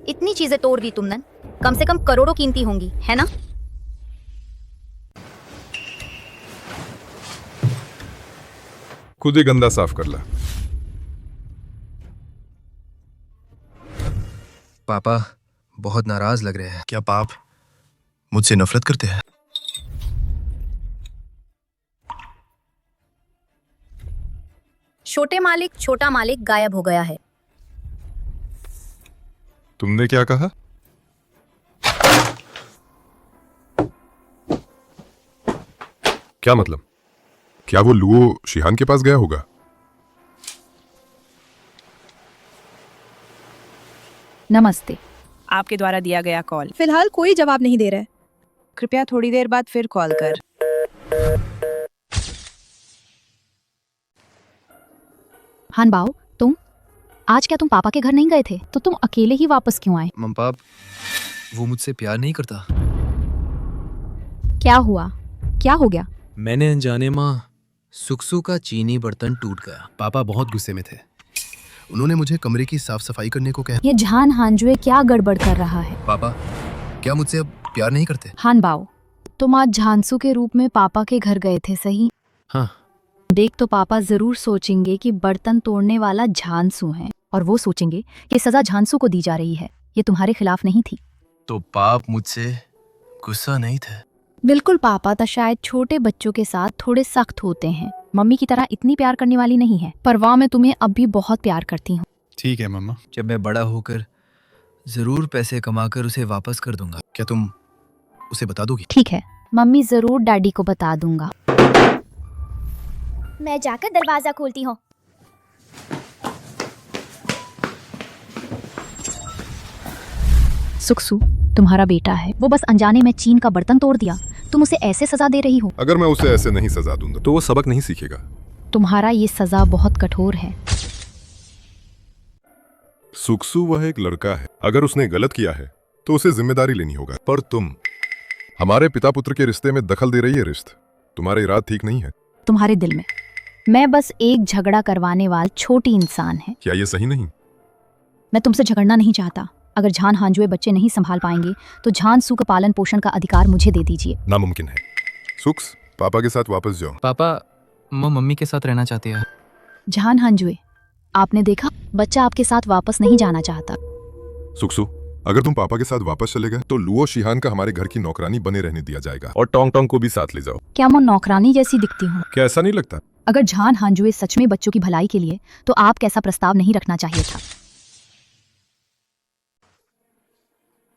इतनी चीजें तोड़ दी तुमने, कम से कम करोड़ों कीमती होंगी, है ना? खुद ही गंदा साफ कर ला। पापा बहुत नाराज लग रहे हैं। क्या पाप मुझसे नफरत करते हैं? छोटे मालिक छोटा मालिक गायब हो गया है। तुमने क्या कहा? क्या मतलब? क्या वो लुओ शिहान के पास गया होगा? नमस्ते, आपके द्वारा दिया गया कॉल। फिलहाल कोई जवाब नहीं दे रहा है। कृपया थोड़ी देर बाद फिर कॉल कर। हानबाओ, तुम आज क्या तुम पापा के घर नहीं गए थे? तो तुम अकेले ही वापस क्यों आए? मम पाप, वो मुझसे प्यार नहीं करता। क्या हुआ? क्या हो गया? मैंने अनजाने माँ सुक्सु का चीनी बर्तन टूट गया। पापा बहुत गुस्से में थे। उन्होंने मुझे कमरे की साफ सफाई करने को कहा। ये झान हांजुए क्या गड़बड़ कर रहा है? पापा क्या मुझसे अब प्यार नहीं करते? हानबाओ, तुम आज झांसू के रूप में पापा के घर गए थे, सही? हाँ। देख तो पापा जरूर सोचेंगे कि बर्तन तोड़ने वाला झांसू है, और वो सोचेंगे कि सजा झांसू को दी जा रही है। ये तुम्हारे खिलाफ नहीं थी। तो पाप मुझसे गुस्सा नहीं थे? बिल्कुल पापा तो शायद छोटे बच्चों के साथ थोड़े सख्त होते हैं। मम्मी की तरह इतनी प्यार करने वाली नहीं है। परवाह मैं तुम्हें अब भी बहुत प्यार करती हूँ। ठीक है मम्मा। जब मैं बड़ा होकर जरूर पैसे कमाकर उसे वापस कर दूंगा। क्या तुम उसे बता दोगी? ठीक है, मम्मी जरूर डैडी को बता दूंगा। मैं जाकर दरवाजा खोलती हूँ। सुक्सु तुम्हारा बेटा है, वो बस अनजाने में चीन का बर्तन तोड़ दिया। तुम उसे ऐसे सजा दे रही हो। अगर मैं उसे ऐसे नहीं सजा दूंगा तो वो सबक नहीं सीखेगा। तुम्हारा ये सजा बहुत कठोर है। सुक्सु वह एक लड़का है। अगर उसने गलत किया है तो उसे जिम्मेदारी लेनी होगा। पर तुम हमारे पिता पुत्र के रिश्ते में दखल दे रही है। रिश्ता तुम्हारे इराद ठीक नहीं है। तुम्हारे दिल में मैं बस एक झगड़ा करवाने वाली छोटी इंसान है। क्या ये सही नहीं? मैं तुमसे झगड़ना नहीं चाहता। अगर झान हांजुए बच्चे नहीं संभाल पाएंगे तो झांसू का पालन पोषण का अधिकार मुझे दे दीजिए। नामुमकिन है। सुक्स, पापा के साथ वापस जाओ। पापा मम्मी के साथ रहना चाहती है। झान हांजुए, आपने देखा, बच्चा आपके साथ वापस नहीं जाना चाहता। सुक्सु, अगर तुम पापा के साथ वापस चले गए तो लुओ शिहान का हमारे घर की नौकरानी बने रहने दिया जाएगा। और टोंग टोंग को भी साथ ले जाओ। क्या मैं नौकरानी जैसी दिखती हूँ? क्या ऐसा नहीं लगता? अगर झान हांजुए सच में बच्चों की भलाई के लिए, तो आप कैसा प्रस्ताव नहीं रखना चाहिए था।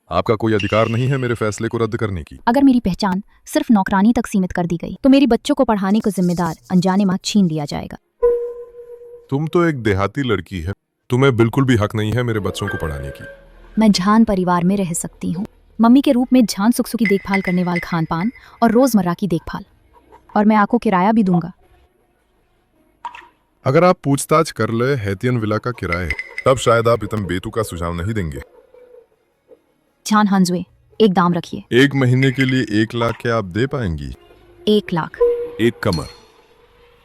आपका कोई अधिकार नहीं है मेरे फैसले को रद्द करने की। अगर मेरी पहचान सिर्फ नौकरानी तक सीमित कर दी गई तो मेरी बच्चों को पढ़ाने को जिम्मेदार अनजाने माँ छीन लिया जाएगा। तुम तो एक देहाती लड़की है। तुम्हें बिल्कुल भी हक नहीं है मेरे बच्चों को पढ़ाने की। मैं झान परिवार में रह सकती हूँ, मम्मी के रूप में झान सुक्सु की देखभाल करने वाले खान पान और रोजमर्रा की देखभाल, और मैं आपको किराया भी दूंगा। अगर आप पूछताछ कर ले हैतियन विला का किराया, तब शायद आप इतम बेतु का सुझाव नहीं देंगे। झान हांजुए, एक दाम रखिए। 1 महीने के लिए 1 लाख क्या आप दे पाएंगी? 1 लाख? 1 कमर।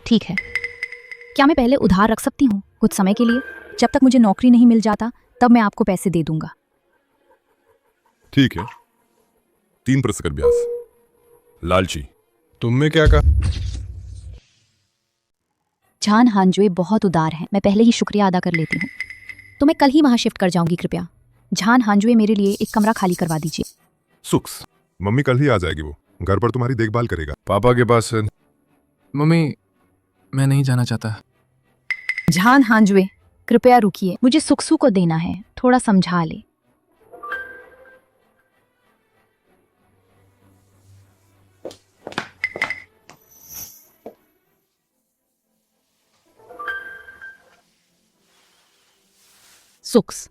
ठीक है। क्या मैं पहले उधार रख सकती हूँ कुछ समय के लिए? जब तक मुझे नौकरी नहीं मिल जाता तब मैं आपको पैसे दे दूंगा। ठीक है, 3% ब्याज। लालची, तुमने क्या कहा? झान हांजुए बहुत उदार हैं, मैं पहले ही शुक्रिया अदा कर लेती हूँ। तो मैं कल ही वहां शिफ्ट कर जाऊंगी। कृपया झान हांजुए मेरे लिए एक कमरा खाली करवा दीजिए। सुक्स, मम्मी कल ही आ जाएगी। वो घर पर तुम्हारी देखभाल करेगा। पापा के पास। मम्मी, मैं नहीं जाना चाहता। झान हांजुए, कृपया रुकिए, मुझे सुक्सु को देना है, थोड़ा समझा ले। सुक्स,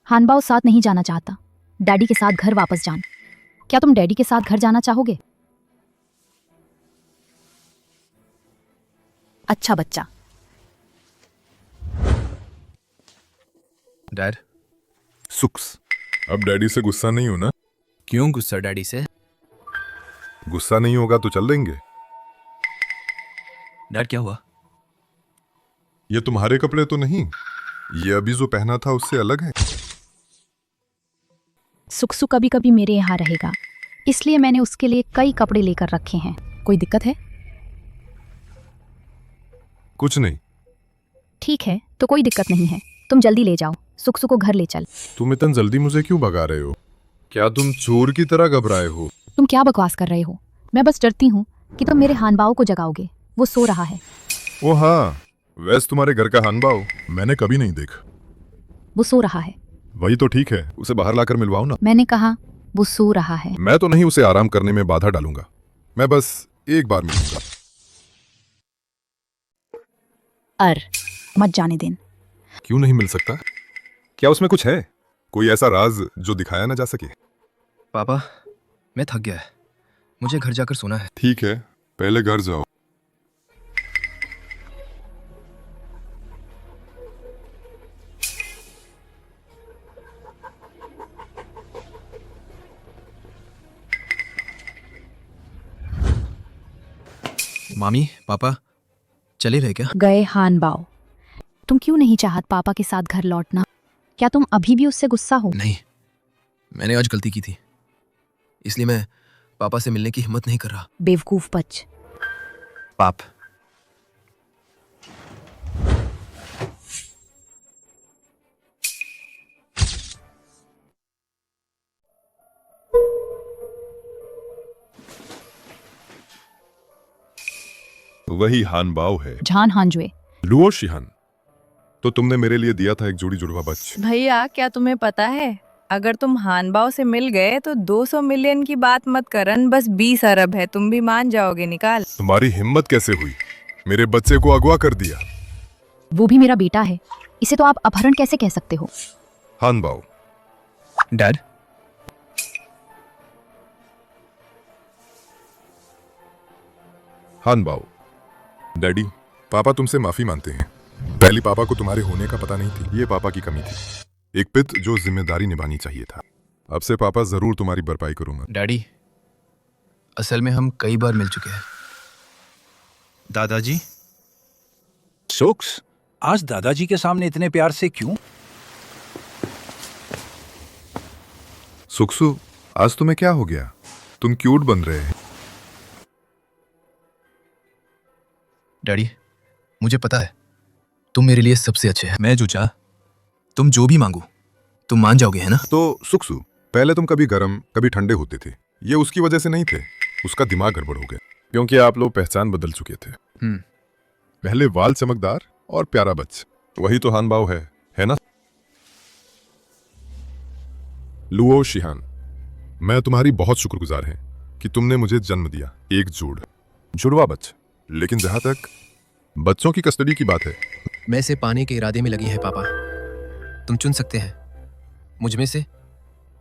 हानबाओ साथ नहीं जाना चाहता। डैडी के साथ घर वापस जान। क्या तुम डैडी के साथ घर जाना चाहोगे? अच्छा बच्चा, डैड। सुक्स, अब डैडी से गुस्सा नहीं हो ना? क्यों गुस्सा डैडी से? गुस्सा नहीं होगा तो चल देंगे। डैड क्या हुआ? ये तुम्हारे कपड़े तो नहीं, ये अभी जो पहना था उससे अलग है। सुक्सु कभी कभी मेरे यहाँ रहेगा, इसलिए मैंने उसके लिए कई कपड़े लेकर रखे हैं। कोई दिक्कत है? कुछ नहीं। ठीक है, तो कोई दिक्कत नहीं है। तुम जल्दी ले जाओ, सुक्सु को घर ले चल। तुम इतनी जल्दी मुझे क्यों भगा रहे हो? क्या तुम चोर की तरह घबराए हो? तुम क्या बकवास कर रहे हो? मैं बस डरती हूँ कि तुम मेरे हानबाओ को जगाओगे। वो सो रहा है। ओ हाँ, वैसे तुम्हारे घर का हानबाओ मैंने कभी नहीं देखा। वो सो रहा है। वही तो ठीक है, उसे बाहर लाकर मिलवाओ ना। मैंने कहा वो सो रहा है। मैं तो नहीं उसे आराम करने में बाधा डालूंगा, मैं बस एक बार मिलूंगा। मत जाने देन। क्यों नहीं मिल सकता? क्या उसमें कुछ है? कोई ऐसा राज जो दिखाया ना जा सके? पापा, मैं थक गया है, मुझे घर जाकर सोना है। ठीक है, पहले घर जाओ। मामी, पापा चले रहे क्या? गए हानबाओ। तुम क्यों नहीं चाहत पापा के साथ घर लौटना? क्या तुम अभी भी उससे गुस्सा हो? नहीं, मैंने आज गलती की थी, इसलिए मैं पापा से मिलने की हिम्मत नहीं कर रहा। बेवकूफ बच। पाप। वही हानबाओ है। झान हांजुए। लुओ शिहान, तो तुमने मेरे लिए दिया था एक जोड़ी जुड़वा बच्चे। भैया, क्या तुम्हें पता है, अगर तुम हानबाओ से मिल गए तो 200 मिलियन की बात मत करन, बस 20 अरब है, तुम भी मान जाओगे। निकाल। तुम्हारी हिम्मत कैसे हुई? मेरे बच्चे को अगवा कर दिया। वो भी मेरा बेटा है, इसे तो आप अपहरण कैसे कह सकते हो? हानबाओ। डैड, हानबाओ। डैडी, पापा तुमसे माफी मांगते हैं। पहली पापा को तुम्हारे होने का पता नहीं थी, ये पापा की कमी थी। एक पिता जो जिम्मेदारी निभानी चाहिए था। अब से पापा जरूर तुम्हारी भरपाई करूंगा। डैडी, असल में हम कई बार मिल चुके हैं। दादाजी। सुक्स, आज दादाजी के सामने इतने प्यार से क्यों? सुक्सु, आज तुम्हें क्या हो गया? तुम क्यूट बन रहे हैं। डैडी, मुझे पता है तुम मेरे लिए सबसे अच्छे हैं। मैं जूचा, तुम जो भी मांगो तुम मान जाओगे, है ना? तो सुक्सु, पहले तुम कभी गर्म कभी ठंडे होते थे। ये उसकी वजह से नहीं थे, उसका दिमाग गड़बड़ हो गया, क्योंकि आप लोग पहचान बदल चुके थे। पहले वाल चमकदार और प्यारा बच्च, वही तो हानबाओ है ना? लुओ शिहान, मैं तुम्हारी बहुत शुक्रगुजार है कि तुमने मुझे जन्म दिया एक जुड़वा बच्च। लेकिन जहां तक बच्चों की कस्टडी की बात है, मैं इसे पाने के इरादे में लगी है पापा। तुम चुन सकते हैं मुझ में से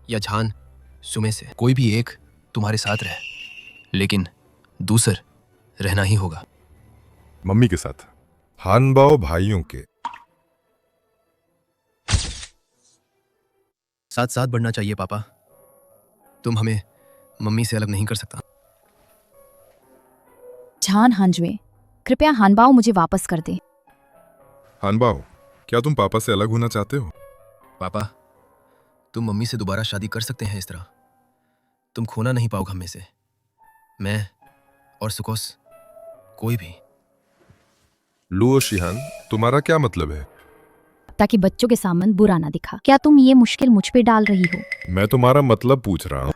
या झान सुमे से। कोई भी एक तुम्हारे साथ रहे, लेकिन दूसर रहना ही होगा। मम्मी के साथ, हानबाओ भाइयों के साथ साथ बढ़ना चाहिए पापा। तुम हमें मम्मी से अलग नहीं कर सकता। झान हांजुए, कृपया हानबाओ मुझे वापस कर दे। हानबाओ, क्या तुम पापा से अलग होना चाहते हो? पापा, तुम मम्मी से दोबारा शादी कर सकते हैं। इस तरह तुम खोना नहीं पाओगे हम में से, मैं और सुकोस, कोई भी। लुओ शिहान, तुम्हारा क्या मतलब है? ताकि बच्चों के सामने बुरा ना दिखा। क्या तुम ये मुश्किल मुझ पे डाल रही हो? मैं तुम्हारा मतलब पूछ रहा हूँ।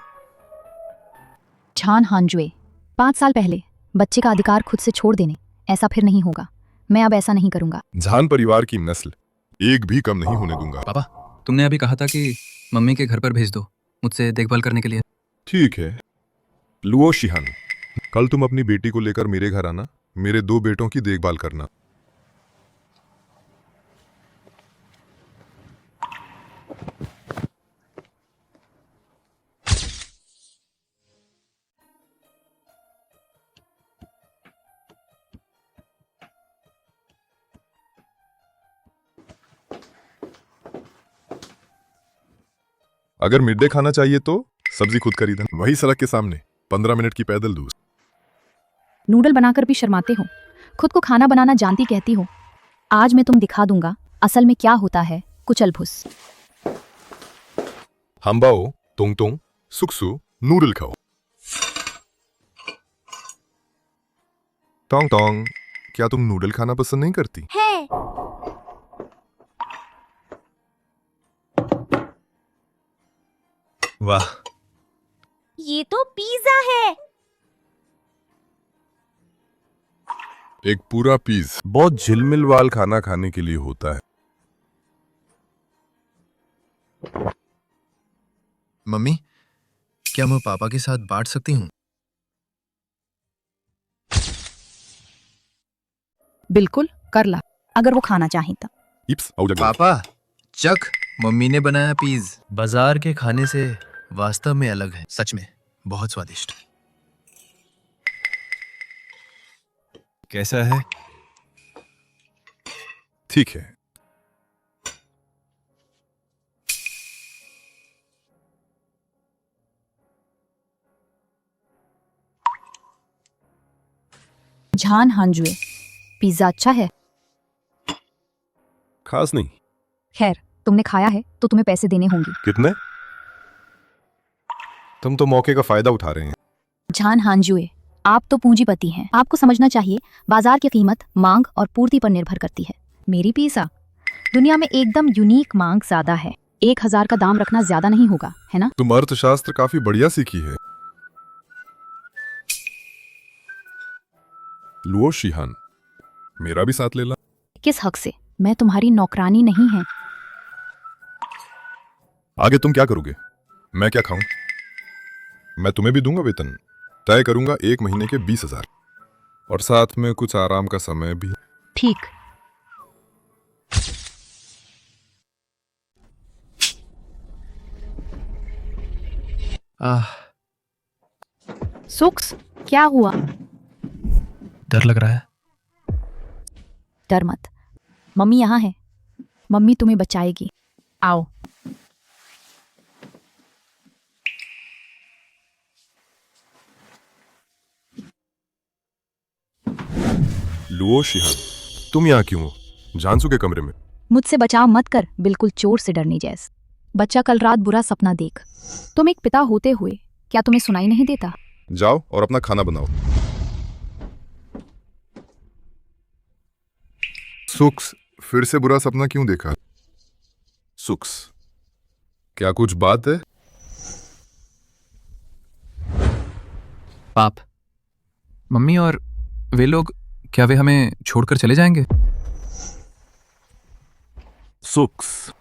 झान हांजुए, 5 साल पहले बच्चे का अधिकार खुद से छोड़ देने, ऐसा फिर नहीं होगा। मैं अब ऐसा नहीं करूंगा। झान परिवार की नस्ल एक भी कम नहीं होने दूंगा। पापा, तुमने अभी कहा था कि मम्मी के घर पर भेज दो मुझसे देखभाल करने के लिए। ठीक है लुओ शिहान, कल तुम अपनी बेटी को लेकर मेरे घर आना, मेरे 2 बेटों की देखभाल करना। अगर मिड डे खाना चाहिए तो सब्जी खुद खरीदना, वही सड़क के सामने 15 मिनट की पैदल दूर। नूडल बनाकर भी शर्माते हो, खुद को खाना बनाना जानती कहती हो। आज मैं तुम दिखा दूंगा असल में क्या होता है कुचल भुस। हम्बाओ तोंग तोंग सुक्सु नूडल खाओ। टोंग टोंग, क्या तुम नूडल खाना पसंद नहीं करती? है। वाह, ये तो पिज्जा है। एक पूरा पीस बहुत झिलमिल वाल खाना खाने के लिए होता है। मम्मी, क्या मैं पापा के साथ बांट सकती हूँ? बिल्कुल कर ला, अगर वो खाना चाहे तो। इप्स, आओ जगह। पापा, चक, मम्मी ने बनाया पीस बाजार के खाने से वास्तव में अलग है। सच में बहुत स्वादिष्ट। कैसा है? ठीक है। झान हांजुए, पिज्जा अच्छा है? खास नहीं। खैर, तुमने खाया है तो तुम्हें पैसे देने होंगे। कितने? तुम तो मौके का फायदा उठा रहे हैं। झान हांजुए, आप तो पूंजीपति हैं। आपको समझना चाहिए बाजार की कीमत मांग और पूर्ति पर निर्भर करती है। मेरी पिज्जा दुनिया में एकदम यूनिक मांग ज्यादा है। 1000 का दाम रखना ज्यादा नहीं होगा, है ना? तुम अर्थशास्त्र काफी बढ़िया सीखी है। लुओ शिहान, मेरा भी साथ ले ला। किस हक से? मैं तुम्हारी नौकरानी नहीं है। आगे तुम क्या करोगे? मैं क्या खाऊं? मैं तुम्हें भी दूंगा वेतन। तय करूंगा 1 महीने के 20,000 और साथ में कुछ आराम का समय भी। ठीक। सुक्स, क्या हुआ? डर लग रहा है। डर मत, मम्मी यहाँ है। मम्मी तुम्हें बचाएगी। आओ। लुओ शिहान, तुम यहाँ क्यों हो? जानसू के कमरे में। मुझसे बचाव मत कर, बिल्कुल चोर से डरने जैस। बच्चा कल रात बुरा सपना देख। तुम एक पिता होते हुए क्या तुम्हें सुनाई नहीं देता? जाओ और अपना खाना बनाओ। सुक्स, फिर से बुरा सपना क्यों देखा? सुक्स, क्या कुछ बात है? पाप, मम्मी और वे लोग, क्या वे हमें छोड़कर चले जाएंगे? सुक्स,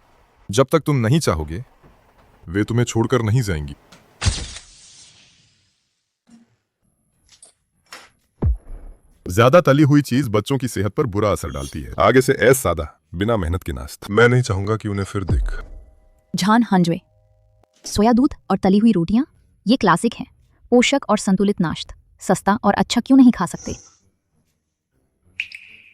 जब तक तुम नहीं चाहोगे वे तुम्हें छोड़कर नहीं जाएंगी। ज्यादा तली हुई चीज बच्चों की सेहत पर बुरा असर डालती है। आगे से ऐसा सादा बिना मेहनत के नाश्ता। मैं नहीं चाहूंगा कि उन्हें फिर देख। झान हांजवे, सोया दूध और तली हुई रोटियां, ये क्लासिक हैं। पोषक और संतुलित नाश्ता, सस्ता और अच्छा क्यों नहीं खा सकते?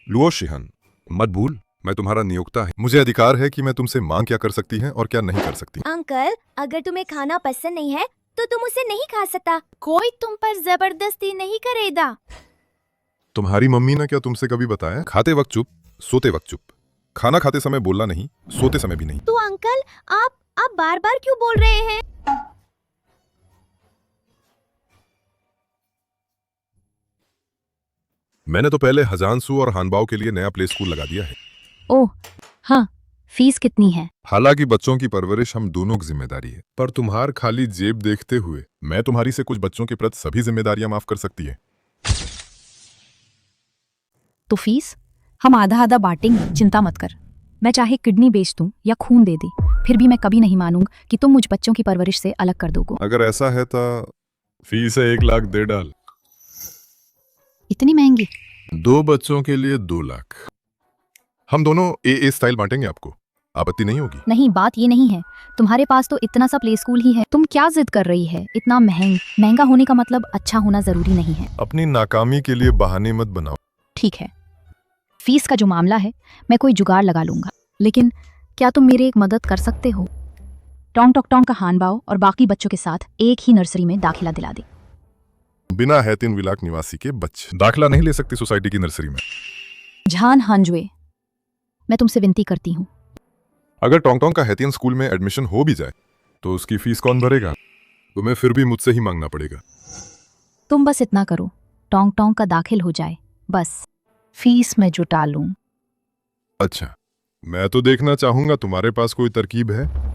लुओ शिहान, मत भूल मैं तुम्हारा नियोक्ता है। मुझे अधिकार है कि मैं तुमसे मांग क्या कर सकती हैं और क्या नहीं कर सकती। अंकल, अगर तुम्हें खाना पसंद नहीं है तो तुम उसे नहीं खा सकता। कोई तुम पर जबरदस्ती नहीं करेगा। तुम्हारी मम्मी ने क्या तुमसे कभी बताया? खाते वक्त चुप, सोते वक्त चुप। खाना खाते समय बोलना नहीं, सोते समय भी नहीं। तो अंकल, आप बार बार क्यों बोल रहे हैं? मैंने तो पहले हजानसू और हानबाओ के लिए नया प्ले स्कूल लगा दिया है। ओह हाँ, फीस कितनी है? हालांकि बच्चों की परवरिश हम दोनों की जिम्मेदारी है, पर तुम्हार खाली जेब देखते हुए मैं तुम्हारी से कुछ बच्चों के प्रति सभी जिम्मेदारियां माफ कर सकती है। तो फीस हम आधा आधा बांटेंगे, चिंता मत कर। मैं चाहे किडनी बेच दूं या खून दे दी, फिर भी मैं कभी नहीं मानूंगा कि तुम मुझ बच्चों की परवरिश से अलग कर दोगे। अगर ऐसा है तो फीस है 1 लाख दे डाल। इतनी महंगी? 2 बच्चों के लिए 2 लाख। हम दोनों ए स्टाइल बांटेंगे, आपको आपत्ति नहीं होगी? नहीं, बात ये नहीं है। तुम्हारे पास तो इतना सा प्ले स्कूल ही है, तुम क्या जिद कर रही है? इतना महंगा होने का मतलब अच्छा होना जरूरी नहीं है। अपनी नाकामी के लिए बहाने मत बनाओ। ठीक है, फीस का जो मामला है मैं कोई जुगाड़ लगा लूंगा, लेकिन क्या तुम मेरी एक मदद कर सकते हो? टोंग टोक टोंग का हानबाओ और बाकी बच्चों के साथ एक ही नर्सरी में दाखिला दिला दे। बिना हैतिन विलाक निवासी के बच्चे दाखिला नहीं ले सकती सोसाइटी की नर्सरी में। झान हांजुए, मैं तुमसे विनती करती हूँ, अगर टोंग टोंग का हैतियन स्कूल में एडमिशन हो भी जाए तो उसकी फीस कौन भरेगा? तुम्हें फिर भी मुझसे ही मांगना पड़ेगा। तुम बस इतना करो, टोंग टोंग का दाखिल हो जाए, बस फीस मैं जुटा लूं। अच्छा, मैं तो देखना चाहूंगा तुम्हारे पास कोई तरकीब है।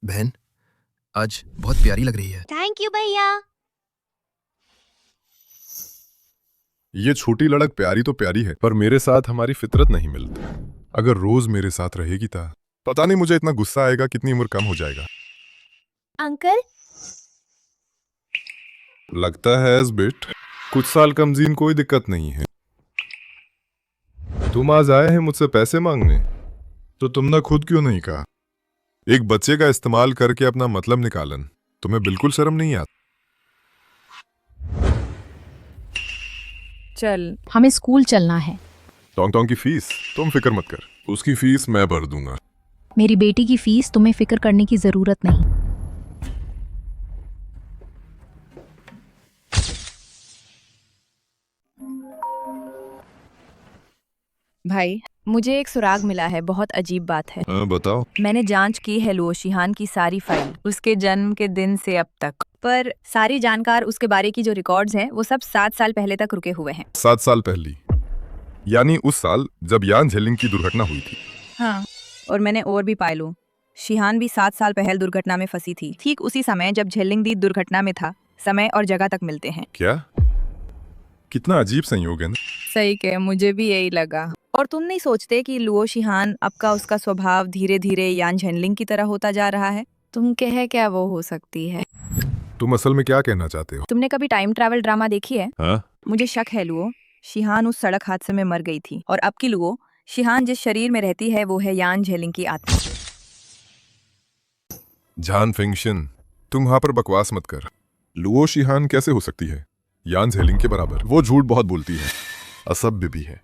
बहन, आज बहुत प्यारी लग रही है। थैंक यू भैया। ये छोटी लड़क प्यारी तो प्यारी है, पर मेरे साथ हमारी फितरत नहीं मिलती। अगर रोज मेरे साथ रहेगी तो पता नहीं मुझे इतना गुस्सा आएगा, कितनी उम्र कम हो जाएगा। अंकल, लगता है एस बिट कुछ साल कमजीन, कोई दिक्कत नहीं है। तुम आज आए हैं मुझसे पैसे मांगने, तो तुमने खुद क्यों नहीं कहा? एक बच्चे का इस्तेमाल करके अपना मतलब निकालन, तुम्हें बिल्कुल शर्म नहीं आती? चल, हमें स्कूल चलना है। टोंग टोंग की फीस तुम फिक्र मत कर, उसकी फीस मैं भर दूंगा। मेरी बेटी की फीस तुम्हें फिक्र करने की जरूरत नहीं। भाई, मुझे एक सुराग मिला है, बहुत अजीब बात है। बताओ। मैंने जांच की है लुओ शिहान की सारी फाइल, उसके जन्म के दिन से अब तक, पर सारी जानकार उसके बारे की जो रिकॉर्ड्स हैं वो सब 7 साल पहले तक रुके हुए हैं। 7 साल पहले, यानी उस साल जब यान झेलिंग की दुर्घटना हुई थी। हाँ, और मैंने और भी पाई लूं, शिहान भी 7 साल पहले दुर्घटना में फंसी थी, ठीक उसी समय जब झेलिंग दी दुर्घटना में था। समय और जगह तक मिलते हैं। क्या? कितना अजीब संयोग है ना? सही कहे, मुझे भी यही लगा। और तुम नहीं सोचते कि लुओ शिहान अब का उसका स्वभाव धीरे धीरे यान झेनलिंग की तरह होता जा रहा है? तुम कहे क्या वो हो सकती है? तुम असल में क्या कहना चाहते हो? तुमने कभी टाइम ट्रैवल ड्रामा देखी है? हाँ? मुझे शक है लुओ शिहान उस सड़क हादसे में मर गई थी, और अब की लुओ शिहान जिस शरीर में रहती है वो है यान झेलिंग की आत्मा। जान फिंक्शन, तुम वहां पर बकवास मत कर। लुओ शिहान कैसे हो सकती है यान झेलिंग के बराबर? वो झूठ बहुत बोलती है, असभ्य भी है।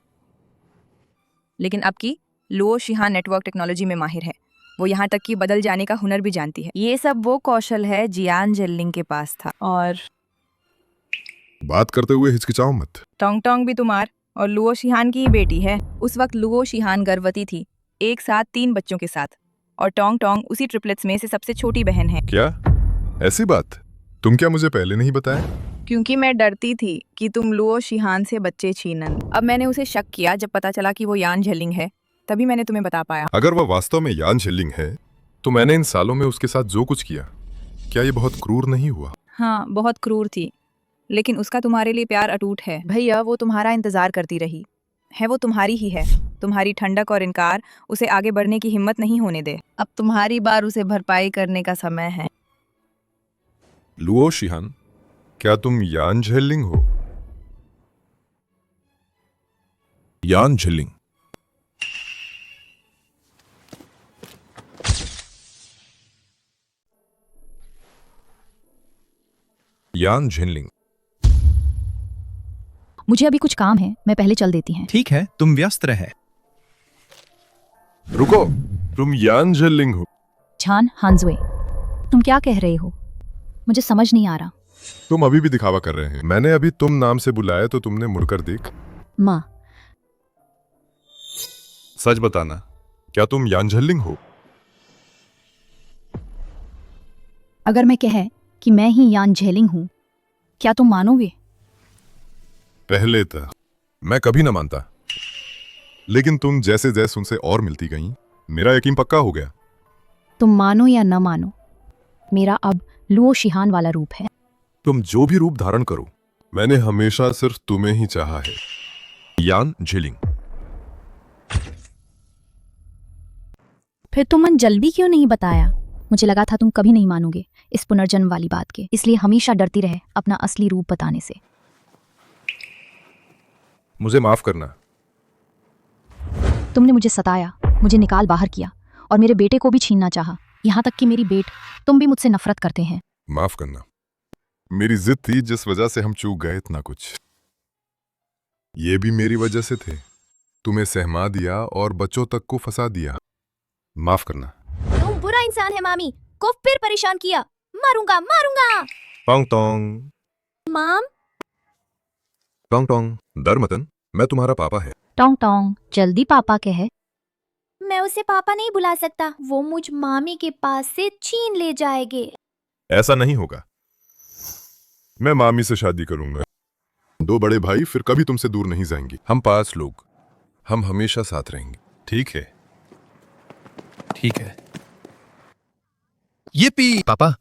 लेकिन अब की लुओ शिहान नेटवर्क टेक्नोलॉजी में माहिर है। वो यहाँ तक कि बदल जाने का हुनर भी जानती है। ये सब वो कौशल है जियान झेलिंग के पास था। और बात करते हुए हिचकिचाओ मत। टोंग टोंग भी तुम्हार और लुओ शिहान की ही बेटी है। उस वक्त लुओ शिहान गर्भवती थी, एक साथ 3 बच्चों के साथ, और टोंग टोंग उसी ट्रिपलेट्स में से सबसे छोटी बहन है। क्या? ऐसी बात तुम क्या मुझे पहले नहीं बताया? क्योंकि मैं डरती थी कि तुम लुओ शिहान से बच्चे छीनन। अब मैंने उसे शक किया जब पता चला कि वो यान झेलिंग है, तभी मैंने तुम्हें बता पाया। अगर वह वास्तव में यान झेलिंग है तो मैंने इन सालों में उसके साथ जो कुछ किया, क्या ये बहुत क्रूर नहीं हुआ? हाँ, बहुत क्रूर थी, लेकिन उसका तुम्हारे लिए प्यार अटूट है। भैया, वो तुम्हारा इंतजार करती रही है, वो तुम्हारी ही है। तुम्हारी ठंडक और इनकार उसे आगे बढ़ने की हिम्मत नहीं होने दे। अब तुम्हारी बार उसे भरपाई करने का समय है। लुओ शिहान, क्या तुम यान झेलिंग हो? यान झेलिंग। यान झेलिंग। मुझे अभी कुछ काम है, मैं पहले चल देती हैं। ठीक है, तुम व्यस्त रहे। रुको, तुम यान झेलिंग हो? झान हांजुए, तुम क्या कह रहे हो? मुझे समझ नहीं आ रहा। तुम अभी भी दिखावा कर रहे हैं। मैंने अभी तुम नाम से बुलाया तो तुमने मुड़कर देख। माँ, सच बताना, क्या तुम यान झेलिंग हो? अगर मैं कहे कि मैं ही यान झेलिंग हूँ, क्या तुम मानोगे? पहले तो मैं कभी ना मानता, लेकिन तुम जैसे जैसे उनसे और मिलती गई, मेरा यकीन पक्का हो गया। तुम मानो या न मानो, मेरा अब लुओ शिहान वाला रूप है। तुम जो भी रूप धारण करो, मैंने हमेशा सिर्फ तुम्हें ही चाहा है, यान झेलिंग। फिर तुमने जल्दी क्यों नहीं बताया? मुझे लगा था तुम कभी नहीं मानोगे इस पुनर्जन्म वाली बात के, इसलिए हमेशा डरती रहे अपना असली रूप बताने से। मुझे माफ करना। तुमने मुझे सताया, मुझे निकाल बाहर किया और मेरे बेटे को भी छीनना चाहा। यहाँ तक कि मेरी बेट, तुम भी मुझसे नफरत करते हैं। माफ करना, मेरी जिद थी जिस वजह से हम चूक गए इतना कुछ। ये भी मेरी वजह से थे। तुम्हें सहमा दिया और बच्चों तक को फंसा दिया। माफ करना। तुम बुरा इंसान है मामी, को फिर परेशान किया। मारूंगा मारूंगा। टोंग टोंग माम। टोंग टोंग, डर मतन, मैं तुम्हारा पापा है। टोंग टोंग, जल्दी पापा कहे। मैं उसे पापा नहीं बुला सकता, वो मुझ मामी के पास से छीन ले जाएंगे। ऐसा नहीं होगा, मैं मामी से शादी करूंगा। 2 बड़े भाई फिर कभी तुमसे दूर नहीं जाएंगे। हम 5 लोग, हम हमेशा साथ रहेंगे, ठीक है? ठीक है। ये पी पापा,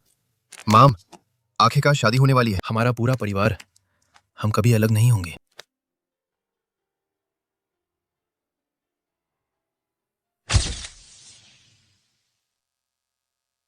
माम, आखिरकार शादी होने वाली है। हमारा पूरा परिवार, हम कभी अलग नहीं होंगे।